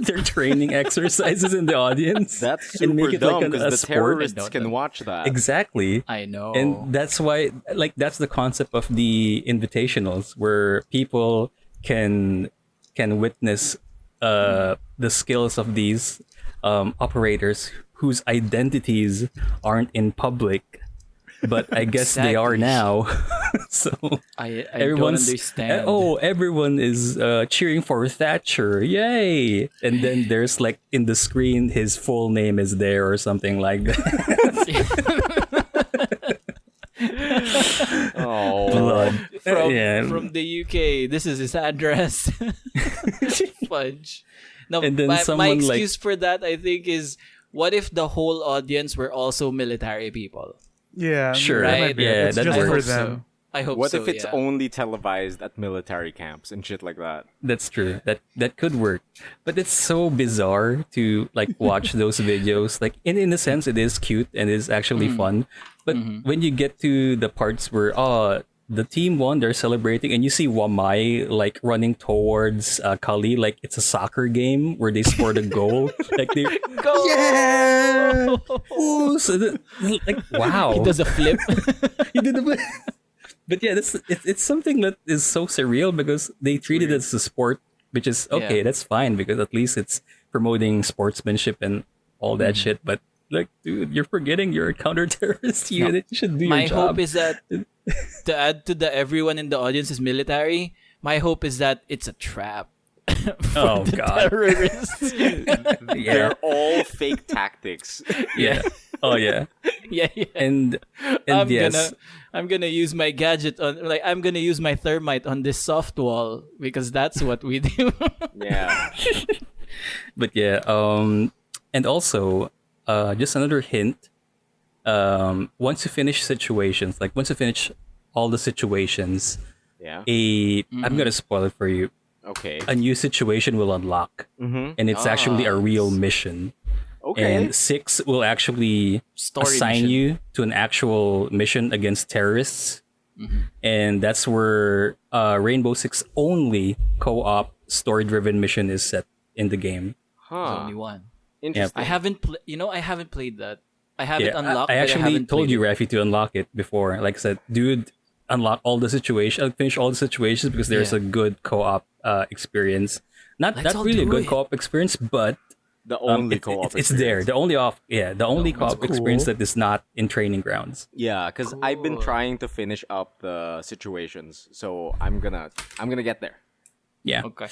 their training exercises in the audience. That's and super make it dumb like a because the sport. terrorists can watch that. Exactly. I know. And that's why, like, that's the concept of the invitationals, where people can witness the skills of these operators whose identities aren't in public, but I guess they are now. So I don't everyone's understand. everyone is cheering for Thatcher, yay! And then there's like in the screen his full name is there or something like that. Oh, Blood. From the UK. This is his address. Fudge. No, And then my someone, like- excuse for that, I think, is what if the whole audience were also military people? Yeah, Sure. that might Right? be it. Yeah, It's that just works. for hope them. so. I hope what so. if it's yeah. only televised at military camps and shit like that? That's true. That could work. But it's so bizarre to like watch those videos. Like in a sense it is cute and is actually fun. But when you get to the parts where the team won, they're celebrating, and you see Wamai like running towards Kali like it's a soccer game where they scored a goal. Like they Go! yeah, ooh, so like wow, He does a flip. he did the. But yeah, it's something that is so surreal because they treat it as a sport, which is okay. Yeah. That's fine because at least it's promoting sportsmanship and all that shit. But like, dude, you're forgetting you're a counter-terrorist unit. You should do My your job. hope is that to add to the everyone in the audience is military. My hope is that it's a trap. Oh God. Terrorists. Yeah, They're all fake tactics. yeah. Oh yeah. yeah, yeah. And yes. I'm gonna use my gadget on I'm gonna use my thermite on this soft wall because that's what we do. Yeah. But yeah, and also, just another hint. Once you finish situations, like once you finish all the situations, Yeah. I'm gonna spoil it for you. Okay. A new situation will unlock, and it's actually a real mission. Okay. And 6 will actually Story assign mission. you to an actual mission against terrorists, and that's where Rainbow Six only co-op story-driven mission is set in the game. There's Huh. only one. Interesting. I haven't I haven't played that. I have it Yeah, unlocked. I but actually haven't told played you, it. Raffy, to unlock it before. Like I said, dude, unlock all the situations, finish all the situations because there's Yeah. a good co-op experience. Not Let's all really a do good it. co-op experience, but The only It's, co-op it's there. experience. The only that's co-op experience cool. that is not in training grounds. Yeah, because I've been Cool. trying to finish up the situations, so I'm gonna get there. Yeah. Okay.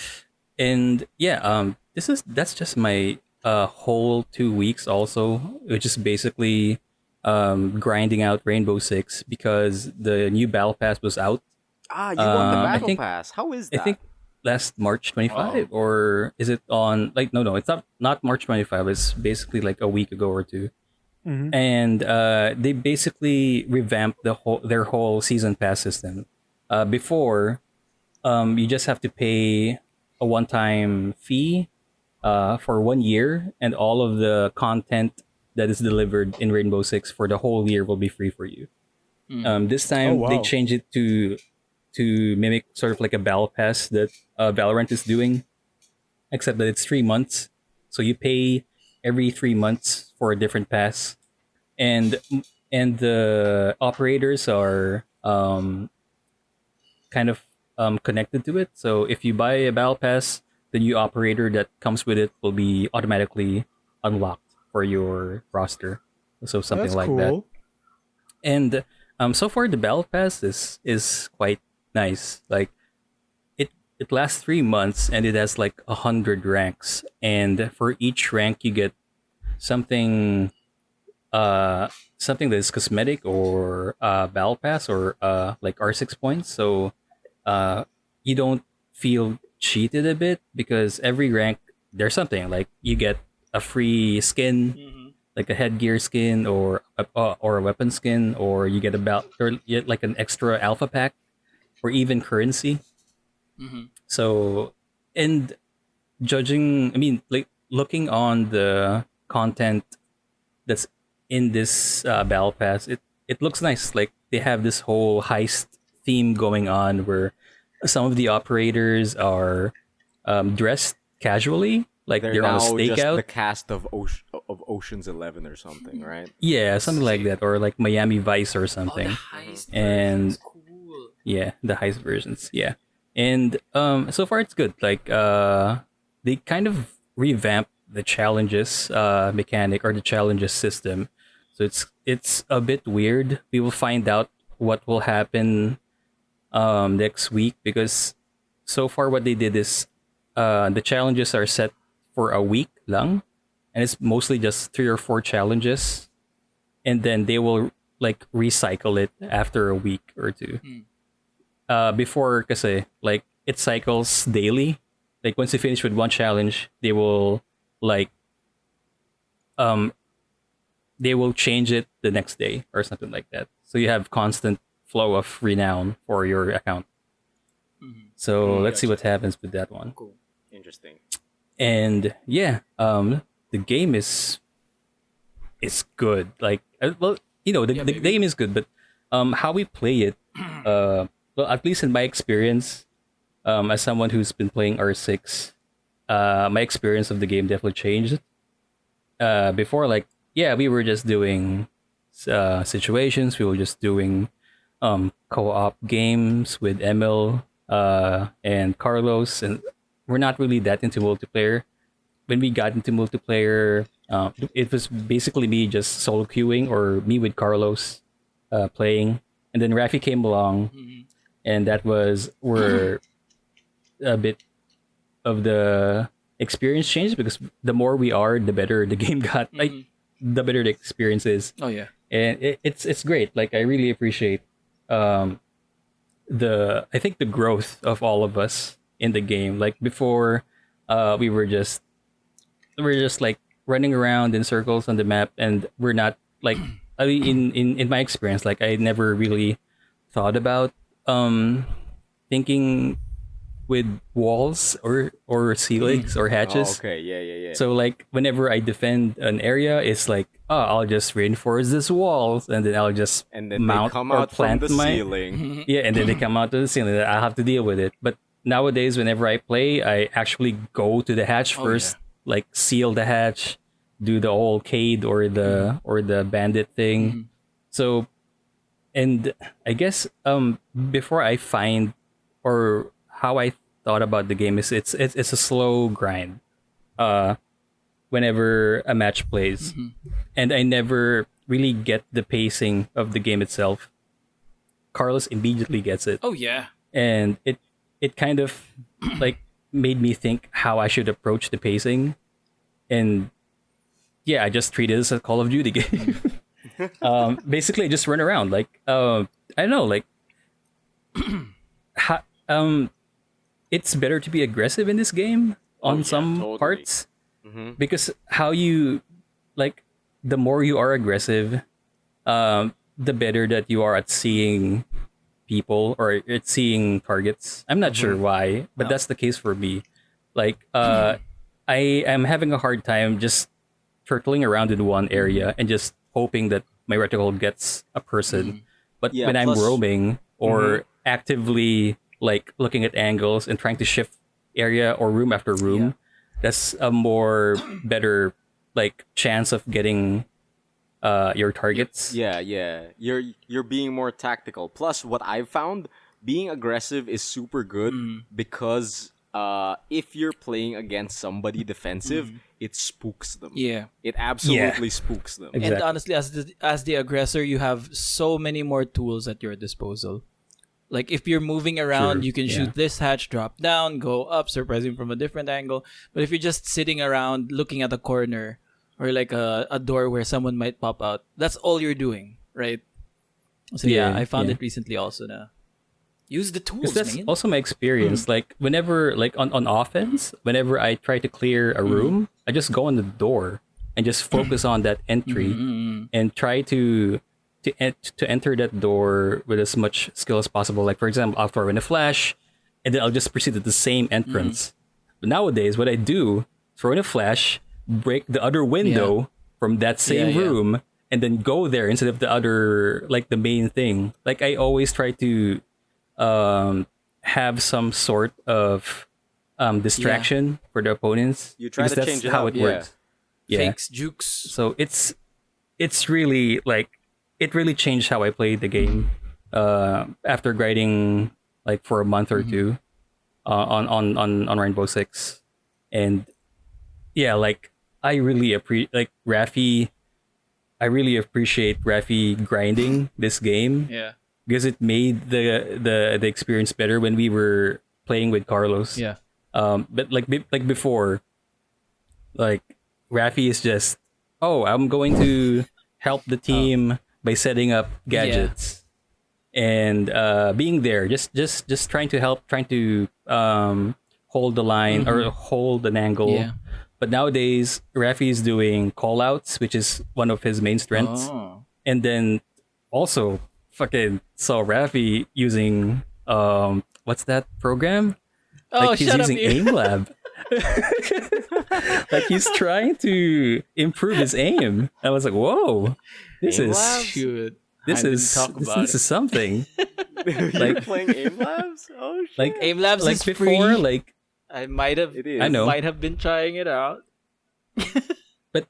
And yeah, that's just my whole 2 weeks also, which is basically grinding out Rainbow Six because the new battle pass was out. Ah, you won the I battle think pass. How is I that? think last March 25, Wow. or is it on like no, it's not March 25, it's basically like a week ago or two. Mhm. And they basically revamped their whole season pass system. Before, you just have to pay a one-time fee for 1 year, and all of the content that is delivered in Rainbow Six for the whole year will be free for you. This Oh time they wow. changed it to mimic sort of like a battle pass that Valorant is doing, except that it's 3 months. So you pay every 3 months for a different pass, and and the operators are kind of connected to it. So if you buy a battle pass, the new operator that comes with it will be automatically unlocked for your roster. So something That's like that. cool. And so far the battle pass is quite nice. Like it lasts 3 months and it has like 100 ranks. And for each rank you get something something that is cosmetic or battle pass or like R6 points. So you don't feel cheated a bit because every rank there's something like you get a free skin, like a headgear skin or a weapon skin, or you get about or you get like an extra alpha pack, or even currency. So, and judging, I mean, like looking on the content that's in this battle pass, it looks nice. Like they have this whole heist theme going on where some of the operators are dressed casually, like They're they're on a now just stakeout. the cast of Ocean's 11 or something, right? Yeah, something like that, or like Miami Vice or Oh, the something. heist And version's cool. yeah, the heist versions. Yeah, and so far it's good. Like they kind of revamped the challenges mechanic or the challenges system, so it's a bit weird. We will find out what will happen next week because so far what they did is the challenges are set for a week long, and it's mostly just 3 or 4 challenges, and then they will like recycle it after a week or two. Before kasi like it cycles daily. Like once you finish with one challenge, like um they will change it the next day or something like that. So you have constant flow of renown for your account. So let's see what happens with that one. Cool. Interesting. And yeah, the game is good. Like well, the game is good, but how we play it, well, at least in my experience, as someone who's been playing R6, my experience of the game definitely changed. Before, like, yeah, we were just doing situations. We were just doing co-op games with Emile and Carlos, and we're not really that into multiplayer. When we got into multiplayer, it was basically me just solo queuing or me with Carlos playing, and then Raffy came along, and that was where a bit of the experience changed because the more we are, the better the game got. Like the better the experience is, Oh yeah. and it's great. Like I really appreciate I think the growth of all of us in the game. Like before, we were just like running around in circles on the map, and we're not like I mean, in my experience, like I never really thought about thinking with walls or ceilings or Oh, hatches. okay. Yeah. So like whenever I defend an area, it's like, oh, I'll just reinforce this walls, and then I'll just And then they mount come or out from plant the my ceiling. yeah, and then they come out to the ceiling. I have to deal with it. But nowadays, whenever I play, I actually go to the hatch Oh, first, like seal the hatch, do the old Cade or the bandit thing. So, and I guess before I find or how I thought about the game is it's a slow grind. Uh whenever a match plays, and I never really get the pacing of the game itself. Carlos immediately gets it, Oh yeah. and it kind of like made me think how I should approach the pacing, and yeah, I just treat it as a Call of Duty game. Basically, I just run around like I don't know, like it's better to be aggressive in this game on some totally. parts, because how you like the more you are aggressive, the better that you are at seeing people or at seeing targets. I'm not sure why, but that's the case for me. Like I am having a hard time just turtling around in one area and just hoping that my reticle gets a person. But Yeah, when I'm plus- roaming or actively like looking at angles and trying to shift area or room after room, that's a more better like chance of getting your targets. Yeah, you're being more tactical. Plus, what I've found, being aggressive is super good because if you're playing against somebody defensive, it spooks them. Yeah. It absolutely spooks them. Exactly. And honestly, as the aggressor, you have so many more tools at your disposal. Like if you're moving around, True, you can shoot this hatch, drop down, go up, surprising from a different angle. But if you're just sitting around looking at a corner or like a door where someone might pop out, that's all you're doing, right? So yeah, I found it recently also na use the tools, That's man. also my experience. Like whenever, like on offense, whenever I try to clear a room, I just go on the door and just focus on that entry and try to enter that door with as much skill as possible. Like for example, I'll throw in a flash, and then I'll just proceed at the same entrance. But nowadays, what I do, throw in a flash, break the other window from that same room, and then go there instead of the other, like the main thing. Like I always try to have some sort of distraction for the opponents. You try because to that's change it how up, it works. Yeah. Fakes, jukes. So it's really like it really changed how I played the game after grinding like for a month or two on Rainbow Six, and yeah, like I really appreciate like Raffy. I really appreciate Raffy grinding this game Yeah. because it made the experience better when we were playing with Carlos. Yeah. But like before, like Raffy is just, oh, I'm going to help the team by setting up gadgets and being there, just trying to help, trying to hold the line or hold an angle. Yeah. But nowadays, Raffy is doing call outs, which is one of his main strengths. Oh. And then also fucking saw Raffy using what's that program? Oh, Like he's shut up, using you. aim lab. Like he's trying to improve his aim. I was like, whoa, this Aim is labs? Shoot. this I didn't is talk this, about this is something. You're Like- playing aim labs? Oh shit. Like Aim Labs like is before, free. like I might have. It is. I know. Might have been trying it out. but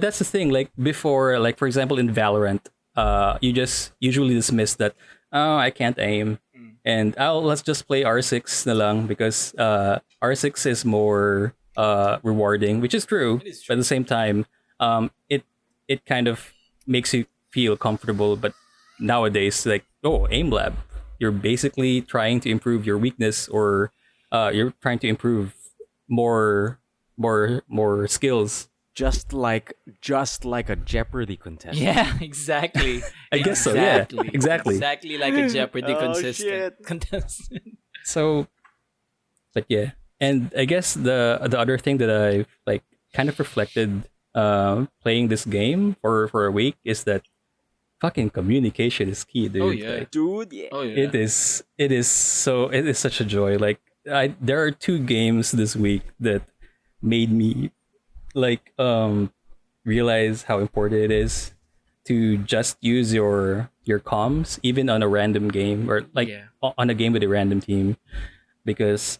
that's the thing. Like before, like for example in Valorant, you just usually dismiss that. Oh, I can't aim, and let's just play R6 na lang because R6 is more rewarding, which is true. But at the same time, it kind of makes you feel comfortable. But nowadays, like aim lab, you're basically trying to improve your weakness, or you're trying to improve more skills. just like a Jeopardy contestant. Yeah, exactly. I guess so, yeah. Exactly. Exactly like a Jeopardy Oh, contestant. Contestant. So, but yeah, and I guess the other thing that I like kind of reflected playing this game for a week is that fucking communication is key, dude. Oh, yeah. Like, Dude, yeah. Oh yeah. it is such a joy. Like there are two games this week that made me like realize how important it is to just use your comms even on a random game or like Yeah. on a game with a random team, because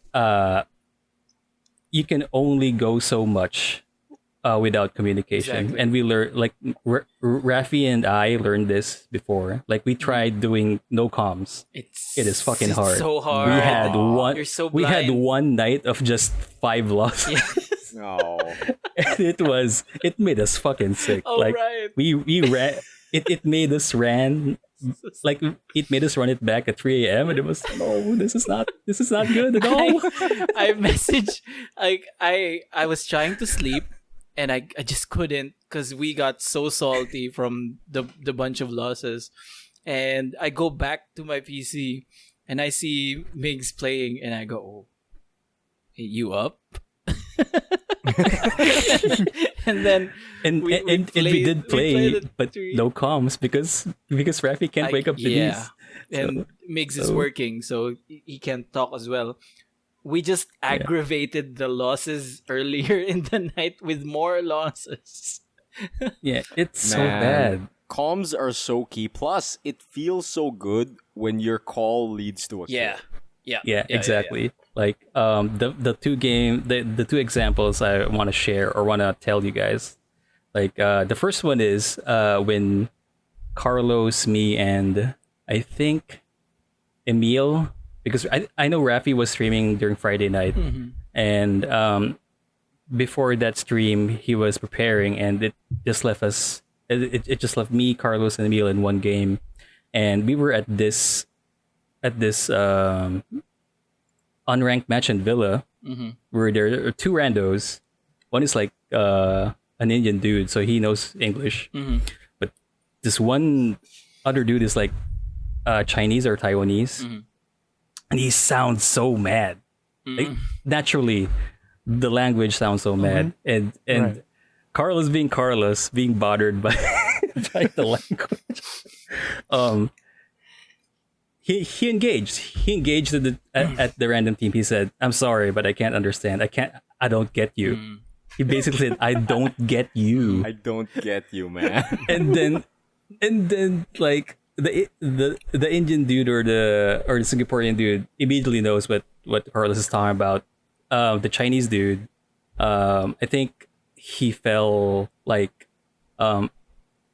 you can only go so much without communication. Exactly. And we learned like Raffy and I learned this before. Like we tried doing no comms. It is fucking it's hard. so hard. We had one. You're so We had blind. one night of just 5 losses. Yeah. No. it made us fucking sick. Oh, like right. we ran it made us ran like it made us run it back at 3 a.m. and it was no, this is not good at all. I messaged like I was trying to sleep and I just couldn't because we got so salty from the bunch of losses. And I go back to my PC and I see Migs playing and I go, oh, hey, you up? and then we did play, but no comms because Raffy can't wake up to these. And Migs is working, so he can't talk as well. We just aggravated the losses earlier in the night with more losses. Yeah, it's so bad. Comms are so key. Plus, it feels so good when your call leads to a kill. Yeah, exactly. Like the two examples I want to share or want to tell you guys. Like the first one is when Carlos, me, and I think Emile, because I know Raffy was streaming during Friday night, and before that stream he was preparing, and it just left us. It just left me, Carlos, and Emile in one game, and we were at this unranked match in Villa, where there are two randos. One is like an Indian dude, so he knows English, but this one other dude is like Chinese or Taiwanese, and he sounds so mad. Like, naturally, the language sounds so mad, and Right. Carlos being bothered by by the language. He engaged at the random team. He said, "I'm sorry, but I can't understand. I don't get you." He basically said, "I don't get you." I don't get you, man. and then like the Indian dude or the Singaporean dude immediately knows what Carlos is talking about. The Chinese dude, I think he fell like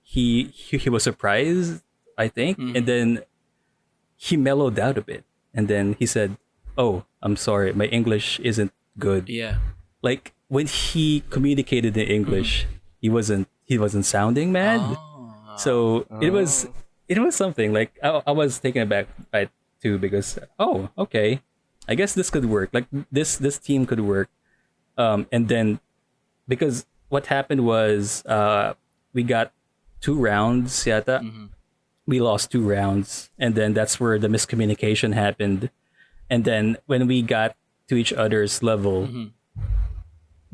he was surprised, I think, and then he mellowed out a bit, and then he said, "Oh, I'm sorry, my English isn't good." Yeah. Like when he communicated in English, he wasn't sounding mad. So it was something like I was taken aback by it too, because okay, I guess this could work. Like this team could work. And then because what happened was we got 2 rounds, yata. We lost 2 rounds, and then that's where the miscommunication happened. And then when we got to each other's level,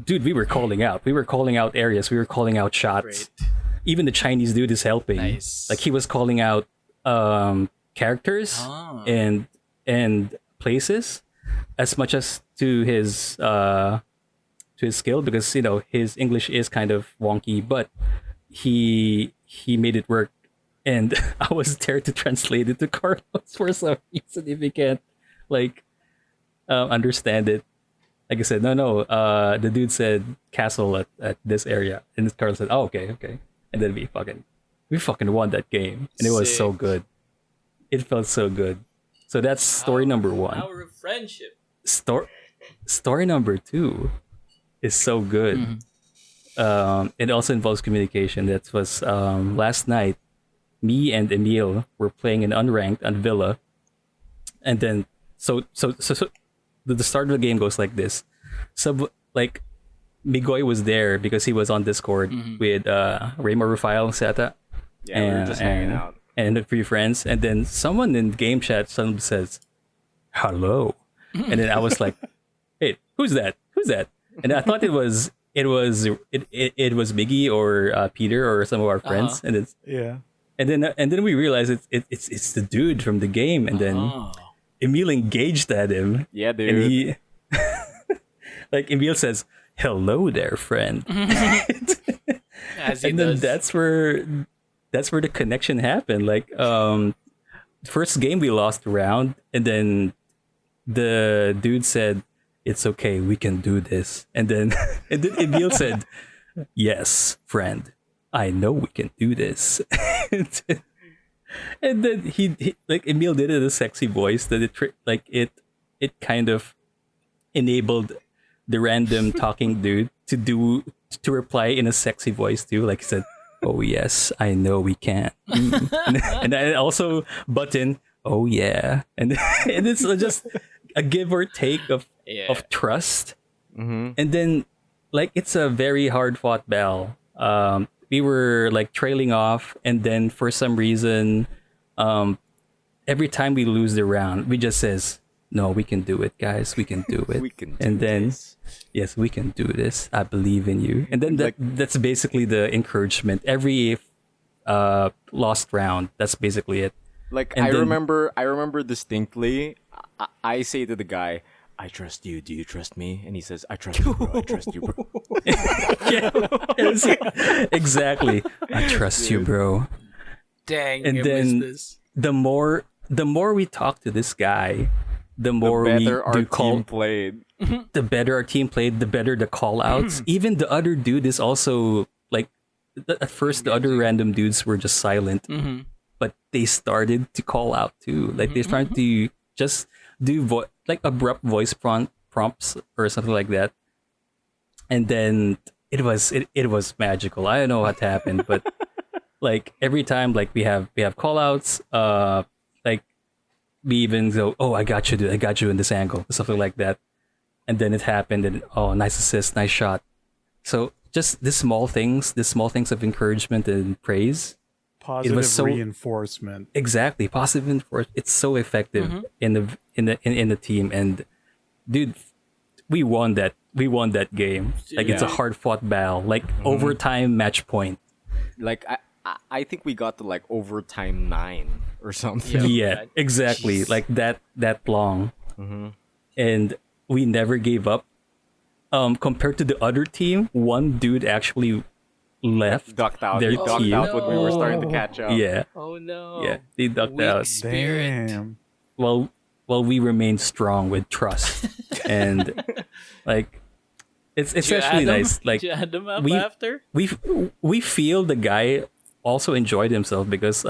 dude, we were calling out. We were calling out areas. We were calling out shots. Great. Even the Chinese dude is helping. Nice. Like he was calling out characters and places as much as to his skill, because his English is kind of wonky, but he made it work. And I was there to translate it to Carlos for some reason if he can't understand it. Like I said, no. The dude said castle at this area, and Carlos said, "Oh, okay." And then we fucking won that game, and it was so Sick. good. It felt so good. So that's story number 1. Power of friendship. Story number 2 is so good. It also involves communication. That was last night. Me and Emile were playing an unranked on Villa, and then so the start of the game goes like this. So like Migoy was there because he was on Discord with Raymar Rufile, Seta, Yeah, we were just hanging out. and a few friends, and then someone in game chat suddenly says, "Hello," and then I was like, "Hey, who's that? And I thought it was Miggy or Peter or some of our friends, and it's Yeah. and then we realized it's the dude from the game, and then Emile engaged at him. Yeah, dude. And he like Emile says, "Hello there, friend." As he And then does. that's where the connection happened. Like first game we lost the round, and then the dude said, "It's okay, we can do this." And then Emile said, "Yes, friend, I know we can do this." And then he like Emile did it in a sexy voice that it kind of enabled the random talking dude to to reply in a sexy voice too. Like he said, "Oh yes, I know we can't," and I also button, "Oh yeah," and and it's just a give or take of trust, and then like it's a very hard fought battle. We were like trailing off, and then for some reason, every time we lose the round, we just says, "No, we can do it, guys. We can do it." We can do and then, this. yes, we can do this. I believe in you. And then that's basically the encouragement. Every lost round, that's basically it. Like And I then- remember distinctly. I say to the guy, "I trust you. Do you trust me?" And he says, "I trust you, bro. I trust you, bro." Yeah, exactly. I trust you, bro. Dang, And I then- missed this. The more we talk to this guy, the more The we better our do call. team played. The better our team played, the better the call outs. Even the other dude is also like. At first, the other random dudes were just silent, but they started to call out too. Like they started to just do like abrupt voice prompts or something like that. And then it was magical. I don't know what happened, but like every time like we have call outs, like we even go, "Oh, I got you, dude. I got you in this angle," something like that. And then it happened, and oh, nice assist, nice shot. So just the small things of encouragement and praise. Positive so- reinforcement. Exactly, positive enforcement. It's so effective in the team, and dude, we won that game. Like it's a Yeah. hard fought battle, like overtime match point. Like I think we got to like overtime 9 or something. Yeah, exactly, Jeez. like that long, and we never gave up. Compared to the other team, one dude actually left. Ducked out. Their He ducked team. out when we were starting to catch up. Yeah, Oh no. yeah, they ducked Weak out. spirit. Damn. Well, we remain strong with trust, and like it's Did you actually add him? nice. Like Did you add him up we- after? we feel the guy also enjoyed himself because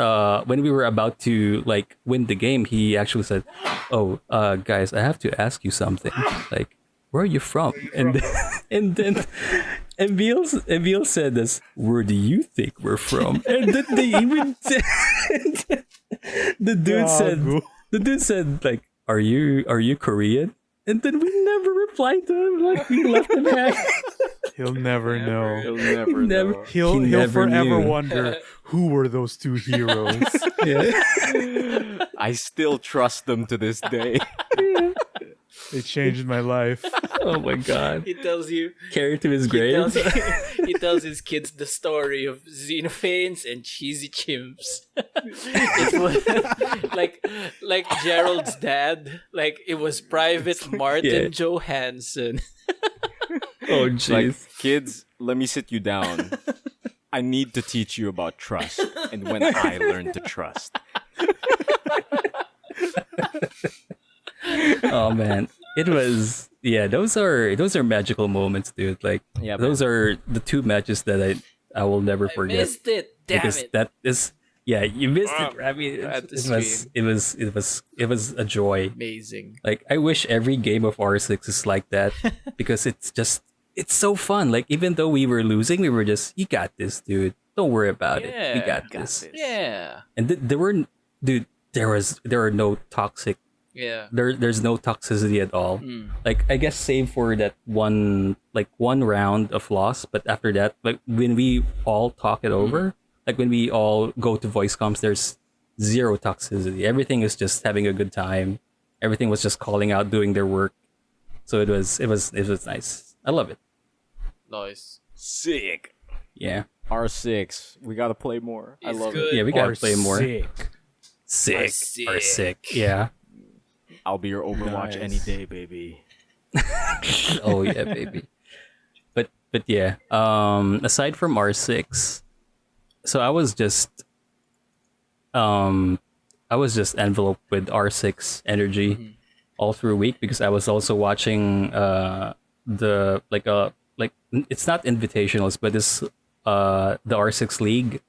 when we were about to like win the game, he actually said, "Oh, guys, I have to ask you something. Like, where are you from?" And and then Emile said this, "Where do you think we're from?" And then they even the dude said like, "Are you Korean?" And then we never replied to him. Like we left him hanging. He'll never know. He'll never Never- know. He'll He never forever knew. wonder who were those two heroes. Yeah. I still trust them to this day. They changed my life. Oh my god. He tells you. Carried to his He grave. tells, he tells his kids the story of xenophanes and cheesy chimps. It was like Gerald's dad. Like it was Private Martin Yeah. Johansson. Oh Like, jeez. kids, let me sit you down. I need to teach you about trust and when I learned to trust. Oh man. It was those are magical moments, dude. Like Yeah, those are the two matches that I will never I forget. missed it. Damn because it. that is you missed it. I mean At the it was a joy. Amazing. Like I wish every game of R6 is like that because it's so fun. Like even though we were losing, we were just, "You got this, dude. Don't worry about it. We Yeah, got this." Yeah. And there are no toxic. Yeah. There's no toxicity at all. Like I guess save for that one round of loss, but after that, like when we all talk it over, like when we all go to voice comms, there's zero toxicity. Everything is just having a good time. Everything was just calling out, doing their work. So it was nice. I love it. Nice. Sick. Yeah. R6. We gotta play more. I It's love good. it. Yeah, we gotta Are play more. sick. Sick. Or sick. sick. Yeah. I'll be your Overwatch any Nice. day, baby. Oh yeah, baby. But yeah. Aside from R6, so I was just enveloped with R6 energy all through week because I was also watching the it's not invitationals, but it's the R6 League.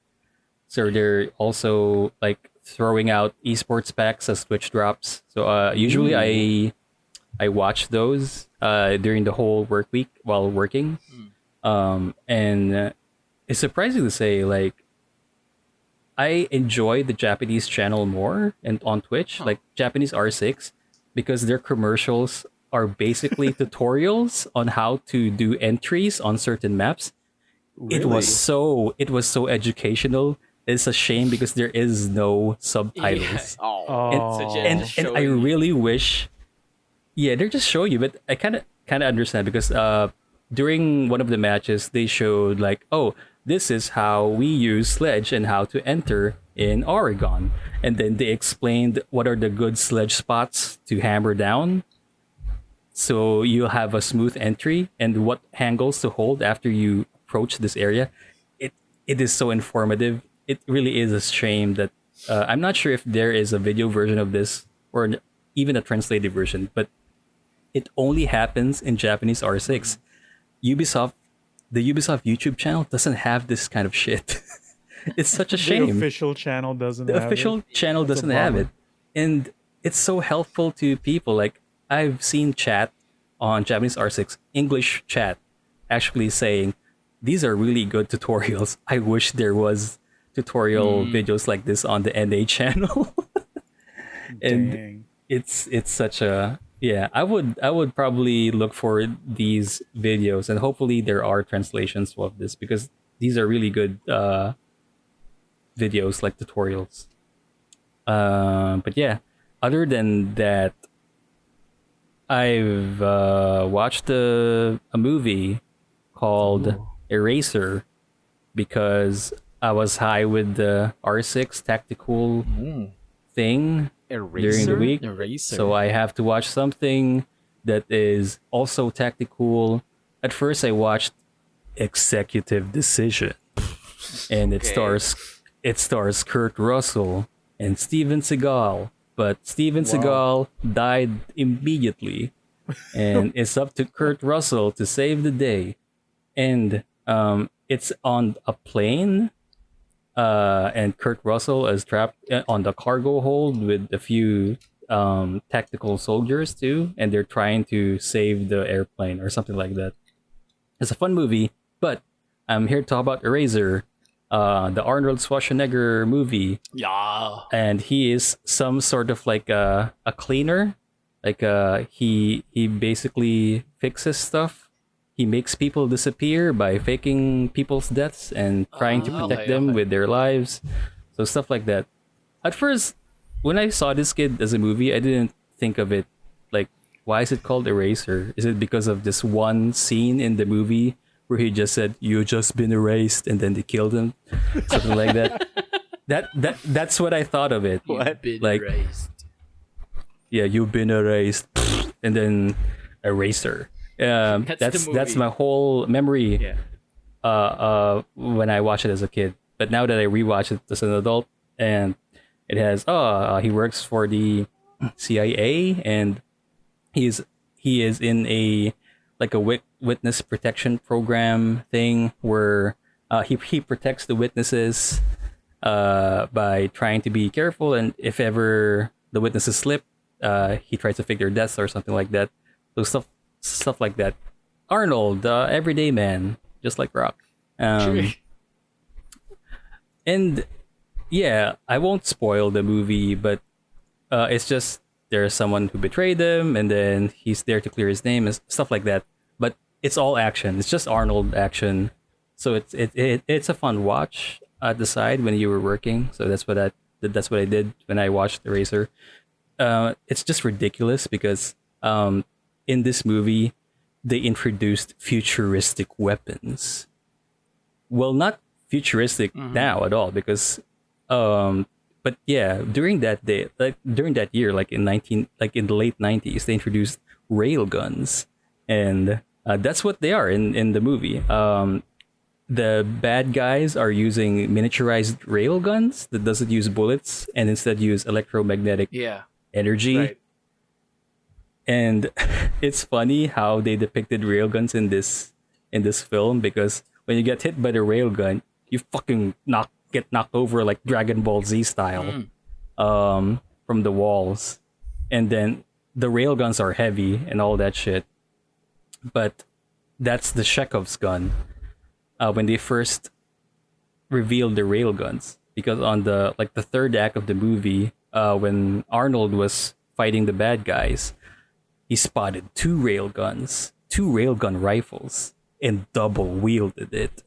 So they're also like throwing out esports packs as Twitch drops. So usually I watch those during the whole work week while working. And it's surprising to say, like, I enjoy the Japanese channel more and on Twitch, like Japanese R6, because their commercials are basically tutorials on how to do entries on certain maps. It was so educational. It's a shame because there is no subtitles. Oh, Oh, And I really wish, yeah, they're just showing you, but I kind of understand because during one of the matches they showed like, oh, this is how we use sledge and how to enter in Oregon, and then they explained what are the good sledge spots to hammer down, so you'll have a smooth entry and what angles to hold after you approach this area. It is so informative. It really is a shame that I'm not sure if there is a video version of this or even a translated version, but it only happens in Japanese R6. Ubisoft, the Ubisoft YouTube channel doesn't have this kind of shit. It's such a the shame. official channel doesn't The have official it. channel That's a doesn't have bummer. it. And it's so helpful to people. Like, I've seen chat on Japanese R6, English chat, actually saying, these are really good tutorials. I wish there was tutorial videos like this on the NA channel. And Dang. it's such a, yeah, I would probably look for these videos, and hopefully there are translations of this because these are really good videos, like tutorials. But yeah, other than that, I've watched a movie called Eraser because I was high with the R6 tactical thing during the week. Eraser. So I have to watch something that is also tactical. At first, I watched Executive Decision, and it stars Kurt Russell and Steven Seagal. But Steven Seagal died immediately, and it's up to Kurt Russell to save the day. And it's on a plane, and Kurt Russell is trapped on the cargo hold with a few tactical soldiers too, and they're trying to save the airplane or something like that. It's a fun movie, but I'm here to talk about Eraser, the Arnold Schwarzenegger movie, Yeah. and he is some sort of like a cleaner. Like he basically fixes stuff. He makes people disappear by faking people's deaths and trying to protect okay, them okay. with their lives. So stuff like that. At first, when I saw this kid as a movie, I didn't think of it like, why is it called Eraser? Is it because of this one scene in the movie where he just said, "You just been erased," and then they killed him, something like that. That's what I thought of it. You've been Like- erased. Yeah, you've been erased, and then Eraser. That's the That's movie. my whole memory. Yeah. When I watched it as a kid, but now that I rewatch it as an adult, and it has he works for the CIA, and he is in a like a witness protection program thing where he protects the witnesses by trying to be careful, and if ever the witnesses slip, he tries to fake their deaths or something like that. So stuff like that. Arnold, everyday man, just like Rock. And yeah, I won't spoil the movie, but it's just there's someone who betrayed him, and then he's there to clear his name and stuff like that. But it's all action. It's just Arnold action, so it's a fun watch at the side when you were working. So that's what I did when I watched The Racer. It's just ridiculous because in this movie they introduced futuristic weapons. Well, not futuristic now at all because but yeah, during that year, like in the late 90s, they introduced rail guns, and that's what they are in the movie. The bad guys are using miniaturized rail guns that doesn't use bullets and instead use electromagnetic Yeah. energy. Right. And it's funny how they depicted railguns in this film, because when you get hit by the railgun, you fucking get knocked over like Dragon Ball Z style from the walls. And then the railguns are heavy and all that shit. But that's the Chekhov's gun. when they first revealed the railguns, because on the third act of the movie, when Arnold was fighting the bad guys, he spotted two railgun rifles, and double wielded it.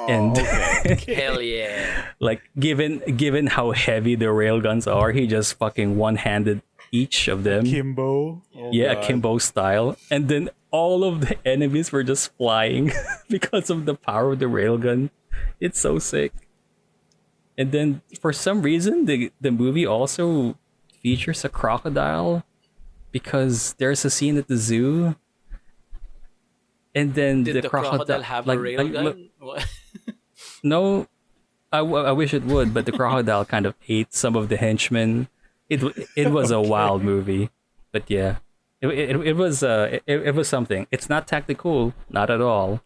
And Hell yeah. like given how heavy the railguns are, he just fucking one-handed each of them. Kimbo. Akimbo style. And then all of the enemies were just flying because of the power of the railgun. It's so sick. And then for some reason the movie also features a crocodile, because there's a scene at the zoo. And then Did the crocodile have a railgun? No, I wish it would, but the crocodile kind of ate some of the henchmen. It was a wild movie, but yeah, it was something. It's not tactical, not at all,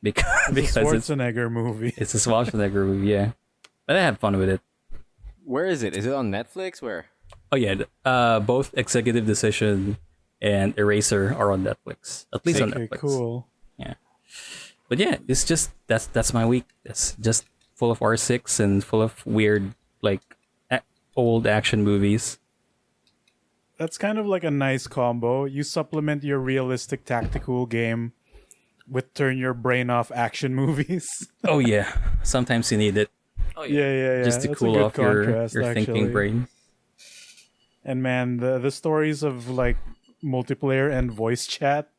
because It's a Schwarzenegger movie. it's a Schwarzenegger movie, yeah. But I had fun with it. Where is it? Is it on Netflix? Where? Oh yeah, both Executive Decision and Eraser are on Netflix. At least on Okay, Netflix. cool. Yeah. But yeah, it's just that's my week. It's just full of R6 and full of weird old action movies. That's kind of like a nice combo. You supplement your realistic tactical game with turn your brain off action movies. Oh yeah, sometimes you need it Oh yeah. yeah. just to That's a cool good off your contrast, thinking actually. brain. And man, the stories of like multiplayer and voice chat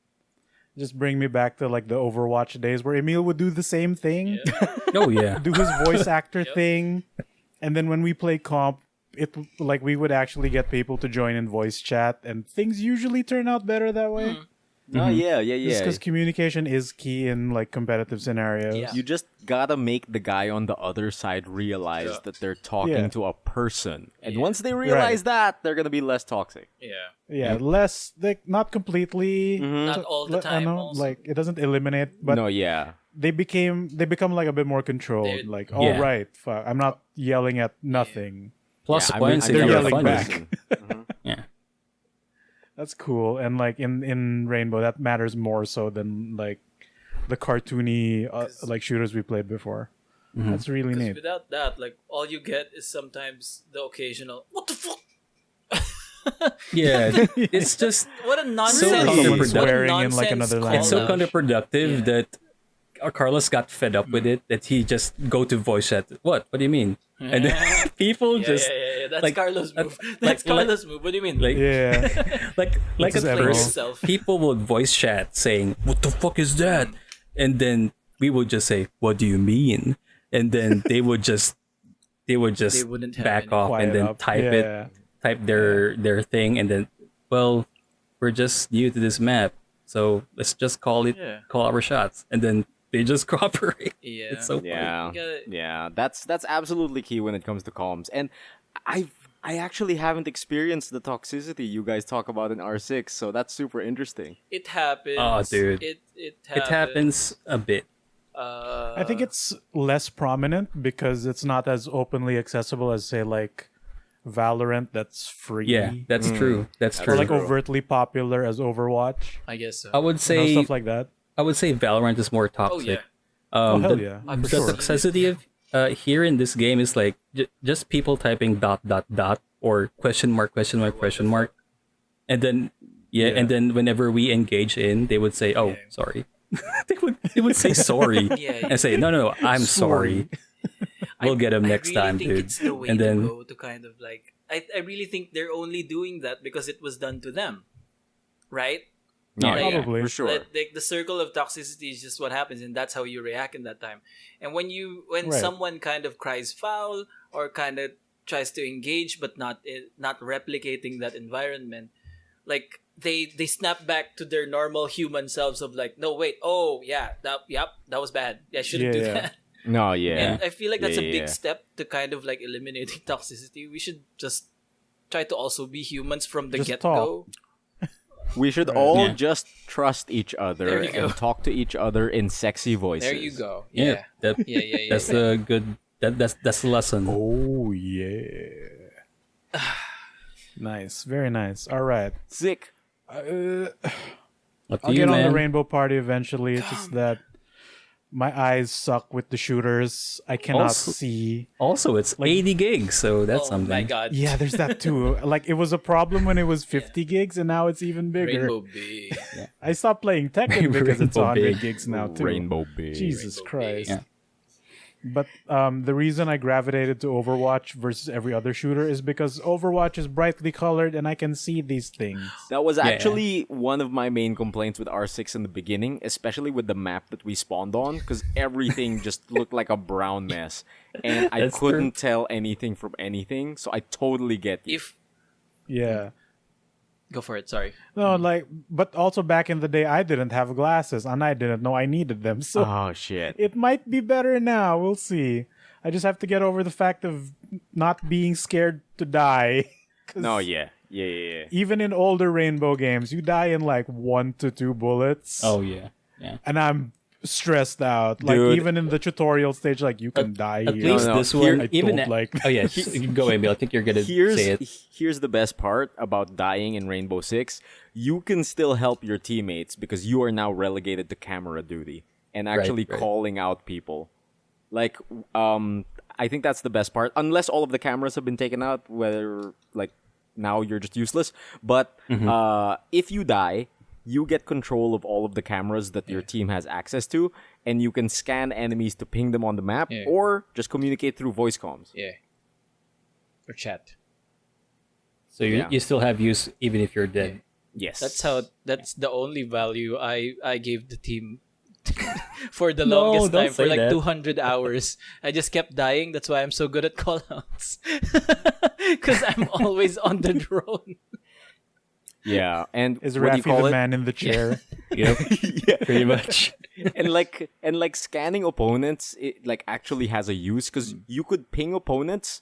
just bring me back to like the Overwatch days where Emile would do the same thing, Oh yeah, do his voice actor thing, and then when we play comp, it like we would actually get people to join in voice chat, and things usually turn out better that way. Oh yeah, Just because communication is key in like competitive scenarios. Yeah. You just gotta make the guy on the other side realize that they're talking Yeah. to a person, and once they realize that, they're gonna be less toxic. Yeah. Yeah, less like not completely. Not all the I time. know, Also. like it doesn't eliminate, but No, yeah, they become like a bit more controlled. They- Like, Yeah. all right, fuck, I'm not yelling at nothing. plus yeah, points they're if you're yelling funny. back. Yeah, That's cool, and like in Rainbow, that matters more so than like the cartoony like shooters we played before. That's really Because neat. without that, like all you get is sometimes the occasional "What the fuck." yeah. It's just What a nonsense! counterproductive. What a Swearing in, like, nonsense another call language. it's so out. counterproductive that Carlos got fed up with it, that he just go to voice chat. What do you mean? And then people Yeah, just yeah. That's like, Carlos' move. like- That's like- Carlos' move. What do you mean? like Yeah, like That's at his first MO. people would voice chat saying, "What the fuck is that?" And then we would just say, "What do you mean?" And then they would just wouldn't have back any- off and Quiet then up. type Yeah. their thing, and then, well, we're just new to this map, so let's just call our shots, and then they just cooperate. Yeah. It's so funny. yeah, You gotta- yeah. That's absolutely key when it comes to comms, and I actually haven't experienced the toxicity you guys talk about in R6, so that's super interesting. It happens. Oh, dude. It It happens a bit. I think it's less prominent because it's not as openly accessible as say like Valorant, that's free. Yeah, that's true. That's or true. like overtly popular as Overwatch. I guess so. I would You know, say stuff like that. Valorant is more Oh toxic. yeah. Oh hell the, yeah, I for the sure. toxicity of here in this game is like just people typing ... or question mark, and then and then whenever we engage in, they would say, "Oh, sorry." they would say sorry Yeah. and say, "No, I'm sorry. We'll get him next I really time, think dude." it's the way And then to go to kind of like I really think they're only doing that because it was done to them, right? No, Like, yeah, Probably. for sure. Like the circle of toxicity is just what happens, and that's how you react in that time. And when Right. someone kind of cries foul or kind of tries to engage but not replicating that environment, like they snap back to their normal human selves of like, no wait, oh yeah, that was bad. I shouldn't do Yeah. that. No, yeah. And I feel like that's a Yeah, big yeah. step to kind of like eliminating toxicity. We should just try to also be humans from the Just get go. We should all Yeah. just trust each other There you go. and talk to each other in sexy voices. There you go. yeah, Yeah. that, Yeah. that's a good that's the lesson. Oh yeah. Nice, very nice. All right. Sick. Up to I'll you, get on man. the rainbow party eventually. It's just that My eyes suck with the shooters. I cannot Also- see. Also, it's 80 gigs, so that's Oh something. my god. Yeah, there's that too. Like, it was a problem when it was 50 gigs, and now it's even bigger. Rainbow big. I stopped playing Tekken because it's Rainbow 100 big. gigs now too. Rainbow Big. Jesus Rainbow Christ. big. Yeah. But the reason I gravitated to Overwatch versus every other shooter is because Overwatch is brightly colored and I can see these things. That was actually one of my main complaints with R6 in the beginning, especially with the map that we spawned on, because everything just looked like a brown mess, and I That's couldn't tell anything from anything. So I totally get you. If Yeah. go for it, sorry. No, like, but also back in the day, I didn't have glasses and I didn't know I needed them. So Oh shit! it might be better now. We'll see. I just have to get over the fact of not being scared to die. 'Cause No, yeah. even in older Rainbow games, you die in like 1 to 2 bullets. Oh, yeah. Yeah. And I'm stressed out. Like, Dude. even in the tutorial stage, like, you can die At here. least no, this here- one, I even don't like oh yeah, go Emile. I think you're gonna say it. Here's the best part about dying in Rainbow Six. You can still help your teammates because you are now relegated to camera duty and actually right. calling out people. Like, I think that's the best part. Unless all of the cameras have been taken out, whether like now you're just useless. But if you die, you get control of all of the cameras that your team has access to, and you can scan enemies to ping them on the map, Yeah. or just communicate through voice comms. Yeah. Or chat. So you still have use even if you're dead. Yes, That's the only value I gave the team for the No, longest don't time, for say like that. 200 hours. I just kept dying. That's why I'm so good at callouts. Because I'm always on the drone. Yeah, and Is what do you Raffy call the it? man in the chair? Yep. Pretty much. and like scanning opponents, it like actually has a use because you could ping opponents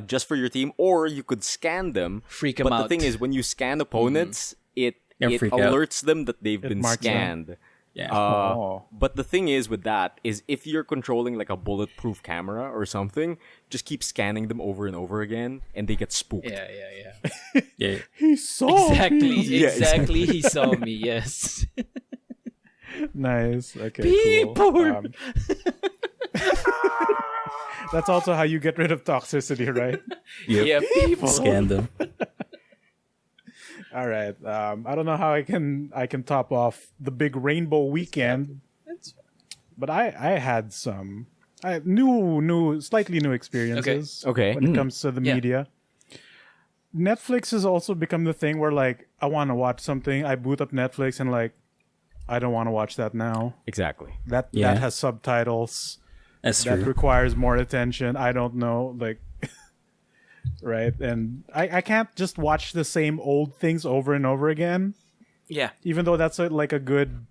just for your team, or you could scan them. Freak 'em but out. the thing is, when you scan opponents, it They're freak out. alerts them that they've been marks them. scanned. Yeah. Oh. But the thing is with that is if you're controlling like a bulletproof camera or something, just keep scanning them over and over again, and they get spooked. Yeah. Yeah. He saw Exactly. me. Yeah, Exactly. He saw me. Yes. Nice. Okay, People. cool. That's also how you get rid of toxicity, right? Yep. Yeah. People. Scan them. All right. I don't know how I can top off the big Rainbow weekend, but I had some slightly new experiences. Okay. When it comes to the Yeah. media, Netflix has also become the thing where like I want to watch something, I boot up Netflix and like I don't want to watch that now. Exactly. That Yeah. has subtitles. That's That true. requires more attention. I don't know, like, right? And I can't just watch the same old things over and over again, Yeah. even though that's like a good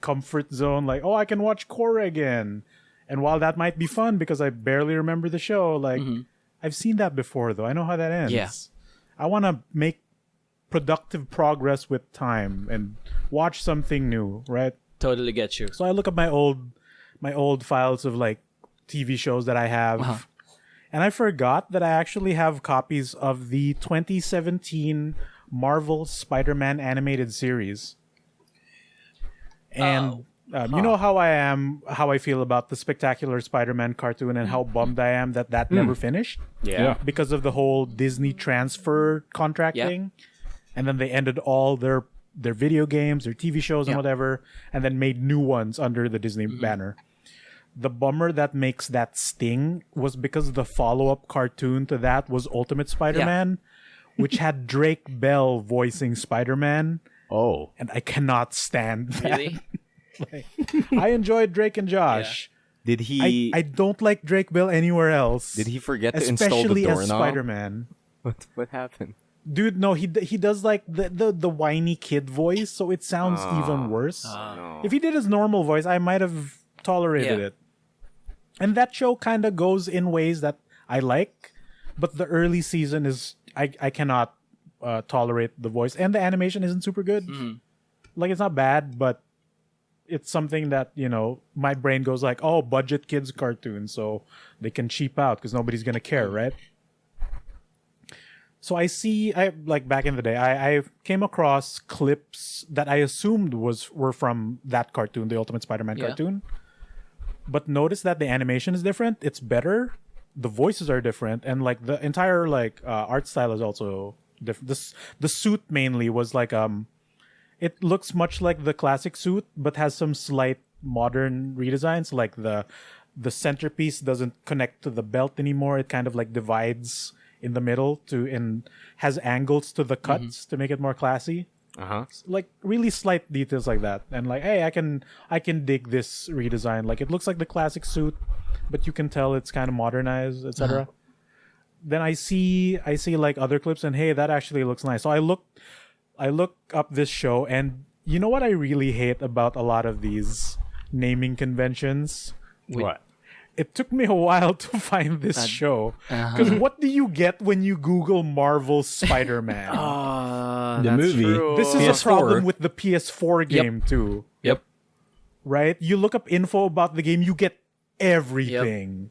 comfort zone. Like, oh, I can watch Korra again, and while that might be fun because I barely remember the show, like I've seen that before, though. I know how that ends. Yeah. I want to make productive progress with time and watch something new, right? Totally get you. So I look at my old files of like TV shows that I have, and I forgot that I actually have copies of the 2017 Marvel Spider-Man animated series. And you know how I feel about the Spectacular Spider-Man cartoon and how bummed I am that never finished Yeah. because of the whole Disney transfer contract Yeah. thing. And then they ended all their video games, their TV shows, and whatever, and then made new ones under the Disney banner. The bummer that makes that sting was because the follow-up cartoon to that was Ultimate Spider-Man, which had Drake Bell voicing Spider-Man, Oh. and I cannot stand that. Really? I enjoyed Drake and Josh. Did he? I don't like Drake Bell anywhere else. Did he forget to install the especially as doorknob? Spider-Man? What happened? Dude, no, he does like the whiny kid voice, so it sounds even worse. No. If he did his normal voice, I might have tolerated Yeah. it. And that show kind of goes in ways that I like, but the early season is I cannot tolerate the voice, and the animation isn't super good. Like it's not bad, but it's something that my brain goes like, oh, budget kids cartoon, so they can cheap out because nobody's gonna care, right? So I like back in the day, I came across clips that I assumed were from that cartoon, the Ultimate Spider-Man Yeah. cartoon. But notice that the animation is different. It's better. The voices are different, and like the entire like art style is also different. The suit mainly was like it looks much like the classic suit, but has some slight modern redesigns. Like the centerpiece doesn't connect to the belt anymore. It kind of like divides in the middle and has angles to the cuts to make it more classy. Like really slight details like that. And like, hey, I can dig this redesign. Like it looks like the classic suit, but you can tell it's kind of modernized, etc. Then I see like other clips and hey, that actually looks nice. So I look up this show, and you know what I really hate about a lot of these naming conventions? What? It took me a while to find this show. Because what do you get when you Google Marvel Spider-Man? The movie. true. This is PS4. a problem with the PS4 game too, Yep. right? You look up info about the game, you get everything.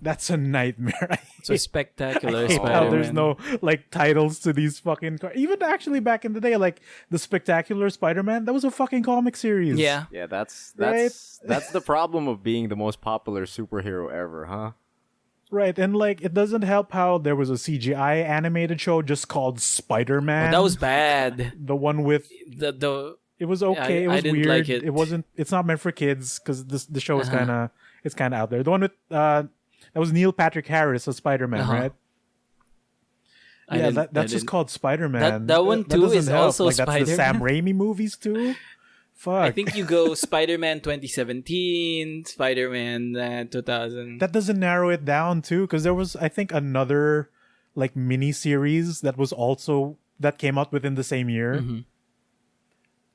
That's a nightmare. So spectacular I hate Spider-Man. how there's no like titles to these fucking even actually back in the day, like the Spectacular Spider-Man, that was a fucking comic series. Yeah. Yeah, that's Right? that's the problem of being the most popular superhero ever, huh? Right, and like it doesn't help how there was a CGI animated show just called Spider-Man. That was bad. the one with The it was okay. It I was didn't weird. like it. It wasn't. It's not meant for kids because the show is kind of out there. The one with that was Neil Patrick Harris as Spider-Man, right? Yeah, that's just called Spider-Man. That one too doesn't is help. also like, that's the Sam Spider-Man. Raimi movies too. Fuck. I think you go Spider-Man 2017, Spider-Man 2000. that doesn't narrow it down too, because there was I think another like mini series that came out within the same year.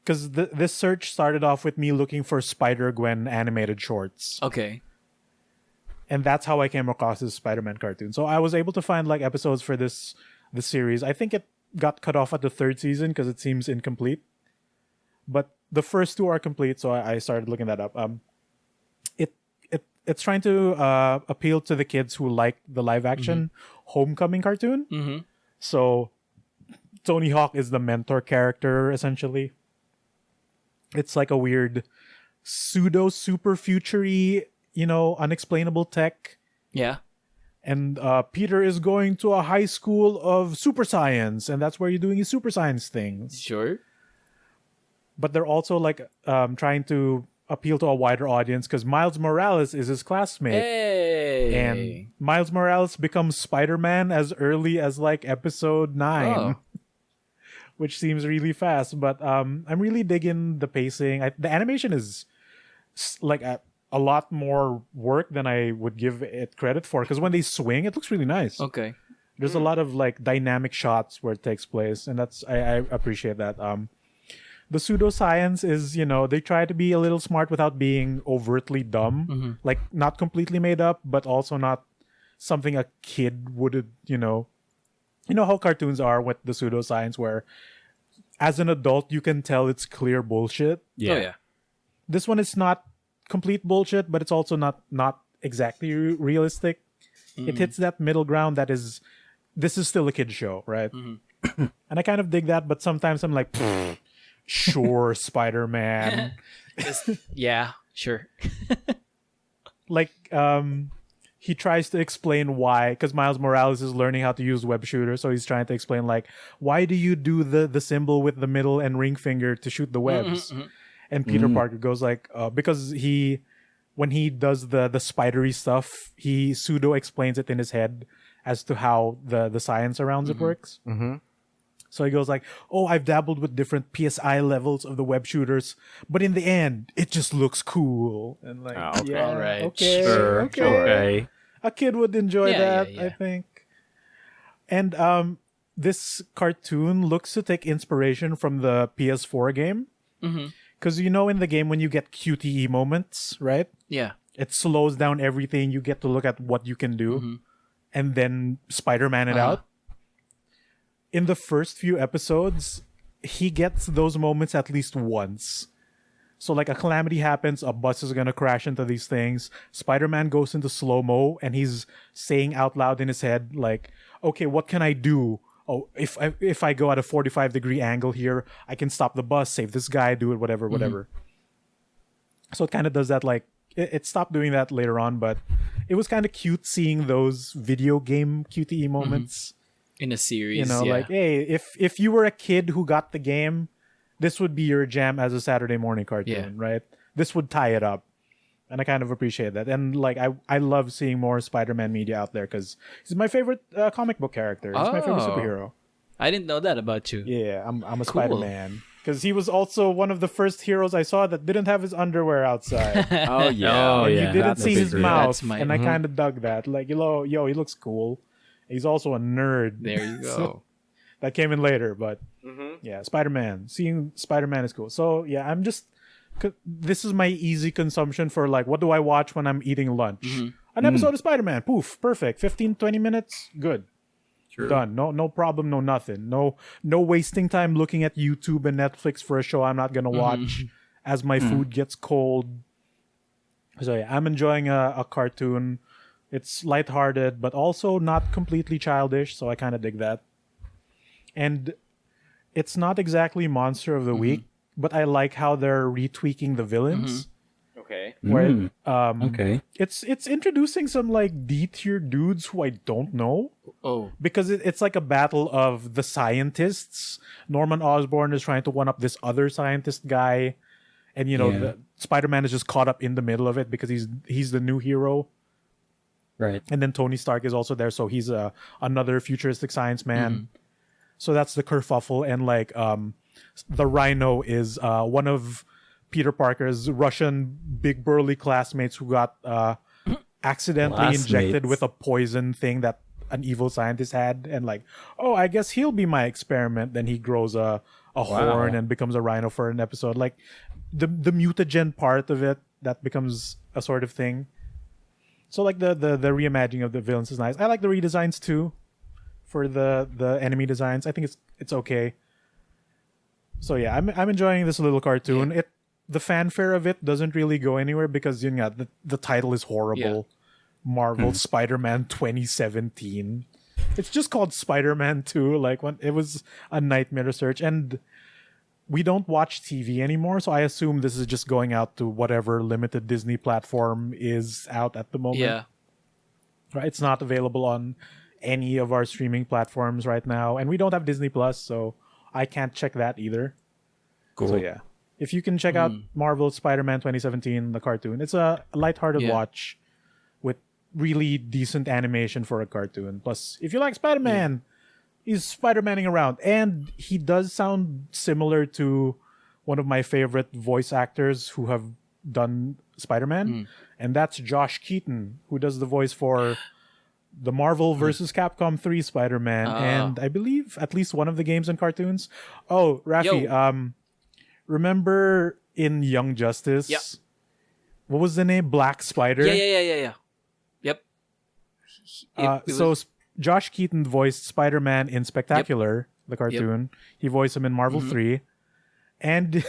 Because this search started off with me looking for Spider-Gwen animated shorts. Okay. And that's how I came across this Spider-Man cartoon. So I was able to find like episodes for this series. I think it got cut off at the third season because it seems incomplete. But the first two are complete, so I started looking that up. It's trying to appeal to the kids who like the live action Homecoming cartoon. So Tony Hawk is the mentor character essentially. It's like a weird pseudo super future-y, unexplainable tech. Yeah. And Peter is going to a high school of super science, and that's where you're doing his super science things. Sure. But they're also like trying to appeal to a wider audience because Miles Morales is his classmate. Hey. And Miles Morales becomes Spider-Man as early as like episode 9. Oh. Which seems really fast, but I'm really digging the pacing. The animation is like a lot more work than I would give it credit for, because when they swing, it looks really nice. Okay. There's a lot of like dynamic shots where it takes place, and I appreciate that. The pseudoscience is, they try to be a little smart without being overtly dumb, like not completely made up, but also not something a kid would, You know how cartoons are with the pseudoscience, where as an adult you can tell it's clear bullshit. Yeah. Oh, yeah. This one is not complete bullshit, but it's also not exactly realistic. It hits that middle ground that is, this is still a kid show, right? And I kind of dig that, but sometimes I'm like, sure, Spider-Man. Yeah, sure. Like, he tries to explain why, because Miles Morales is learning how to use web shooter, so he's trying to explain like, why do you do the symbol with the middle and ring finger to shoot the webs? And Peter Parker goes like, because when he does the spidery stuff, he pseudo explains it in his head as to how the science around it works. So he goes like, oh, I've dabbled with different PSI levels of the web shooters, but in the end, it just looks cool. And like, okay. yeah, All right. okay, Sure. okay. Okay. A kid would enjoy Yeah, that, yeah. I think. And this cartoon looks to take inspiration from the PS4 game. Because in the game when you get QTE moments, right? Yeah. It slows down everything. You get to look at what you can do and then Spider-Man it out. In the first few episodes, he gets those moments at least once. So like a calamity happens, a bus is gonna crash into these things. Spider-Man goes into slow-mo and he's saying out loud in his head, like, okay, what can I do? Oh, if I go at a 45-degree angle here, I can stop the bus, save this guy, do it, whatever. So it kind of does that. Like it stopped doing that later on, but it was kind of cute seeing those video game QTE moments in a series. You know, like, hey, if you were a kid who got the game, this would be your jam as a Saturday morning cartoon, right? This would tie it up. And I kind of appreciate that. And like, I love seeing more Spider-Man media out there because he's my favorite comic book character. He's my favorite superhero. I didn't know that about you. Yeah, I'm a Spider-Man. Because he was also one of the first heroes I saw that didn't have his underwear outside. Oh yeah. And you didn't see his mouth. My, and I kind of dug that. Like, yo, he looks cool. He's also a nerd. There you go. That came in later, but yeah, Spider-Man. Seeing Spider-Man is cool. So yeah, this is my easy consumption for like, what do I watch when I'm eating lunch? An episode of Spider-Man. Poof, perfect. 15, 20 minutes, good. True. Done. No problem, no nothing. No wasting time looking at YouTube and Netflix for a show I'm not gonna watch as my food gets cold. So yeah, I'm enjoying a cartoon. It's lighthearted, but also not completely childish, so I kind of dig that. And it's not exactly Monster of the Week, but I like how they're retweaking the villains. Okay. Where Okay. it's introducing some like D-tier dudes who I don't know. Oh. Because it's like a battle of the scientists. Norman Osborn is trying to one up this other scientist guy, and you know the Spider-Man is just caught up in the middle of it because he's the new hero. Right. And then Tony Stark is also there, so he's another futuristic science man. So that's the kerfuffle, and like the Rhino is one of Peter Parker's Russian big burly classmates who got accidentally injected with a poison thing that an evil scientist had, and like, oh, I guess he'll be my experiment. Then he grows a horn and becomes a rhino for an episode. Like the mutagen part of it, that becomes a sort of thing. So like the reimagining of the villains is nice. I like the redesigns too, for the enemy designs. I think it's okay. So yeah, I'm enjoying this little cartoon. Yeah. The fanfare of it doesn't really go anywhere because you know the title is horrible. Marvel Spider-Man 2017. It's just called Spider-Man 2. Like when it was a nightmare to search, and we don't watch TV anymore, so I assume this is just going out to whatever limited Disney platform is out at the moment. Yeah. Right, it's not available on any of our streaming platforms right now, and we don't have Disney Plus, so I can't check that either. Cool. So yeah, if you can check out Marvel Spider-Man 2017, the cartoon, it's a lighthearted watch with really decent animation for a cartoon. Plus, if you like Spider-Man, he's Spider-Manning around, and he does sound similar to one of my favorite voice actors who have done Spider-Man, and that's Josh Keaton, who does the voice for the Marvel vs. Capcom 3 Spider-Man, and I believe at least one of the games and cartoons. Oh, Raffy, remember in Young Justice? Yep. What was the name? Black Spider? Yeah. Yep. Josh Keaton voiced Spider-Man in Spectacular, the cartoon. He voiced him in Marvel 3. And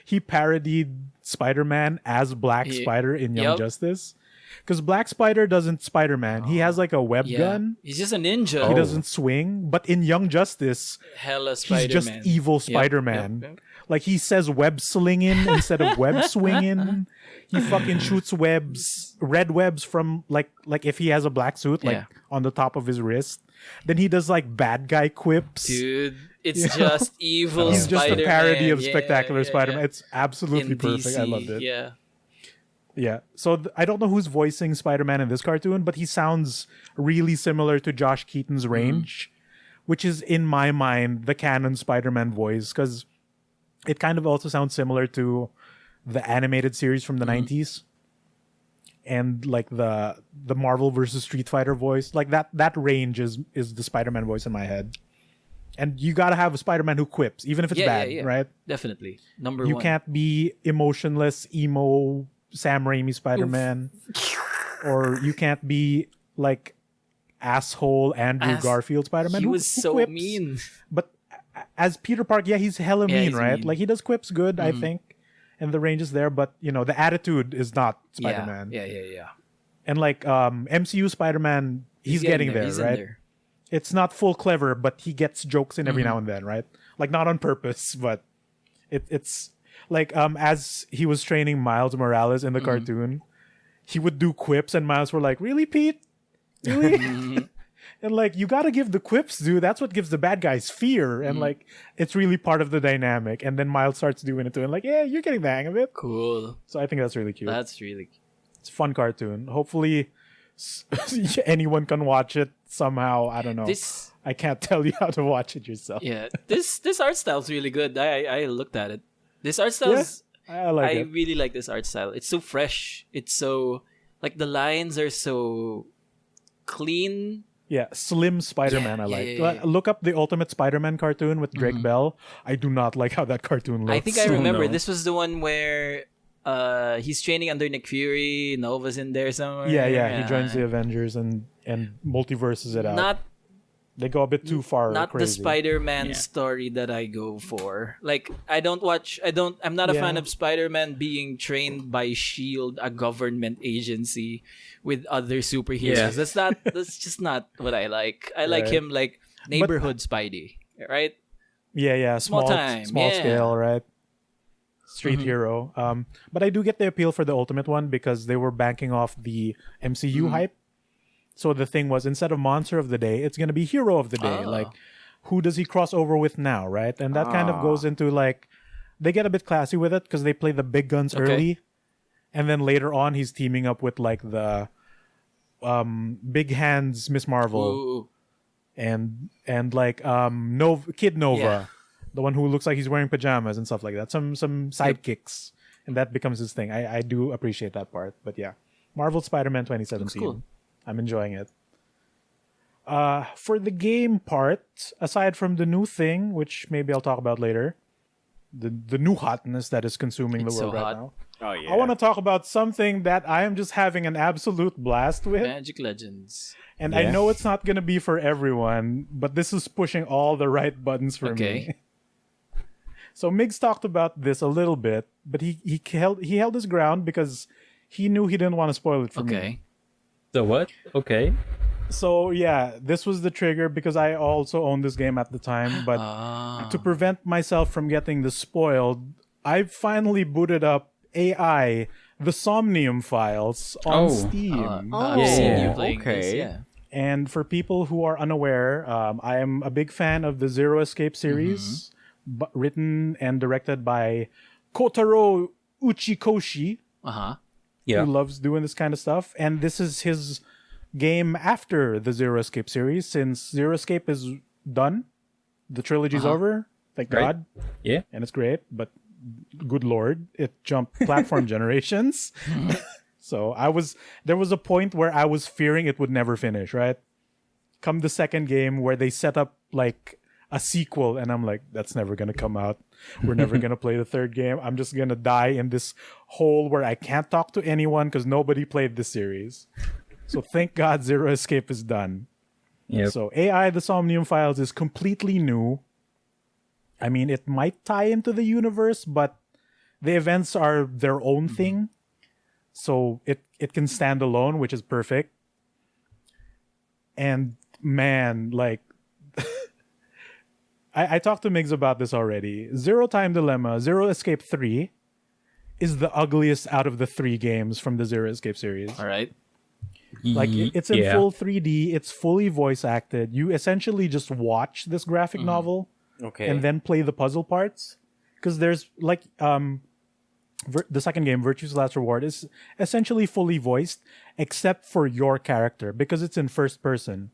he parodied Spider-Man as Black Spider in Young Justice. Because Black Spider doesn't Spider-Man. He has like a web gun. He's just a ninja. He doesn't swing. But in Young Justice, Hella Spider-Man. he's just evil Spider-Man. Yep. Like he says web slinging instead of web swinging. He fucking shoots webs, red webs from like if he has a black suit, like on the top of his wrist. Then he does like bad guy quips. Dude, it's just evil He's just Spider-Man. a parody of Spectacular Spider-Man. It's absolutely In perfect. DC, I loved it. Yeah. Yeah. So I don't know who's voicing Spider-Man in this cartoon, but he sounds really similar to Josh Keaton's range, which is in my mind the canon Spider-Man voice, because it kind of also sounds similar to the animated series from the 90s and like the Marvel versus Street Fighter voice. Like that range is the Spider-Man voice in my head. And you got to have a Spider-Man who quips, even if it's bad, right? Definitely. Number You one. can't be emotionless, emo Sam Raimi Spider-Man. Or you can't be like asshole Andrew Garfield Spider-Man. He who was so quips. mean. But as Peter Parker, he's hella mean, he's right? mean. Like he does quips good, I think. and the range is there, but the attitude is not Spider-Man. Yeah. And like MCU Spider-Man, he's getting there, He's in right? there. It's not full clever, but he gets jokes in every now and then, right? Like not on purpose, but it's like as he was training Miles Morales in the cartoon, he would do quips, and Miles were like, "Really, Pete? Really?" And like, you gotta give the quips, dude. That's what gives the bad guys fear, and like, it's really part of the dynamic. And then Miles starts doing it too, and like, yeah, you're getting the hang of it. Cool. So I think that's really cute. That's really cute. It's a fun cartoon. Hopefully, anyone can watch it somehow. I don't know. I can't tell you how to watch it yourself. Yeah, this art style's really good. I looked at it. This art style I like I it. really like this art style. It's so fresh. It's so like the lines are so clean. Yeah, Slim Spider-Man. I like. yeah. Look up the Ultimate Spider-Man cartoon with Drake Bell. I do not like how that cartoon looks. I think I remember no. this was the one where he's training under Nick Fury. Nova's in there somewhere. Yeah. He joins the Avengers and multiverses it out. They go a bit too far. Not crazy. the Spider-Man story that I go for. Like I'm not a fan of Spider-Man being trained by Shield, a government agency, with other superheroes. Yeah. That's just not what I like. I like him like neighborhood Spidey, right? Yeah. Small time, small yeah. scale, right? Street hero. But I do get the appeal for the Ultimate one because they were banking off the MCU hype. So the thing was, instead of Monster of the Day, it's going to be Hero of the Day. Like, who does he cross over with now, right? And that kind of goes into, like, they get a bit classy with it because they play the big guns early. And then later on, he's teaming up with, like, the Big Hands Miss Marvel. Ooh. And like, Kid Nova. The one who looks like he's wearing pajamas and stuff like that. Some sidekicks. And that becomes his thing. I do appreciate that part. But yeah. Marvel Spider-Man 2017. Looks cool. I'm enjoying it. For the game part, aside from the new thing, which maybe I'll talk about later, the new hotness that is consuming It's the world so right hot. now. Oh yeah. I want to talk about something that I am just having an absolute blast with. Magic Legends. And I know it's not going to be for everyone, but this is pushing all the right buttons for me. So Migs talked about this a little bit, but he held his ground because he knew he didn't want to spoil it for me. The what? Okay. So yeah, this was the trigger because I also owned this game at the time, but to prevent myself from getting this spoiled, I finally booted up AI, the Somnium files on Steam. I've seen you Oh, playing this, okay. yeah. And for people who are unaware, I am a big fan of the Zero Escape series, written and directed by Kotaro Uchikoshi, Yeah. who loves doing this kind of stuff. And this is his game after the Zero Escape series, since Zero Escape is done. The trilogy's over, thank Right. God. Yeah. And it's great, but good Lord, it jumped platform generations. So there was a point where I was fearing it would never finish, right? Come the second game where they set up like a sequel, and I'm like, that's never gonna come out. We're never gonna play the third game. I'm just gonna die in this hole where I can't talk to anyone because nobody played this series. So thank God Zero Escape is done. Yep. So AI, the Somnium Files, is completely new. I mean, it might tie into the universe, but the events are their own thing. So it can stand alone, which is perfect. And man, like, I talked to Migs about this already. Zero Time Dilemma, Zero Escape 3 is the ugliest out of the 3 games from the Zero Escape series. All right. Like, it's in full 3D. It's fully voice acted. You essentially just watch this graphic novel Okay. and then play the puzzle parts. Because there's, like, the second game, Virtue's Last Reward, is essentially fully voiced, except for your character, because it's in first person,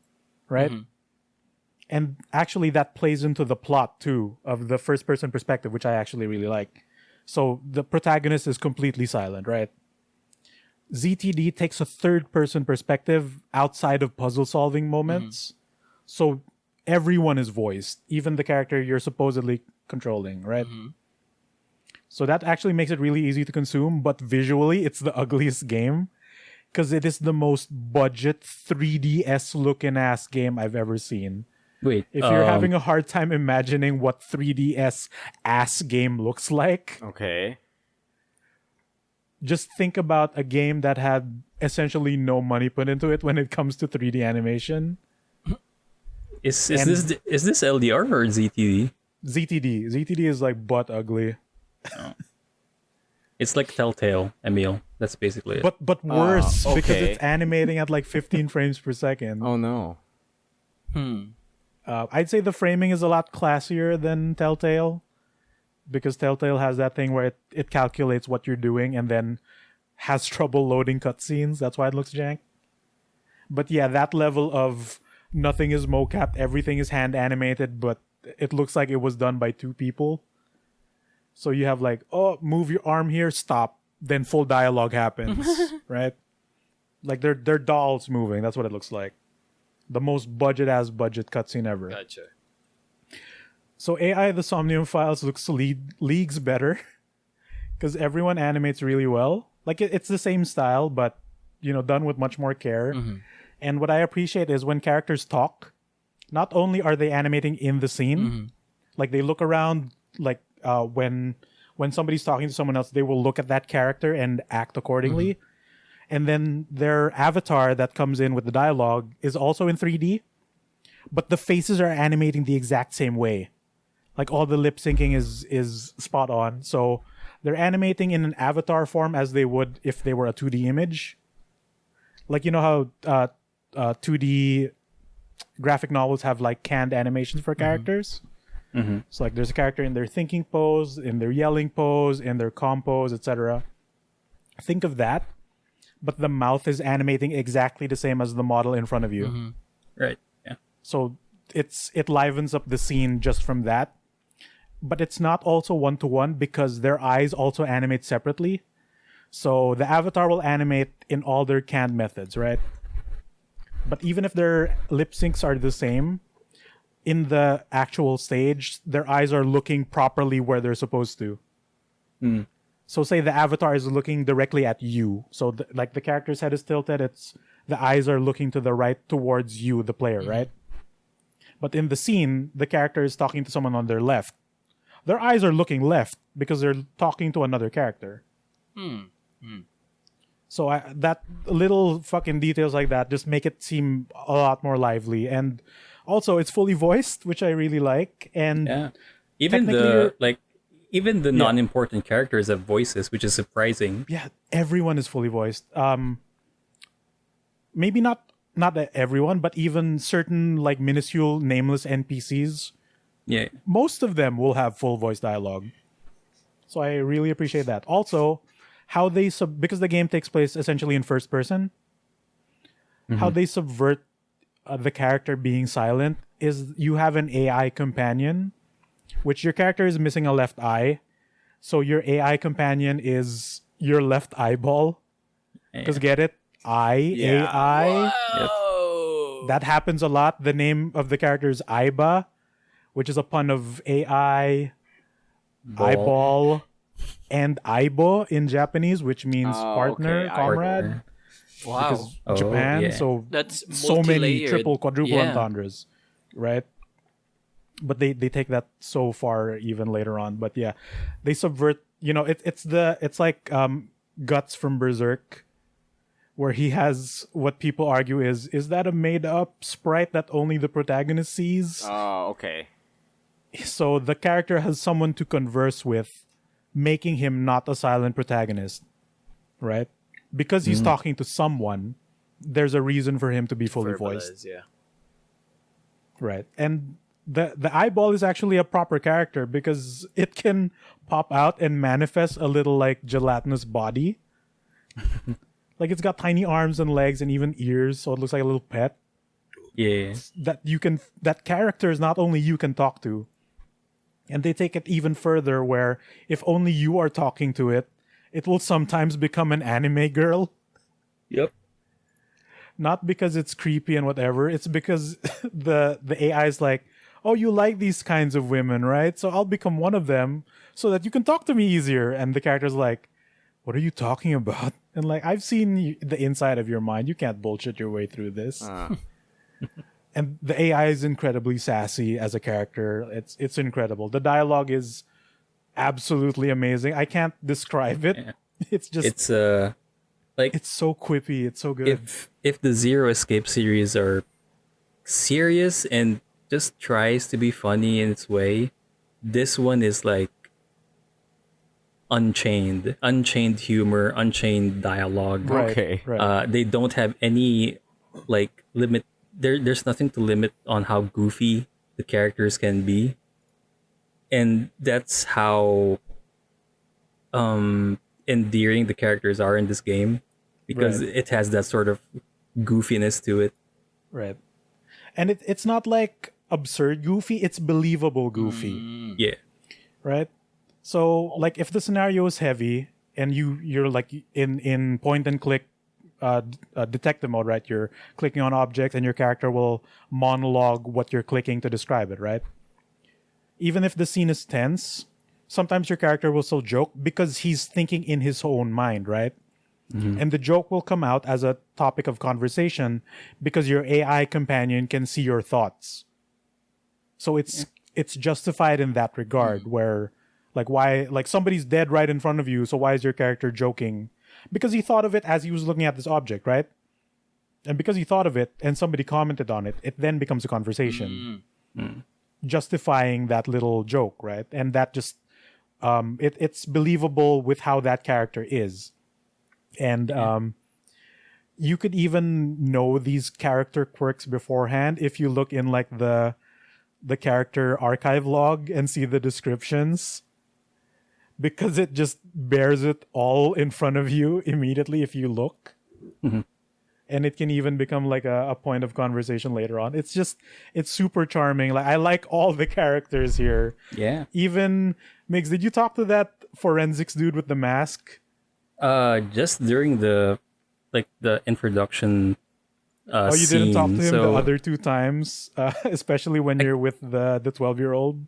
right? And actually, that plays into the plot, too, of the first person perspective, which I actually really like. So the protagonist is completely silent, right? ZTD takes a third-person perspective outside of puzzle-solving moments. So everyone is voiced, even the character you're supposedly controlling, right? So that actually makes it really easy to consume, but visually, it's the ugliest game because it is the most budget 3DS-looking-ass game I've ever seen. Wait. If you're having a hard time imagining what 3DS ass game looks like, Okay. just think about a game that had essentially no money put into it when it comes to 3D animation. Is this LDR or ZTD? ZTD is like butt ugly, It's like Telltale, Emile. That's basically it. but worse because okay. it's animating at like 15 frames per second. Oh no. I'd say the framing is a lot classier than Telltale, because Telltale has that thing where it calculates what you're doing and then has trouble loading cutscenes. That's why it looks jank. But yeah, that level of nothing is mocapped, everything is hand animated, but it looks like it was done by two people. So you have like, oh, move your arm here, stop, then full dialogue happens, right? Like they're dolls moving. That's what it looks like. The most budget cutscene ever. Gotcha. So AI the Somnium Files looks leagues better because everyone animates really well. Like it's the same style, but done with much more care. And what I appreciate is when characters talk, not only are they animating in the scene, like they look around, like when somebody's talking to someone else, they will look at that character and act accordingly. And then their avatar that comes in with the dialogue is also in 3D, but the faces are animating the exact same way. Like all the lip syncing is spot on. So they're animating in an avatar form as they would if they were a 2D image. Like how 2D graphic novels have like canned animations for characters. So like there's a character in their thinking pose, in their yelling pose, in their calm pose, etc. Think of that, but the mouth is animating exactly the same as the model in front of you. Right. Yeah. So it livens up the scene just from that. But it's not also one-to-one because their eyes also animate separately. So the avatar will animate in all their canned methods, right? But even if their lip syncs are the same, in the actual stage, their eyes are looking properly where they're supposed to. So say the avatar is looking directly at you. So like the character's head is tilted, the eyes are looking to the right towards you, the player, right? But in the scene, the character is talking to someone on their left. Their eyes are looking left because they're talking to another character. So that little fucking details like that just make it seem a lot more lively. And also, it's fully voiced, which I really like. And Yeah. Even technically the non-important characters have voices, which is surprising. yeah, everyone is fully voiced. Maybe not everyone, but even certain like minuscule nameless NPCs. Yeah. Most of them will have full voice dialogue. So I really appreciate that. Also, how they because the game takes place essentially in first person, how they subvert the character being silent is you have an AI companion, which your character is missing a left eye. So your AI companion is your left eyeball. Because get it? AI. Whoa. That happens a lot. The name of the character is Aiba, which is a pun of AI, eyeball, and aibo in Japanese, which means partner, okay. comrade. Wow. Because Oh, Japan, yeah. so That's so many multi-layered. triple, quadruple Yeah. entendres, right? But they take that so far even later on. But yeah, they subvert. It's like Guts from Berserk, where he has what people argue is that a made up sprite that only the protagonist sees? Oh, okay. So the character has someone to converse with, making him not a silent protagonist, right? Because he's talking to someone, there's a reason for him to be fully voiced, Verbalize, yeah. right? And the eyeball is actually a proper character because it can pop out and manifest a little like gelatinous body. Like it's got tiny arms and legs and even ears, so it looks like a little pet. Yeah. That characters not only you can talk to. And they take it even further where if only you are talking to it, it will sometimes become an anime girl. Yep. Not because it's creepy and whatever. It's because the AI is like, oh, you like these kinds of women, right? So I'll become one of them so that you can talk to me easier. And the character's like, what are you talking about? And like, I've seen the inside of your mind. You can't bullshit your way through this. And the AI is incredibly sassy as a character. It's incredible. The dialogue is absolutely amazing. I can't describe it. It's just It's like it's so quippy. It's so good. if the Zero Escape series are serious and just tries to be funny in its way, this one is like unchained humor, unchained dialogue. Right, Okay. right. They don't have any like limit. There's nothing to limit on how goofy the characters can be, and that's how endearing the characters are in this game because Right. it has that sort of goofiness to it. Right. And it's not like absurd goofy, it's believable goofy, Yeah. right? So like if the scenario is heavy and you're like in point and click detective mode, right? You're clicking on objects and your character will monologue what you're clicking to describe it, right? Even if the scene is tense, sometimes your character will still joke because he's thinking in his own mind, right? And the joke will come out as a topic of conversation because your AI companion can see your thoughts. So it's justified in that regard where like why like somebody's dead right in front of you, so why is your character joking? Because he thought of it as he was looking at this object, right? And because he thought of it and somebody commented on it, it then becomes a conversation. Justifying that little joke, right? And that just it's believable with how that character is. And you could even know these character quirks beforehand if you look in like the character archive log and see the descriptions, because it just bears it all in front of you immediately if you look. And it can even become like a point of conversation later on. It's super charming. Like I like all the characters here. Yeah. Even Migs, did you talk to that forensics dude with the mask? Just during the introduction Oh, you scene, didn't talk to him so, the other two times, especially when you're with the 12-year-old.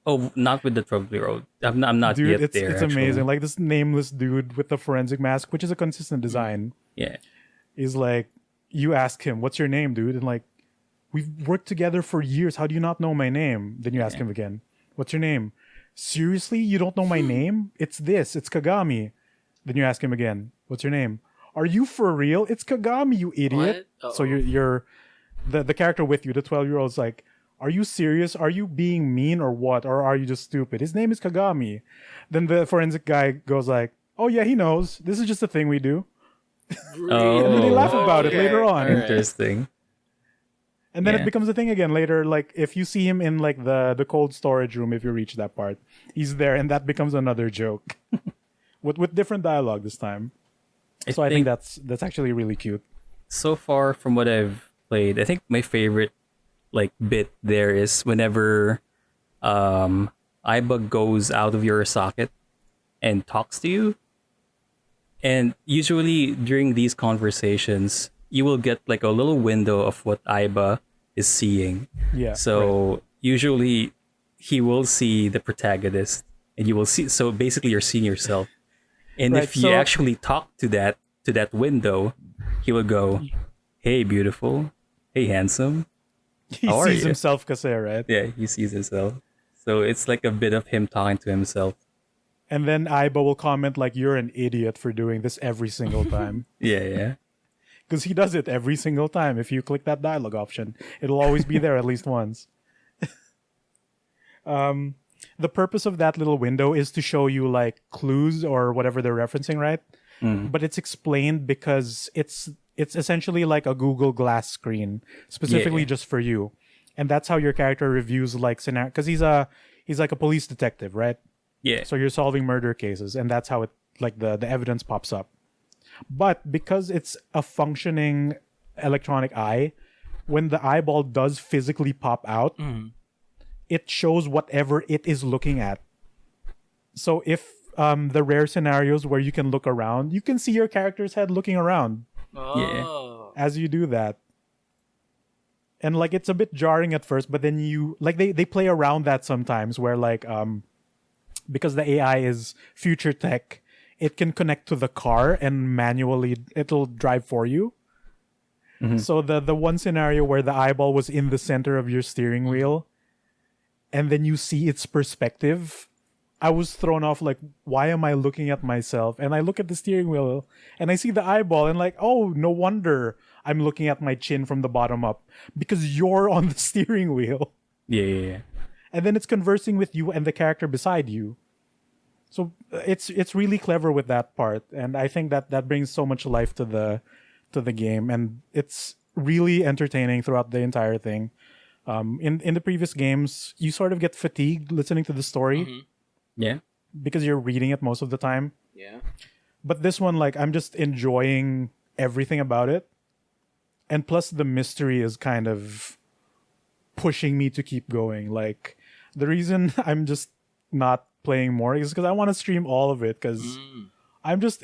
Oh, not with the 12-year-old. I'm not Dude, yet it's there. it's actually. amazing. Like this nameless dude with the forensic mask, which is a consistent design, Yeah. is like, you ask him, "What's your name, dude?" And like, we've worked together for years. How do you not know my name? Then you ask him again, "What's your name?" Seriously, you don't know my name? It's this. It's Kagami. Then you ask him again, "What's your name?" Are you for real? It's Kagami, you idiot. What? So you're the character with you, the 12-year-old, is like, are you serious? Are you being mean or what? Or are you just stupid? His name is Kagami. Then the forensic guy goes like, oh yeah, he knows. This is just a thing we do. Oh, And then they laugh about it okay. later on. Alright. Interesting. And then Yeah. it becomes a thing again later. Like if you see him in like the cold storage room, if you reach that part, he's there, and that becomes another joke. with different dialogue this time. So I think that's actually really cute. So far from what I've played, I think my favorite like bit there is whenever Aiba goes out of your socket and talks to you. And usually during these conversations, you will get like a little window of what Aiba is seeing. Yeah. So usually he will see the protagonist and you will see, so basically you're seeing yourself. And Right, if you so- actually talk to that window, he will go, "Hey beautiful, hey handsome." He How are sees you? himself, Kase, right? Yeah, he sees himself. So it's like a bit of him talking to himself. And then Aiba will comment like, "You're an idiot for doing this every single time." Yeah, yeah. Because he does it every single time. If you click that dialogue option, it'll always be there at least once. The purpose of that little window is to show you like clues or whatever they're referencing, right? But it's explained because it's essentially like a Google Glass screen specifically Yeah. just for you, and that's how your character reviews like scenario. Because he's like a police detective, right? Yeah. So you're solving murder cases, and that's how it like the evidence pops up. But because it's a functioning electronic eye, when the eyeball does physically pop out, it shows whatever it is looking at. So if the rare scenarios where you can look around, you can see your character's head looking around Oh. as you do that. And like it's a bit jarring at first, but then you like they play around that sometimes where like because the AI is future tech, it can connect to the car and manually it'll drive for you. So the one scenario where the eyeball was in the center of your steering wheel and then you see its perspective I was thrown off. Like, why am I looking at myself? And I look at the steering wheel and I see the eyeball and like, oh, no wonder I'm looking at my chin from the bottom up because you're on the steering wheel. Yeah. And then it's conversing with you and the character beside you. So it's really clever with that part, and I think that brings so much life to the game, and it's really entertaining throughout the entire thing. In the previous games, you sort of get fatigued listening to the story Yeah. because you're reading it most of the time. Yeah. But this one, like, I'm just enjoying everything about it, and plus the mystery is kind of pushing me to keep going. Like, the reason I'm just not playing more is because I want to stream all of it because I'm just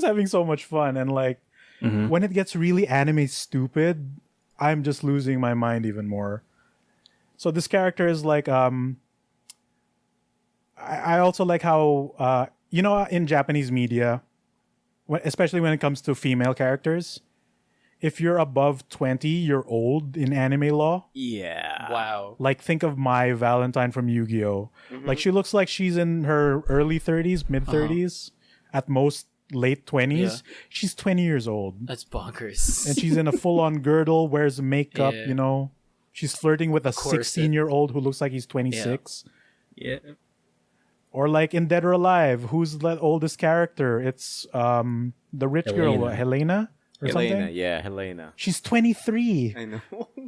having so much fun, and like when it gets really anime stupid, I'm just losing my mind even more. So this character is like I also like how in Japanese media, especially when it comes to female characters, if you're above 20, you're old in anime law. Yeah. Wow. Like, think of my Valentine from Yu-Gi-Oh! Like, she looks like she's in her early 30s, mid 30s, at most late 20s. Yeah. She's 20 years old. That's bonkers. And she's in a full-on girdle, wears makeup, Yeah. She's flirting with a corset. 16-year-old who looks like he's 26. Yeah. Or like in Dead or Alive, who's the oldest character? It's the rich girl, Helena. Helena? Or Helena, something? yeah, Helena. She's 23. I know.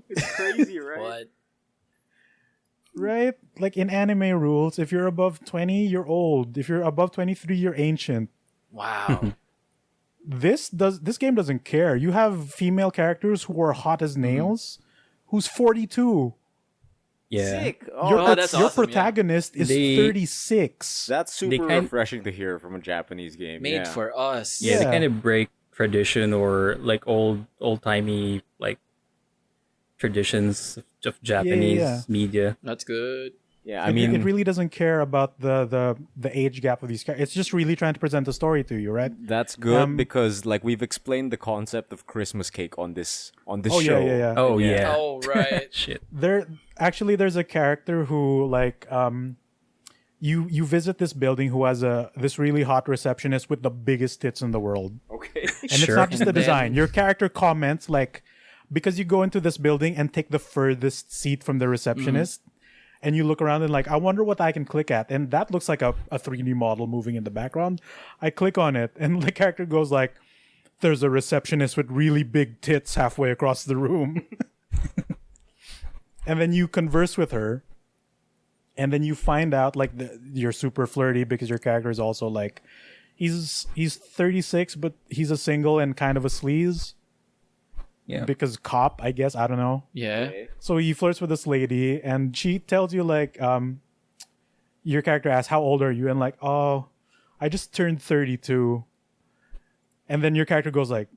It's crazy, right? What? Right? Like in anime rules, if you're above 20, you're old. If you're above 23, you're ancient. Wow. This game doesn't care. You have female characters who are hot as nails, who's 42. Yeah. Sick. Your, Oh, that's your awesome, yeah. protagonist is They- 36. that's super kind- refreshing to hear from a Japanese game. Made yeah. for us. Yeah, they Yeah. kind of break tradition or like old timey like traditions of Japanese yeah. media. That's good. Yeah, I It mean, really doesn't care about the age gap of these characters. It's just really trying to present a story to you, right? that's good Um, because like we've explained the concept of Christmas cake on this Oh, show. yeah. Oh Yeah. yeah. Oh, right. Shit. There's a character who like you visit this building who has this really hot receptionist with the biggest tits in the world. Okay. And it's not just the And then- design. Your character comments like, because you go into this building and take the furthest seat from the receptionist, and you look around and like, I wonder what I can click at. And that looks like a 3D model moving in the background. I click on it, and the character goes like, there's a receptionist with really big tits halfway across the room. And then you converse with her, and then you find out like you're super flirty because your character is also like, he's 36, but he's a single and kind of a sleaze. Yeah. Because cop, I guess, I don't know. Yeah. So he flirts with this lady, and she tells you like, your character asks, "How old are you?" And like, "Oh, I just turned 32." And then your character goes like,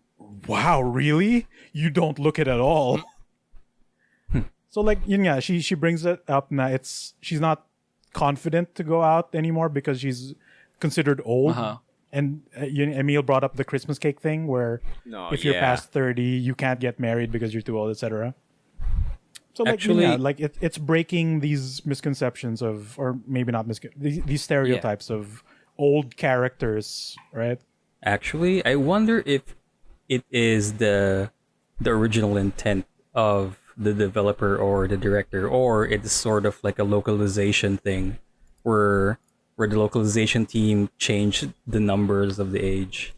"Wow, really? You don't look it at all." So like, yeah, she brings it up now. She's not confident to go out anymore because she's considered old. Uh-huh. And Emile brought up the Christmas cake thing, where No, if you're yeah. past 30, you can't get married because you're too old, etc. So like, Actually- yeah, like it's breaking these misconceptions of, or maybe not these stereotypes of old characters, right? Actually, I wonder if it is the original intent of the developer or the director, or it's sort of like a localization thing where the localization team changed the numbers of the age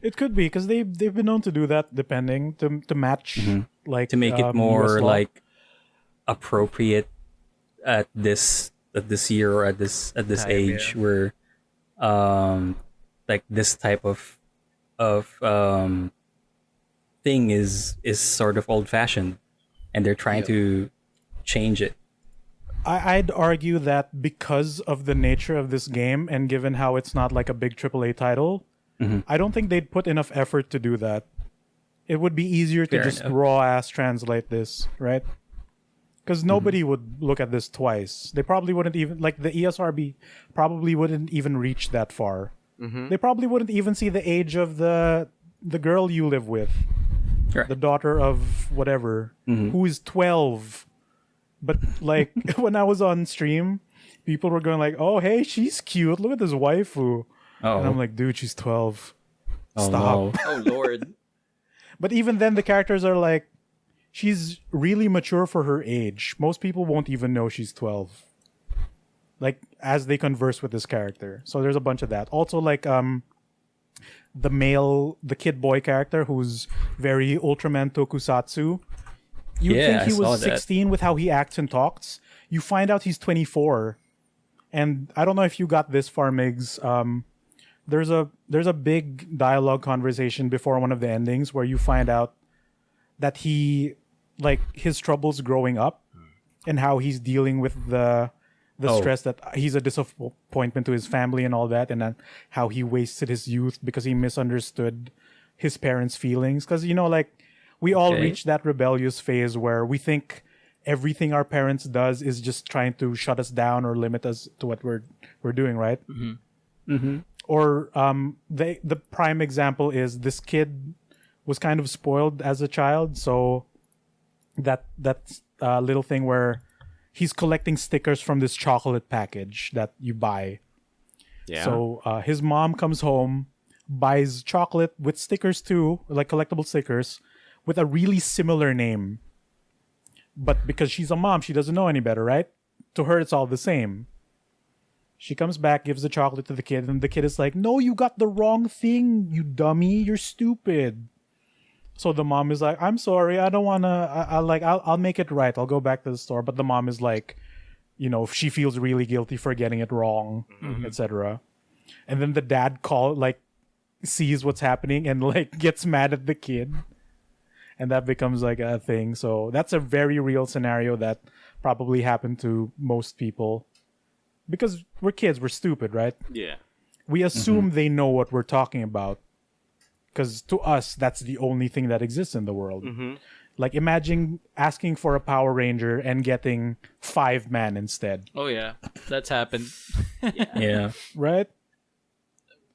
It could be because they've been known to do that, depending to match like to make it US more law. like appropriate at this year or at this Time, age where like this type of thing is sort of old fashioned, and they're trying Yep. to change it. I'd argue that because of the nature of this game and given how it's not like a big AAA title, I don't think they'd put enough effort to do that. It would be easier to Fair just enough. raw ass translate this, right? Because nobody would look at this twice. They probably wouldn't even, like the ESRB probably wouldn't even reach that far. They probably wouldn't even see the age of the girl you live with, Right. the daughter of whatever, who is 12. But like when I was on stream, people were going like, "Oh, hey, she's cute. Look at this waifu." Oh, And I'm like, "Dude, she's 12. oh Stop." no. Oh Lord. But even then, the characters are like, she's really mature for her age. Most people won't even know she's 12. Like, as they converse with this character. So there's a bunch of that. Also, like, the kid boy character who's very Ultraman Tokusatsu. You Yeah, think I he saw was that. 16 with how he acts and talks. You find out he's 24. And I don't know if you got this far, Migs. There's a big dialogue conversation before one of the endings where you find out that he, like, his troubles growing up and how he's dealing with the Oh. stress that he's a disappointment to his family and all that, and then how he wasted his youth because he misunderstood his parents' feelings. Because, you know, like, we all Okay. reach that rebellious phase where we think everything our parents does is just trying to shut us down or limit us to what we're doing, right? Or the prime example is this kid was kind of spoiled as a child, so that little thing where he's collecting stickers from this chocolate package that you buy. Yeah. So his mom comes home, buys chocolate with stickers too, like collectible stickers, with a really similar name. But because she's a mom, she doesn't know any better, right? To her, it's all the same. She comes back, gives the chocolate to the kid, and the kid is like, "No, you got the wrong thing, you dummy. You're stupid." So the mom is like, "I'm sorry, I don't wanna. I'll make it right. I'll go back to the store." But the mom is like, you know, she feels really guilty for getting it wrong, etc. And then the dad sees what's happening and like gets mad at the kid, and that becomes like a thing. So that's a very real scenario that probably happened to most people because we're kids, we're stupid, right? Yeah. We assume they know what we're talking about because to us that's the only thing that exists in the world. Like, imagine asking for a Power Ranger and getting 5-man instead, Oh yeah, that's happened. Yeah. right?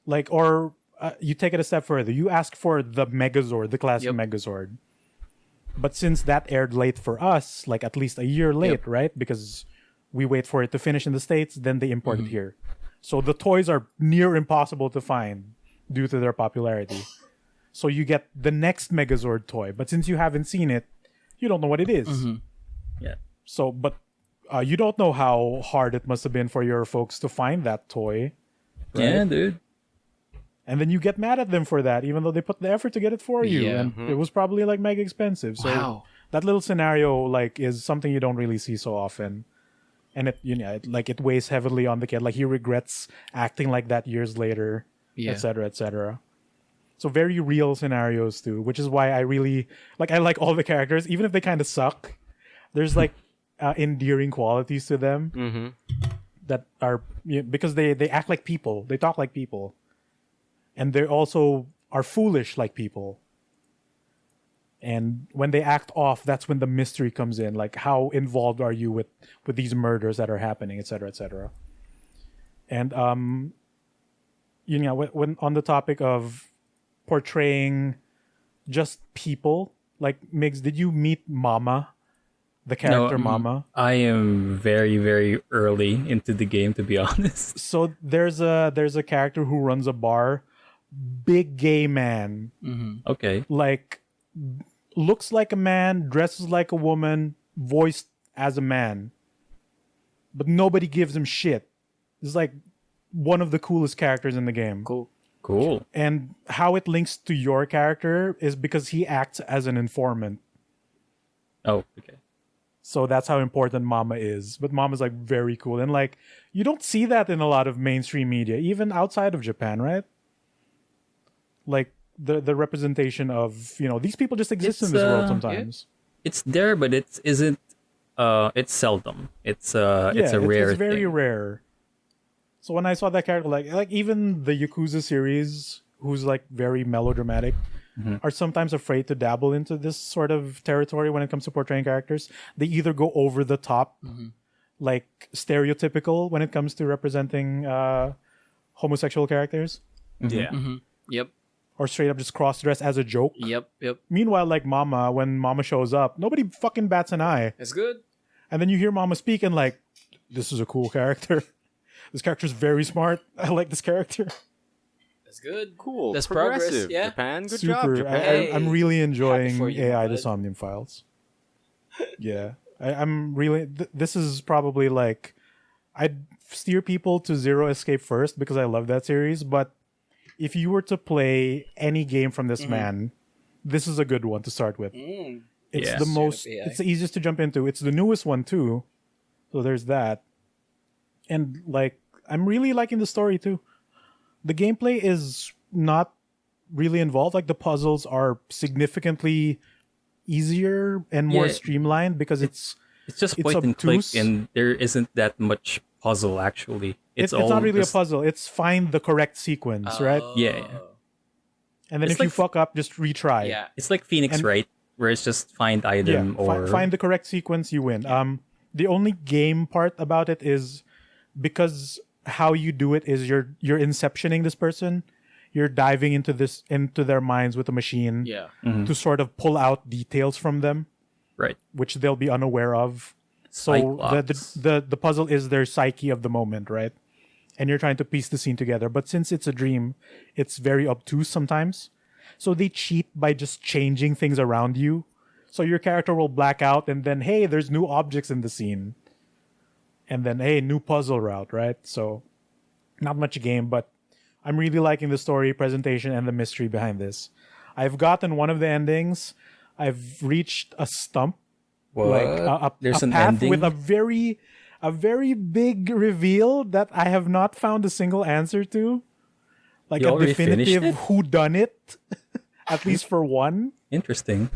Like, or you take it a step further. You ask for the Megazord, the classic Yep. Megazord. But since that aired late for us, like at least a year late, right? Because we wait for it to finish in the States, then they import it here. So the toys are near impossible to find due to their popularity. So you get the next Megazord toy, but since you haven't seen it, you don't know what it is. Yeah. So, but you don't know how hard it must have been for your folks to find that toy. Yeah, dude. And then you get mad at them for that, even though they put the effort to get it for you. Yeah. And it was probably like mega expensive. So Wow. that little scenario like is something you don't really see so often. And it weighs heavily on the kid. Like he regrets acting like that years later, Yeah. etc., etc. So very real scenarios too, which is why I really I like all the characters, even if they kind of suck. There's like endearing qualities to them that are because they act like people, they talk like people, and they also are foolish like people. And when they act off, that's when the mystery comes in. Like, how involved are you with these murders that are happening, etc., etc. And when on the topic of portraying just people, like Migs, did you meet Mama, the character Mama? I am very, very early into the game, to be honest. So there's a character who runs a bar, big gay man, Okay. like looks like a man, dresses like a woman, voiced as a man, but nobody gives him shit. It's like one of the coolest characters in the game. Cool. And how it links to your character is because he acts as an informant. Oh, okay. So that's how important Mama is. But Mama's like very cool. And like you don't see that in a lot of mainstream media, even outside of Japan, right? Like the representation of, these people just exist in It's, this world yeah. sometimes. It's there, but it isn't. It's seldom. It's a rare. It's very thing. rare. So when I saw that character, like even the Yakuza series, who's like very melodramatic, are sometimes afraid to dabble into this sort of territory when it comes to portraying characters. They either go over the top, like stereotypical when it comes to representing homosexual characters, Yeah. Yep. or straight up just cross-dress as a joke. Yep. Meanwhile, like when Mama shows up, nobody fucking bats an eye. That's good. And then you hear Mama speak and like, this is a cool character. This character is very smart. I like this character. That's good. Cool. That's progress. Progressive. Yeah. Japan. Good Super. job, Japan. Hey. I'm really enjoying Happy for you, AI the bud. Somnium Files. Yeah, I'm really. This is probably like, I'd steer people to Zero Escape first because I love that series. But if you were to play any game from this man, this is a good one to start with. It's Yeah. the most. Straight up AI. It's the easiest to jump into. It's the newest one too, so there's that. And like, I'm really liking the story too. The gameplay is not really involved. Like the puzzles are significantly easier and more Yeah. streamlined because it's just it's point and click, obtuse. and there isn't that much puzzle actually. it's all not really just- a puzzle. It's find the correct sequence, right? Yeah, yeah. And then It's if you like- fuck up, just retry. Yeah. It's like Phoenix, And- right? Where it's just find Yeah, item or find the correct sequence, you win. The only game part about it is because how you do it is you're inceptioning this person. You're diving into their minds with a machine Yeah. to sort of pull out details from them, right. which they'll be unaware of. So Cyclops. the puzzle is their psyche of the moment, right? And you're trying to piece the scene together. But since it's a dream, it's very obtuse sometimes. So they cheat by just changing things around you. So your character will black out and then, hey, there's new objects in the scene. And then, hey, new puzzle route, right? So not much game, but I'm really liking the story, presentation, and the mystery behind this. I've gotten one of the endings. I've reached a stump, What? like There's a an path ending with a very big reveal that I have not found a single answer to. Like You a already finished definitive it? who done it, at least for one. Interesting.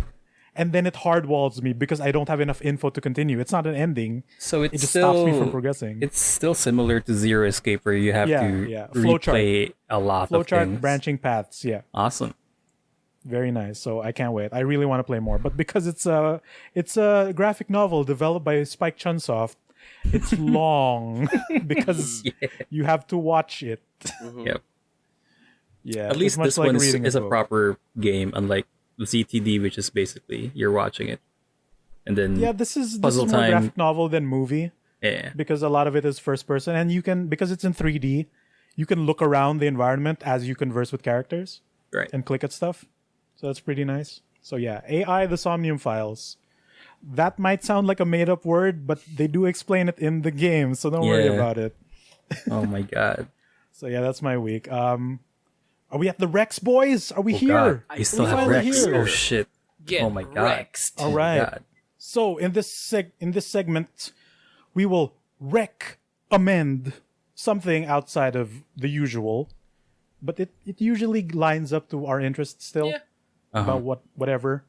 And then it hardwalls me because I don't have enough info to continue. It's not an ending. So It it's just still stops me from progressing. It's still similar to Zero Escape, where you have Yeah, to yeah. Flowchart. replay a lot of Flowchart, things. branching paths. Yeah, Awesome. very nice. So I can't wait. I really want to play more. But because it's a graphic novel developed by Spike Chunsoft, it's long because you have to watch it. Yep. Yeah, At least it's much this like one reading is a book. proper game, unlike the ZTD, which is basically you're watching it, and then Yeah, this is Puzzle more time. graphic novel than movie yeah. because a lot of it is first person, and you can, because it's in 3D, you can look around the environment as you converse with characters Right. and click at stuff. So that's pretty nice. So yeah, AI the Somnium Files. That might sound like a made up word, but they do explain it in the game, so don't worry Yeah. about it. Oh my god. So yeah, that's my week. Are we at the Rex, boys? Are we Oh here? god. We still have finally Rex. here. Oh shit. Get Oh my god. wrecked. All Oh my right. God. So in this segment, we will amend something outside of the usual, but it usually lines up to our interests still Yeah. about whatever.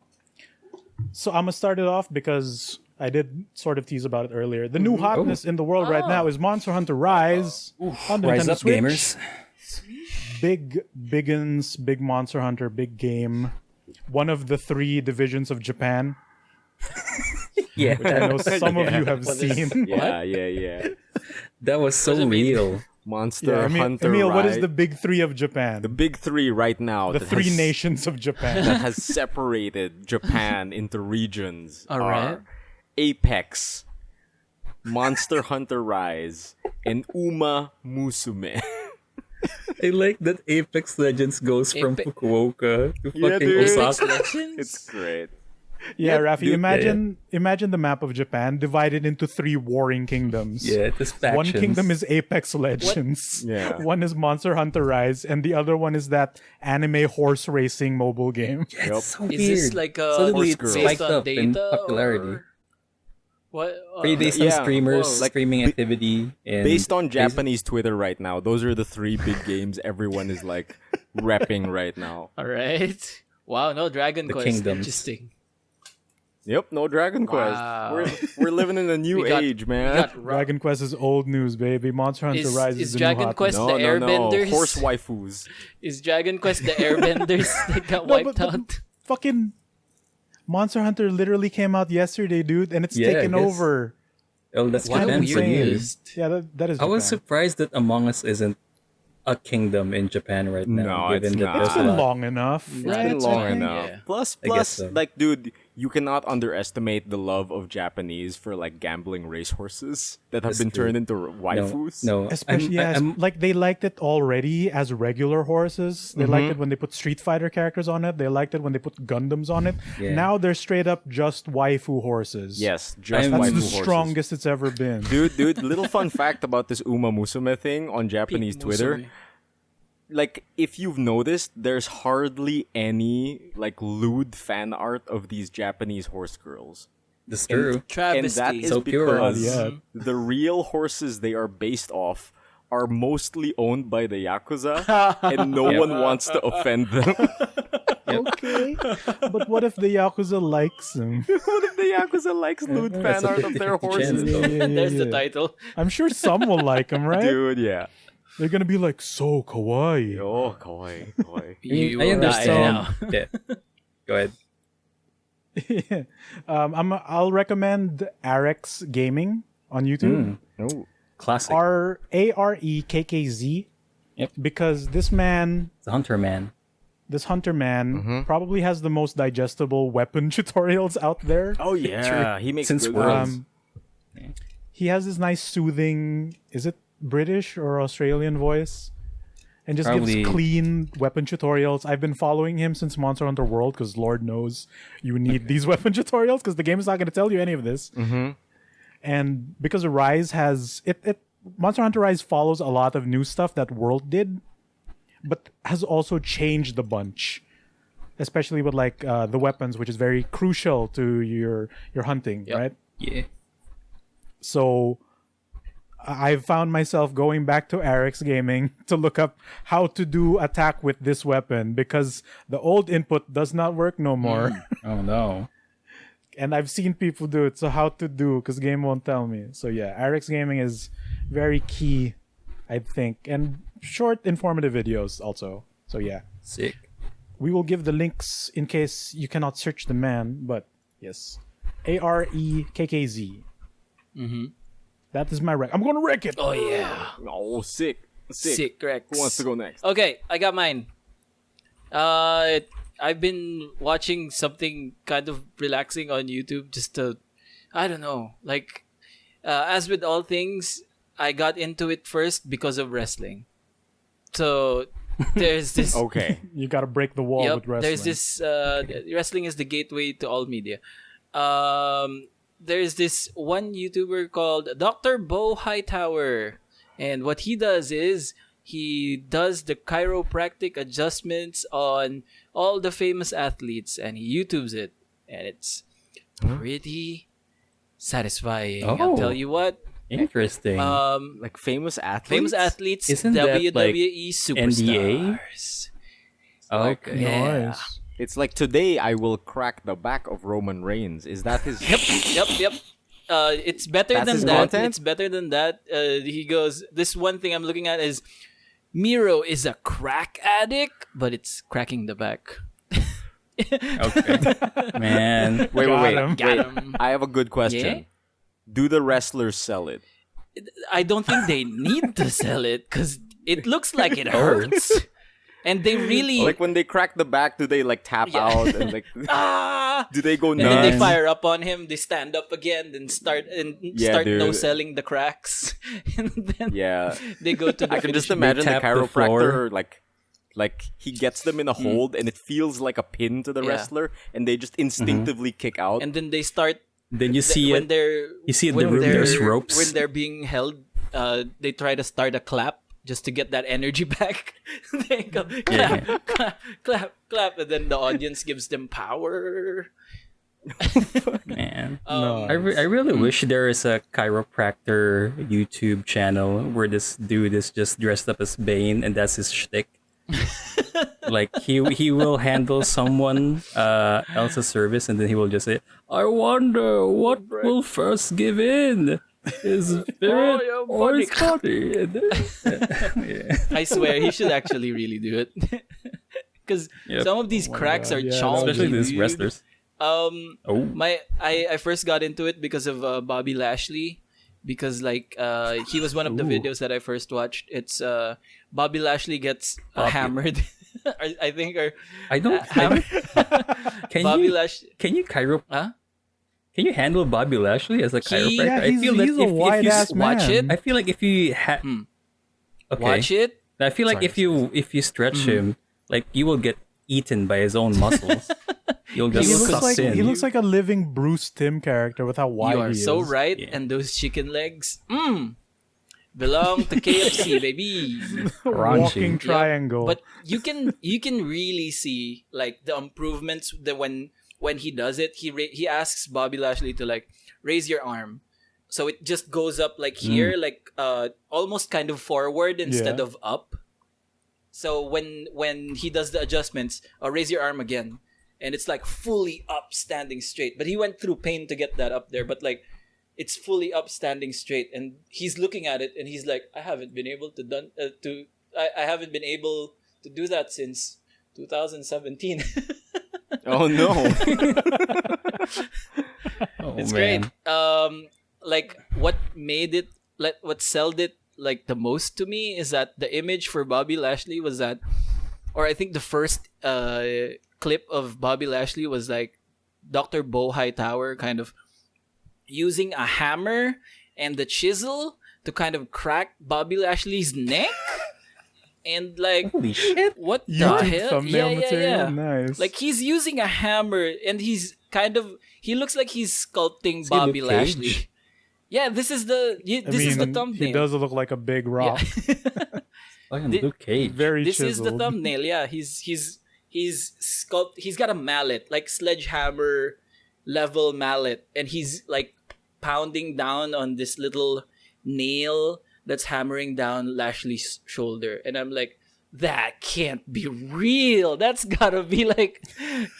So I'm gonna start it off because I did sort of tease about it earlier. The new hotness in the world right now is Monster Hunter Rise on the Rise Nintendo up, Switch. gamers. Big Monster Hunter, big game. One of the 3 divisions of Japan, Yeah. which I know some of you have seen. Yeah. That was so real. Monster Hunter Emile, what is Rise. the big 3 of Japan? The big 3 right now? The that 3 has- nations of Japan. that has separated Japan into regions. All right. are Apex, Monster Hunter Rise, and Uma Musume. I like that Apex Legends goes from Ape- Fukuoka to Yeah, fucking dude. Osaka. It's great. Yeah, Raffy, dude, imagine the map of Japan divided into 3 warring kingdoms. Yeah, this One factions. kingdom is Apex Legends. Yeah. One is Monster Hunter Rise, and the other one is that anime horse racing mobile game. Yeah, it's so Is weird. this like a Suddenly it horse girl. spiked based on up in data popularity. or what? Based on Yeah, streamers, whoa. Like, streaming activity, and Based on Japanese Twitter right now, those are the 3 big games everyone is like repping right now. All right. Wow. No Dragon The Quest. kingdoms. Interesting. Yep, no Dragon Wow. Quest. We're living in a new We got- age, We man. got Ra- Dragon Quest is old news, baby. Monster Hunter Rise is is the Dragon new hot Quest no, the no, no. Airbenders? Horse waifus. Is Dragon Quest the Airbenders that got No, wiped but out? fucking Monster Hunter literally came out yesterday, dude, and it's Yeah, taken I guess. over. oh, that's What a Japan for weird you. news. Yeah, that is. I was Japan. surprised that Among Us isn't a kingdom in Japan right now. No, given it's that not. there's It's a been lot. long enough. It's Right, been long okay. enough. Yeah. Plus, I guess so. like, dude, you cannot underestimate the love of Japanese for like gambling racehorses that have That's been true. turned into waifus. No, Especially like they liked it already as regular horses. They liked it when they put Street Fighter characters on it. They liked it when they put Gundams on it. Yeah. Now they're straight up just waifu horses. Yes, just I'm- That's waifu the horses. strongest it's ever been. Dude, little fun fact about this Uma Musume thing on Japanese Twitter. Musume. Like, if you've noticed, there's hardly any, like, lewd fan art of these Japanese horse girls. That's true. And Travesty. that is So pure. because Yeah. the real horses they are based off are mostly owned by the Yakuza, and no one wants to offend them. Okay. But what if the Yakuza likes them? What if the Yakuza likes lewd fan That's a art of their 50-50 chance, horses? though. There's the title. I'm sure some will like them, right? Dude, yeah. They're gonna be like, so kawaii. Oh, kawaii, kawaii. You I will die understand. now. Yeah. Go ahead. I'll recommend Arekkz Gaming on YouTube. Oh. Classic. Arekkz. Yep. Because this man, The Hunter Man. this hunter man, probably has the most digestible weapon tutorials out there. Oh, yeah. He makes Since good Worlds. ones. He has this nice soothing, is it British or Australian voice? And just Probably- gives clean weapon tutorials. I've been following him since Monster Hunter World because Lord knows you need these weapon tutorials because the game is not going to tell you any of this. And because Rise has Monster Hunter Rise follows a lot of new stuff that World did, but has also changed a bunch, especially with like the weapons, which is very crucial to your hunting, Yep. right? Yeah. So I've found myself going back to Arekkz Gaming to look up how to do attack with this weapon because the old input does not work no more. Oh no. And I've seen people do it, so how to do because game won't tell me. So yeah, Arekkz Gaming is very key, I think, and short informative videos also. So yeah, Sick. we will give the links in case you cannot search the man, but yes, Arekkz. That is my wreck. I'm gonna wreck it. Oh yeah. Oh, sick. Sick, Rex. Who wants to go next? Okay, I got mine. I've been watching something kind of relaxing on YouTube just to, I don't know, like, as with all things, I got into it first because of wrestling. So there's this. Okay. You gotta break the wall with wrestling. There's this. Wrestling is the gateway to all media. There's this one YouTuber called Dr. Beau Hightower, and what he does is he does the chiropractic adjustments on all the famous athletes, and he YouTubes it, and it's pretty satisfying. I'll Oh. tell you what. Interesting. Like famous athletes? Famous athletes, Isn't that, like, WWE superstars. Okay. Yeah. Nice. It's like today I will crack the back of Roman Reigns. Is that his? Yep. It's better That's than his that. content? It's better than that. He goes, this one thing I'm looking at is Miro is a crack addict, but it's cracking the back. Okay. Man. Wait. Got him. Got him. I have a good question. Yeah? Do the wrestlers sell it? I don't think they need to sell it because it looks like it hurts. And they really... Like when they crack the back, do they like tap Yeah. out and like? ah! Do they go And then they nuts? fire up on him. They stand up again, then start Yeah, dude. no selling the cracks, and then Yeah, they go to the I can just finish. imagine the tap the chiropractor floor. like he gets them in a hold and it feels like a pin to the Yeah. wrestler, and they just instinctively kick out. And then they start Then you see when it. they're You see in when the room they're- there's ropes. when they're being held. They try to start a clap just to get that energy back. They go clap, Yeah. clap, and then the audience gives them power. Man. No. I really wish there is a chiropractor YouTube channel where this dude is just dressed up as Bane and that's his shtick. Like he will handle someone else's service and then he will just say, "I wonder what will first give in, his spirit your or body." his body." And then- yeah. I swear he should actually really do it. Because Yep. some of these cracks God, are yeah, chunky, Especially these dude. wrestlers. Oh, I first got into it because of Bobby Lashley, because like he was one of the videos that I first watched. It's Bobby Lashley gets hammered I think are I don't. Ham- Can Bobby you Lash. can you chiro? Huh? Can you handle Bobby Lashley as a chiropractor? Yeah, I feel that he's a if wide you ass man. watch it, I feel like if you had okay, watch it. I feel like Sorry, if you stretch him, like you will get eaten by his own muscles. You'll get He looks sucked like in. he looks like a living Bruce Timm character with how wide You are he so is. right. Yeah. And those chicken legs, belong to KFC, baby. Walking Raunchy. triangle. But you can really see like the improvements that when he does it, he asks Bobby Lashley to like raise your arm, so it just goes up like here, like almost kind of forward instead Yeah. of up. So when he does the adjustments, raise your arm again, and it's like fully up, standing straight. But he went through pain to get that up there, but like it's fully up, standing straight, and he's looking at it and he's like, I haven't been able to I haven't been able to do that since 2017. Oh no. Oh, It's man. great. Like what made it, like what sold it like the most to me is that the image for Bobby Lashley was that, or I think the first clip of Bobby Lashley was like Dr. Beau Hightower kind of using a hammer and the chisel to kind of crack Bobby Lashley's neck. And like, Holy shit! what the YouTube hell? thumbnail Yeah. material, nice. Like he's using a hammer and he looks like he's sculpting he Bobby Luke Cage? Lashley. Yeah, this is the thumbnail. He does look like a big rock. Fucking Thi- Luke Cage. Very This is chiseled. the thumbnail. Yeah, he's he's got a mallet, like sledgehammer level mallet, and he's like pounding down on this little nail that's hammering down Lashley's shoulder. And I'm like, that can't be real. That's gotta be like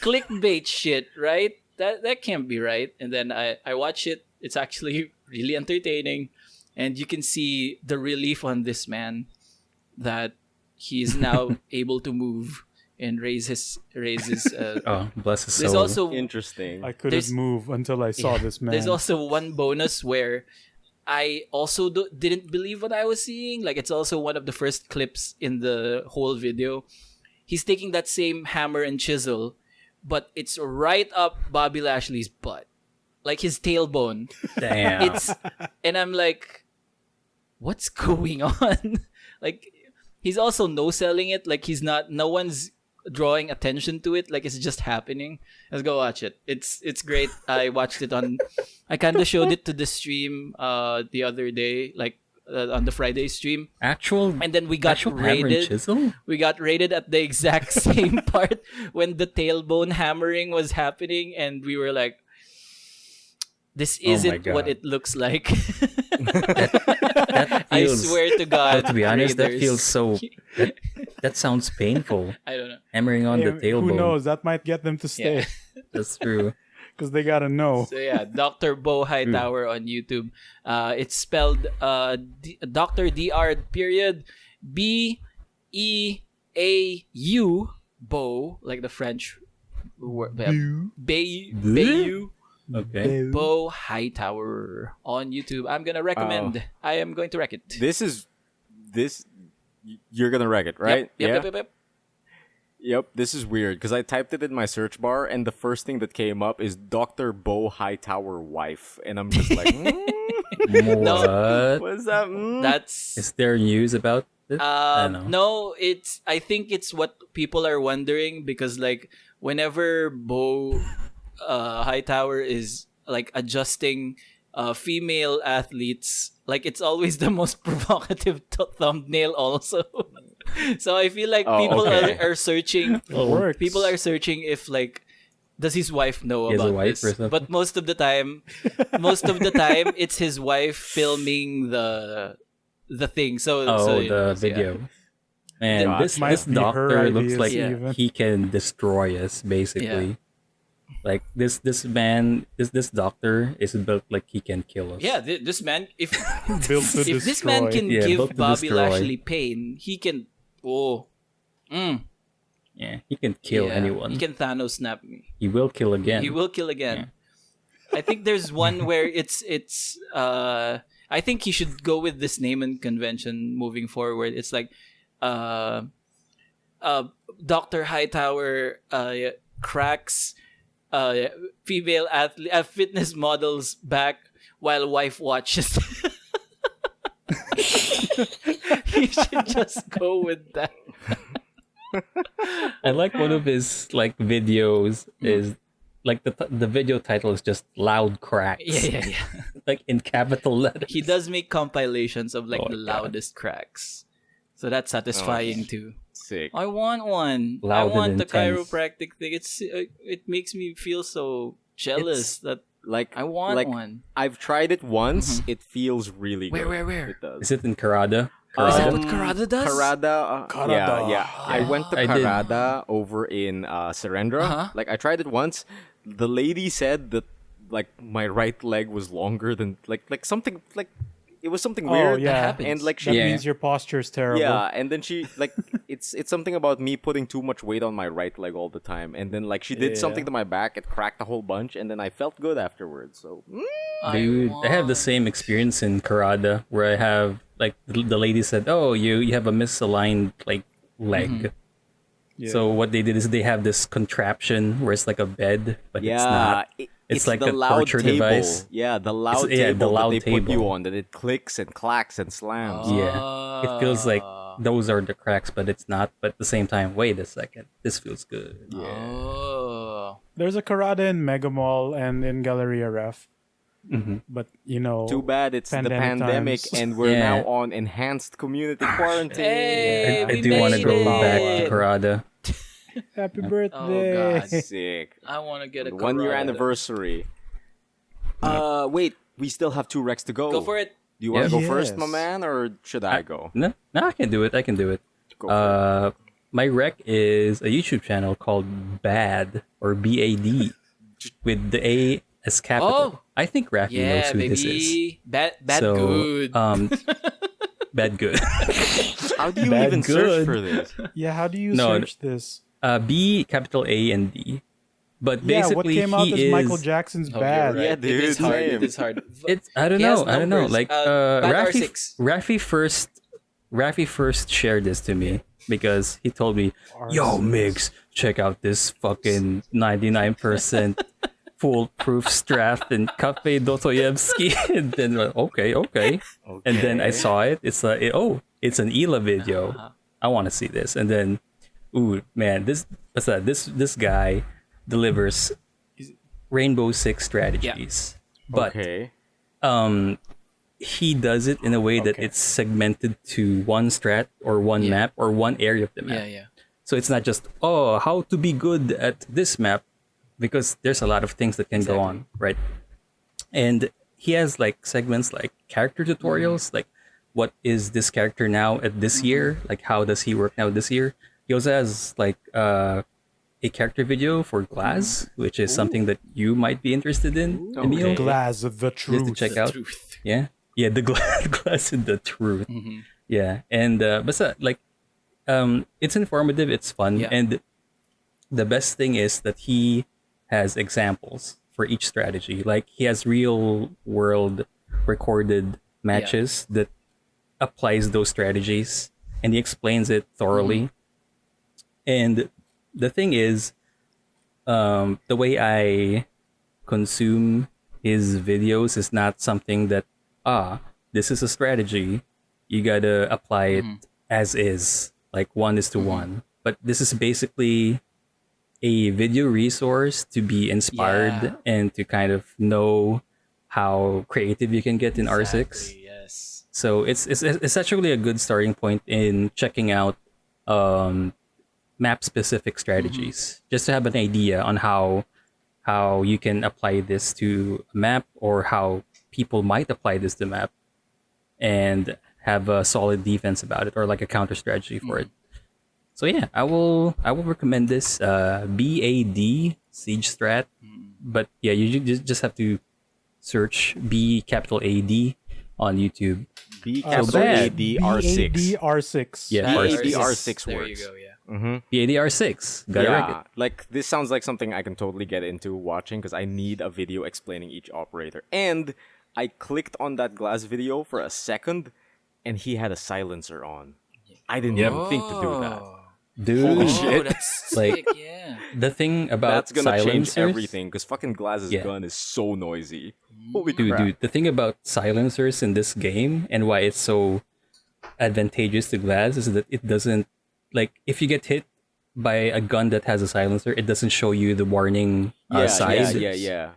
clickbait shit, right? That can't be right. And then I watch it. It's actually really entertaining, and you can see the relief on this man that he's now able to move and raise his Oh, bless his there's soul. also Interesting. I couldn't There's- move until I saw this man. there's also one bonus where I also didn't believe what I was seeing. Like, it's also one of the first clips in the whole video. He's taking that same hammer and chisel, but it's right up Bobby Lashley's butt, like his tailbone. Damn. And I'm like, what's going on? Like, he's also no-selling it. Like, no one's drawing attention to it. Like, it's just happening. Let's go watch it. It's great. I watched it I kind of showed it to the stream the other day, like on the Friday stream. Actual And then we got actual hammer and raided. chisel? We got raided at the exact same part when the tailbone hammering was happening, and we were like, this Oh my isn't what God. it looks like. That I feels, swear to God. to be honest, that Raiders. feels so. That sounds painful. I don't know. Hammering on the Hey, tailbone. who knows? That might get them to stay That's true. because they gotta know. So yeah, Dr. Beau Hightower on YouTube. It's spelled Dr. Dr. period Beau, Beau, like the French word. Beau. Okay. Beau Hightower on YouTube. I'm gonna recommend. I am going to wreck it. This you're gonna wreck it, right? Yep. Yep, this is weird because I typed it in my search bar and the first thing that came up is Dr. Beau Hightower wife, and I'm just like, What? what is that? That's Is there news about this? I don't know. no, I think it's what people are wondering, because like whenever Beau Hightower is like adjusting female athletes, like it's always the most provocative thumbnail also. So I feel like Oh, people okay. are searching. Works. People are searching if like, does his wife know He has a about wife or this? something? But most of the time, it's his wife filming the thing. So Oh, so, the so, yeah. video. Man, God. this Might be her doctor looks ideas like even. he can destroy us, basically. Like this man, this doctor is built like he can kill us. Yeah, this man, if Built to if this man destroy. can Yeah, built give to Bobby destroy. Lashley pain, he can. Oh, Yeah, he can kill yeah, anyone. He can Thanos snap me. He will kill again. He will kill again. I think there's one where it's. I think he should go with this name and convention moving forward. It's like, Dr. Hightower cracks female athlete fitness models back while wife watches. You should just go with that. I like one of his like videos is like the video title is just loud cracks. Yeah. Like in capital letters. He does make compilations of like Oh the my God. loudest cracks. So that's satisfying too. Sick. I want one. Loud I and want the intense. chiropractic thing. It makes me feel so jealous that Like I want like, one. I've tried it once. It feels really Where, good. where? It does. Is it in Karada? Is that Karada? what Karada does? Karada, Karada. yeah. I went to I did. Karada over in Serendra. Uh-huh. Like I tried it once. The lady said that like my right leg was longer than like something like it was something Oh, weird. yeah. happens. And like That she Yeah. means your posture's terrible. yeah, and then she like it's something about me putting too much weight on my right leg all the time, and then like she did something Yeah. to my back, it cracked a whole bunch, and then I felt good afterwards. So Dude, I have the same experience in Karada where I have like the lady said, "Oh, you have a misaligned like leg." So what they did is they have this contraption where it's like a bed, but it's not. It's like the a loud torture table. device. Yeah, the loud yeah, the table loud that they put you table. on, that it clicks and clacks and slams. Yeah, it feels like those are the cracks, but it's not. But at the same time, wait a second, this feels good. Oh. There's a Karada in Mega Mall and in Galleria Ref. But, you know... Too bad it's the Pandemic pandemic times. and we're Yeah. now on enhanced community quarantine. Hey, I we do want to made go back it. to Karada. Happy birthday! Oh, God. Sick. I want to get a 1 year Karada. anniversary. Wait, we still have 2 recs to go. Go for it. Do you want to Yeah. go first, my Yes. man, or should I go? No, I can do it. I can do it. Go for it. My rec is a YouTube channel called Bad or BAD with the A as capital. Oh. I think Raffy knows Yeah, who this is. baby. Bad So, good. Bad good. How do you bad even good. search for this? Yeah, how do you No, search this? B capital A and D. But Yeah, what basically came out he as is Michael Jackson's Oh, Bad? you're right. Yeah, It is dude, hard. same. It is hard. It's I don't He has know. numbers. Like Bad Raffy R6. Raffy first shared this to me because he told me, "Yo, Migs, check out this fucking 99% foolproof Strat and Cafe Dostoevsky." And then okay. And then I saw it. It's like it's an Ela video. I want to see this. And then, ooh man, this guy delivers Rainbow Six strategies, but Okay. he does it in a way that Okay. it's segmented to one strat or one map or one area of the map. Yeah. So it's not just how to be good at this map, because there's a lot of things that can go on, right? And he has like segments like character tutorials, like what is this character now at this year, like how does he work now this year. He also has like a character video for Glass, which is something that you might be interested in, Emile. Okay. Glass of the Just truth. to check out. Truth. Yeah, the glass and the truth. Yeah, and but like, it's informative, it's fun, Yeah. and the best thing is that he has examples for each strategy. Like he has real world recorded matches that applies those strategies, and he explains it thoroughly. And the thing is, the way I consume his videos is not something that this is a strategy, you gotta apply it as is, like 1:1. But this is basically a video resource to be inspired Yeah. and to kind of know how creative you can get in R6. Exactly, yes. So it's actually a good starting point in checking out map specific strategies, just to have an idea on how you can apply this to a map, or how people might apply this to map and have a solid defense about it, or like a counter strategy for it. So yeah, I will recommend this BAD Siege Strat. But yeah, you just have to search B capital AD on YouTube. B So capital bad. AD R6. R6. Yeah, BAD R6. R6 There works. you go, yeah. BAD R6. Gotta wreck it. Yeah, like this sounds like something I can totally get into watching, because I need a video explaining each operator. And I clicked on that Glass video for a second, and he had a silencer on. I didn't even think to do that. Dude, Holy Oh, shit. that's Like- sick, yeah. the thing about That's gonna change silencers, everything because fucking Glaz's Yeah. gun is so noisy. Holy dude, crap. the thing about silencers in this game and why it's so advantageous to Glaz is that it doesn't, like, if you get hit by a gun that has a silencer, it doesn't show you the warning Yeah, side. yeah.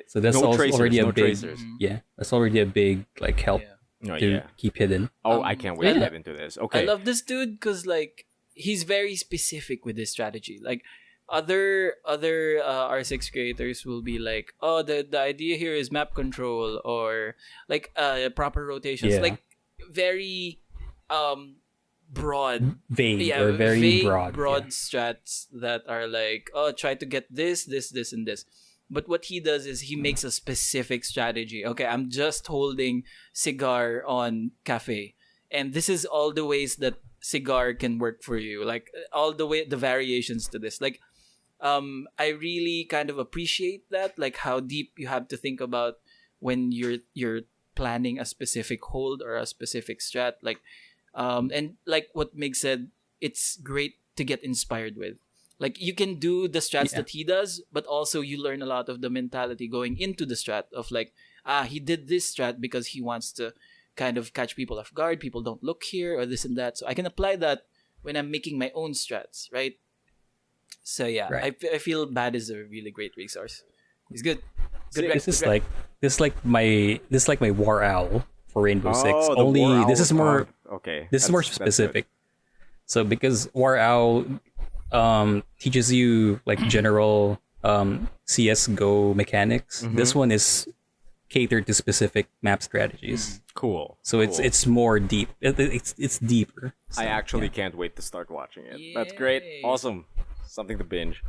So that's no also tracers, already a no big, tracers. yeah, that's already a big like help Yeah. Oh, to yeah. keep hidden. Oh, I can't wait to yeah. get into this. Okay. I love this dude because like he's very specific with his strategy. Like other R6 creators will be like, oh, the idea here is map control or like proper rotations, Yeah. like very broad. Vague Yeah, or very vague, broad. strats that are like, oh, try to get this, and this. But what he does is he makes a specific strategy. Okay, I'm just holding cigar on cafe, and this is all the ways that cigar can work for you. Like all the way the variations to this. Like, I really kind of appreciate that. Like how deep you have to think about when you're planning a specific hold or a specific strat. Like, and like what Mig said, it's great to get inspired with. Like you can do the strats Yeah. that he does, but also you learn a lot of the mentality going into the strat of like, he did this strat because he wants to kind of catch people off guard. People don't look here or this and that. So I can apply that when I'm making my own strats, right? So yeah, Right. I feel Bad is a really great resource. He's good. Good This is rec. like my War Owl for Rainbow Six. Oh, the Only War this Owl is more card. Okay. this is more that's good. specific. So because War Owl teaches you like general CS:GO mechanics, this one is catered to specific map strategies. Cool. So cool. it's more deep. It's deeper. So, I actually yeah. can't wait to start watching it. That's great. Yay. Awesome. Something to binge.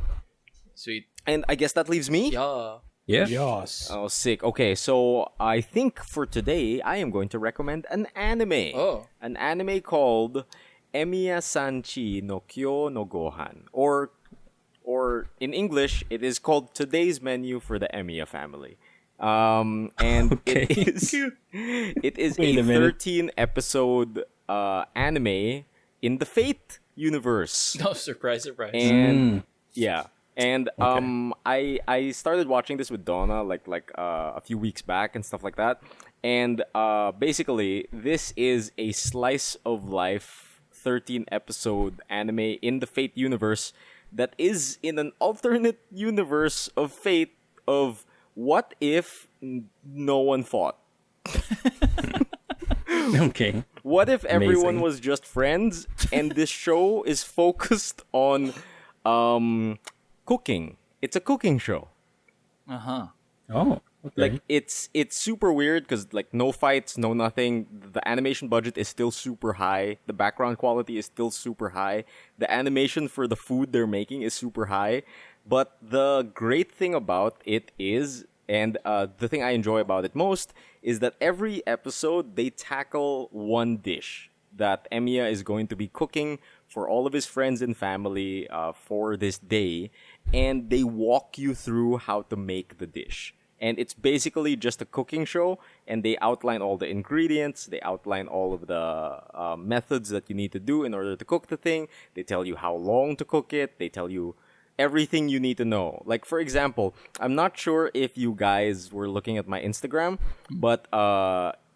Sweet. And I guess that leaves me. Yeah. Yeah. Yes. Oh, sick. Okay, so I think for today I am going to recommend an anime. Oh. An anime called Emiya Sanchi no Kyo no Gohan, or in English, it is called Today's Menu for the Emiya Family. And Okay. it is Wait a a minute. 13 episode anime in the Fate universe. No, surprise. And yeah. And I started watching this with Donna like a few weeks back and stuff like that. And basically this is a slice of life 13 episode anime in the Fate universe that is in an alternate universe of Fate of what if no one fought? Okay. What if everyone Amazing. was just friends and this show is focused on cooking? It's a cooking show. Uh-huh. Oh. Okay. Like it's super weird because like no fights, no nothing. The animation budget is still super high. The background quality is still super high. The animation for the food they're making is super high. But the great thing about it is, and the thing I enjoy about it most, is that every episode they tackle one dish that Emiya is going to be cooking for all of his friends and family for this day, and they walk you through how to make the dish. And it's basically just a cooking show, and they outline all the ingredients, they outline all of the methods that you need to do in order to cook the thing. They tell you how long to cook it, they tell you everything you need to know. Like, for example, I'm not sure if you guys were looking at my Instagram, but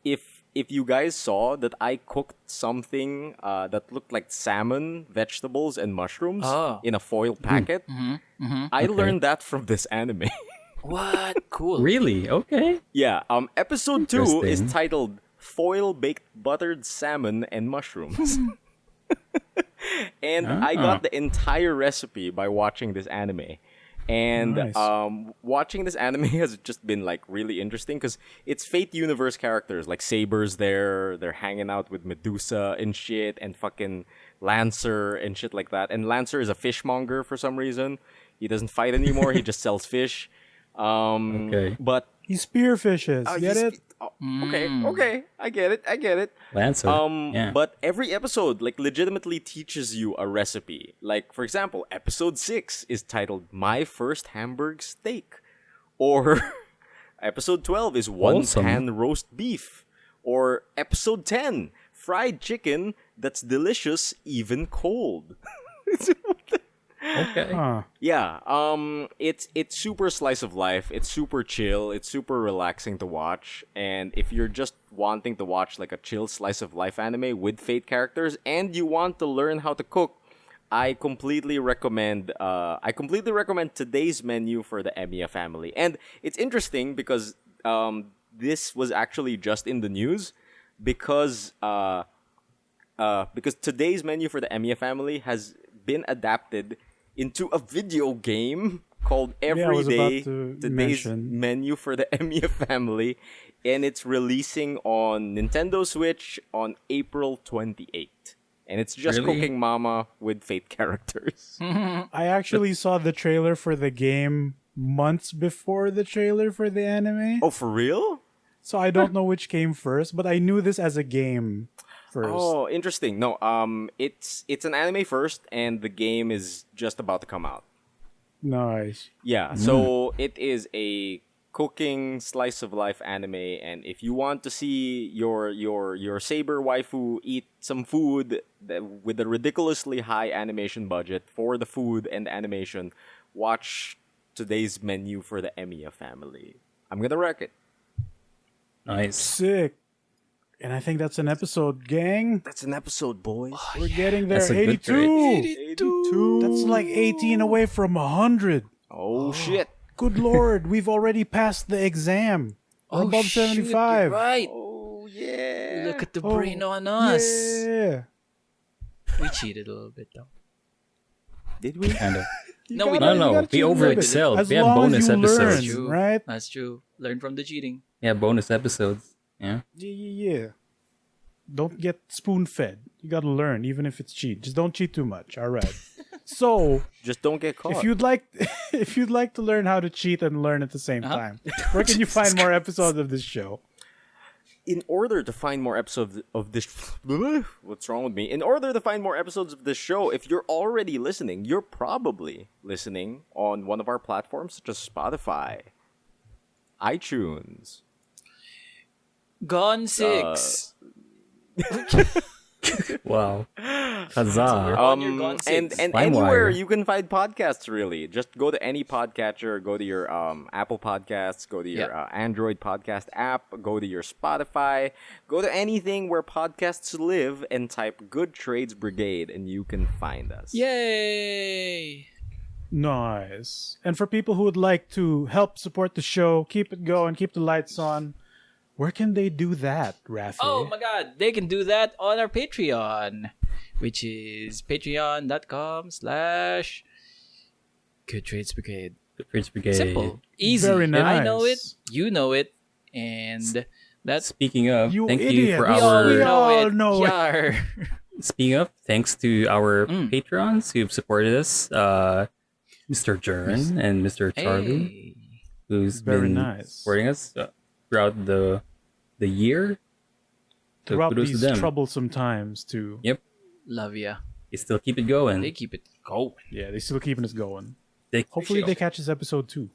if you guys saw that I cooked something that looked like salmon, vegetables, and mushrooms Oh. in a foil packet, I learned that from this anime. What? Cool. Really? Okay. Yeah, episode 2 is Interesting. titled Foil Baked Buttered Salmon and Mushrooms. And I got the entire recipe by watching this anime. And Nice. watching this anime has just been like really interesting because it's Fate Universe characters. Like Saber's there, they're hanging out with Medusa and shit, and fucking Lancer and shit like that. And Lancer is a fishmonger for some reason. He doesn't fight anymore, he just sells fish. Okay. But He spearfishes. Get it? okay, I get it. Lancer. Yeah. But every episode like legitimately teaches you a recipe. Like for example, episode 6 is titled My First Hamburg Steak, or episode 12 is One Wholesome. Pan Roast Beef, or episode 10 Fried Chicken that's delicious even cold. Okay. Huh. Yeah, it's super slice of life. It's super chill. It's super relaxing to watch. And if you're just wanting to watch like a chill slice of life anime with Fate characters, and you want to learn how to cook, I completely recommend. Today's Menu for the Emiya family. And it's interesting because this was actually just in the news because Today's Menu for the Emiya family has been adapted into a video game called I was Everyday about to Today's mention. Menu for the Emiya family, and it's releasing on Nintendo Switch on April 28th. And it's just Really? Cooking Mama with Fate characters. I actually saw the trailer for the game months before the trailer for the anime. Oh, for real? So I don't know which came first, but I knew this as a game first. Oh, interesting. No, it's an anime first, and the game is just about to come out. Nice. Yeah, so it is a cooking slice of life anime, and if you want to see your saber waifu eat some food with a ridiculously high animation budget for the food and the animation, watch Today's Menu for the Emiya family. I'm gonna wreck it. Nice. Sick. And I think that's an episode, gang. That's an episode, boys. We're getting there. That's a good 82. 82. That's like 18 away from 100. Oh shit. Good lord, we've already passed the exam. We're above 75. Right. Oh yeah. Look at the Oh, brain on us. Yeah. We cheated a little bit though. Did we? Kind of. No, we No, didn't. no, we cheat a little bit. overexcelled. As We had long bonus as you episodes. learn, True. right? That's true. Learn from the cheating. Yeah, bonus episodes. Yeah. Yeah. Don't get spoon-fed. You gotta learn, even if it's cheat. Just don't cheat too much. All right. So, Just don't get caught. if you'd like to learn how to cheat and learn at the same time, where can you find more episodes of this show? In order to find more episodes of this what's wrong with me? In order to find more episodes of this show, if you're already listening, you're probably listening on one of our platforms such as Spotify, iTunes. Gone 6. Wow. Huzzah. On your Gone and 6. and LimeWire. anywhere you can find podcasts, really. Just go to any podcatcher, go to your Apple Podcasts, go to your Android podcast app, go to your Spotify, go to anything where podcasts live and type Good Trades Brigade and you can find us. Yay! Nice. And for people who would like to help support the show, keep it going, keep the lights on, where can they do that, Raffy? Oh my god, they can do that on our Patreon, which is patreon.com/Good Trades Brigade. Good Trades Brigade. Simple. Easy. Very I know it. nice. You know it. And that's... Speaking of, You thank you idiot. for We all our. know it. Yar. Speaking of, thanks to our patrons who've supported us, Mr. Jern and Mr. Charlie, Hey. who's Very been nice. supporting us throughout the year. So Throughout kudos to these them. troublesome times, too. Yep, Love ya. they still keep it going. They keep it going. Yeah, they're still keeping us going. They Hopefully they catch this episode, too.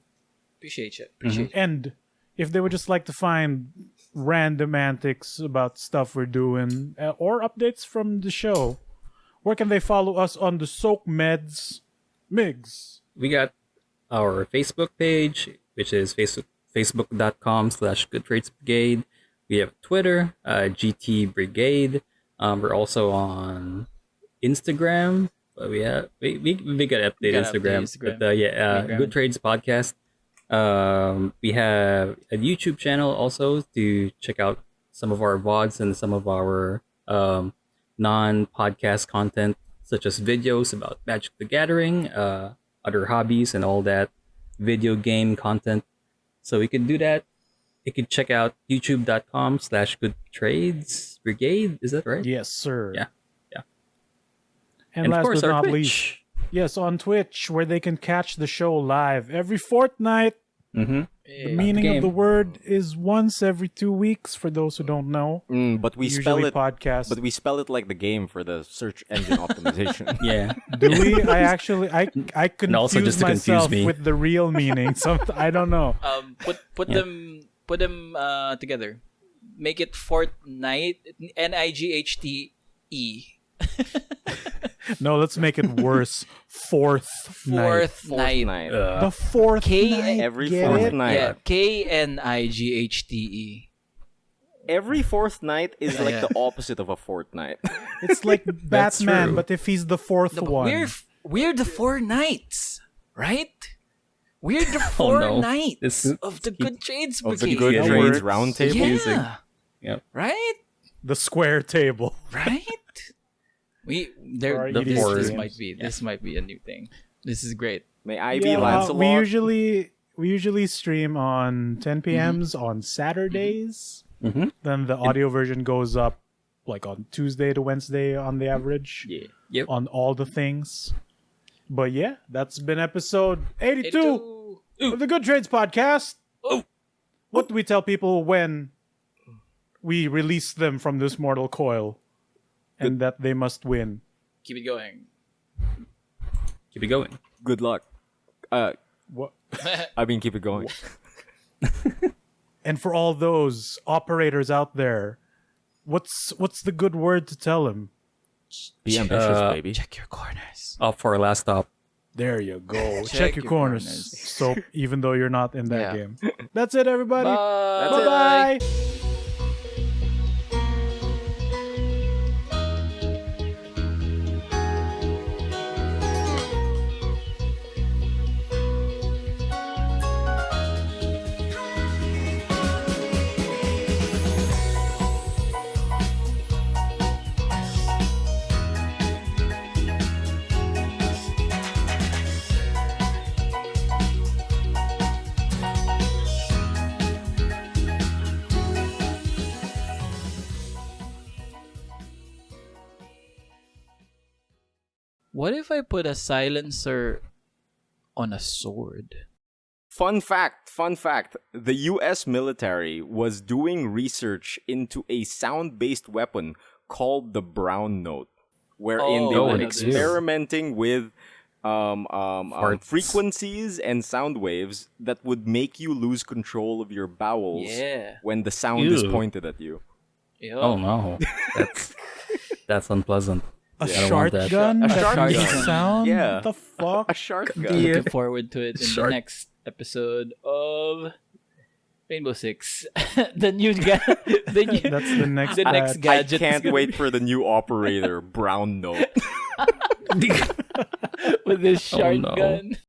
Appreciate you. Mm-hmm. Appreciate you. And if they would just like to find random antics about stuff we're doing or updates from the show, where can they follow us on the Soak Meds? Migs. We got our Facebook page, which is facebook.com/Good Trades Brigade. We have Twitter, GT Brigade. We're also on Instagram. But we got update Instagram. Instagram. But Instagram. Good Trades Podcast. We have a YouTube channel also to check out some of our VODs and some of our non-podcast content, such as videos about Magic the Gathering, other hobbies, and all that video game content. So we could do that. You could check out youtube.com/Good Trades Brigade. Is that right? Yes, sir. Yeah. And, of last course, but our not Twitch. least, yes, on Twitch, where they can catch the show live every fortnight. Mm-hmm. The meaning of the word is once every 2 weeks, for those who don't know. But we spell Usually it podcast. But we spell it like the game for the search engine optimization. Yeah. Do we? I confuse also just to confuse myself me. with the real meaning. I don't know. Put them together. Make it Fortnite. Nighte. No, let's make it worse. Fourth night. Fourth night. The fourth night. Every Get fourth it? night. Yeah, KNIGHTE. Every fourth night is like the opposite of a fortnight. It's like Batman, true. but if he's the fourth one. We're the four knights, right? We're the four no. knights This- of the Good Trades of Brigade. the Good Yeah, Trades works. round table. Yeah. Yep. Right? The square table. Right? Or This fours. might be a new thing. This is great. May I be Yeah, Lancelot? we usually stream on 10 p.m.s on Saturdays. Mm-hmm. Then the audio version goes up like on Tuesday to Wednesday on the average. Yeah. Yep. On all the things. But yeah, that's been episode 82 of the Good Trades Podcast. Oh. What do we tell people when we release them from this mortal coil and that they must win? Keep it going. Keep it going. Good luck. What? I mean, keep it going. And for all those operators out there, what's the good word to tell them? Be ambitious, baby. Check your corners. Up for our last stop. There you go. Check Check your your corners. corners. So even though you're not in that Yeah. game. That's it, everybody. Bye. Bye-bye. What if I put a silencer on a sword? Fun fact. The US military was doing research into a sound-based weapon called the Brown Note, wherein they Oh, were I know this. experimenting with Farts. frequencies and sound waves that would make you lose control of your bowels Yeah. when the sound is Ew. pointed at you. Yo. Oh no. That's unpleasant. A I don't want shark that. gun? A that shark makes gun. sound? Yeah. The fuck? A shark gun. Looking forward to it in Shark. the next episode of Rainbow Six. the new ga- the new, That's the next the next batch. gadget. I is can't gonna wait for the new operator, Brown Note. be with this shark no. gun.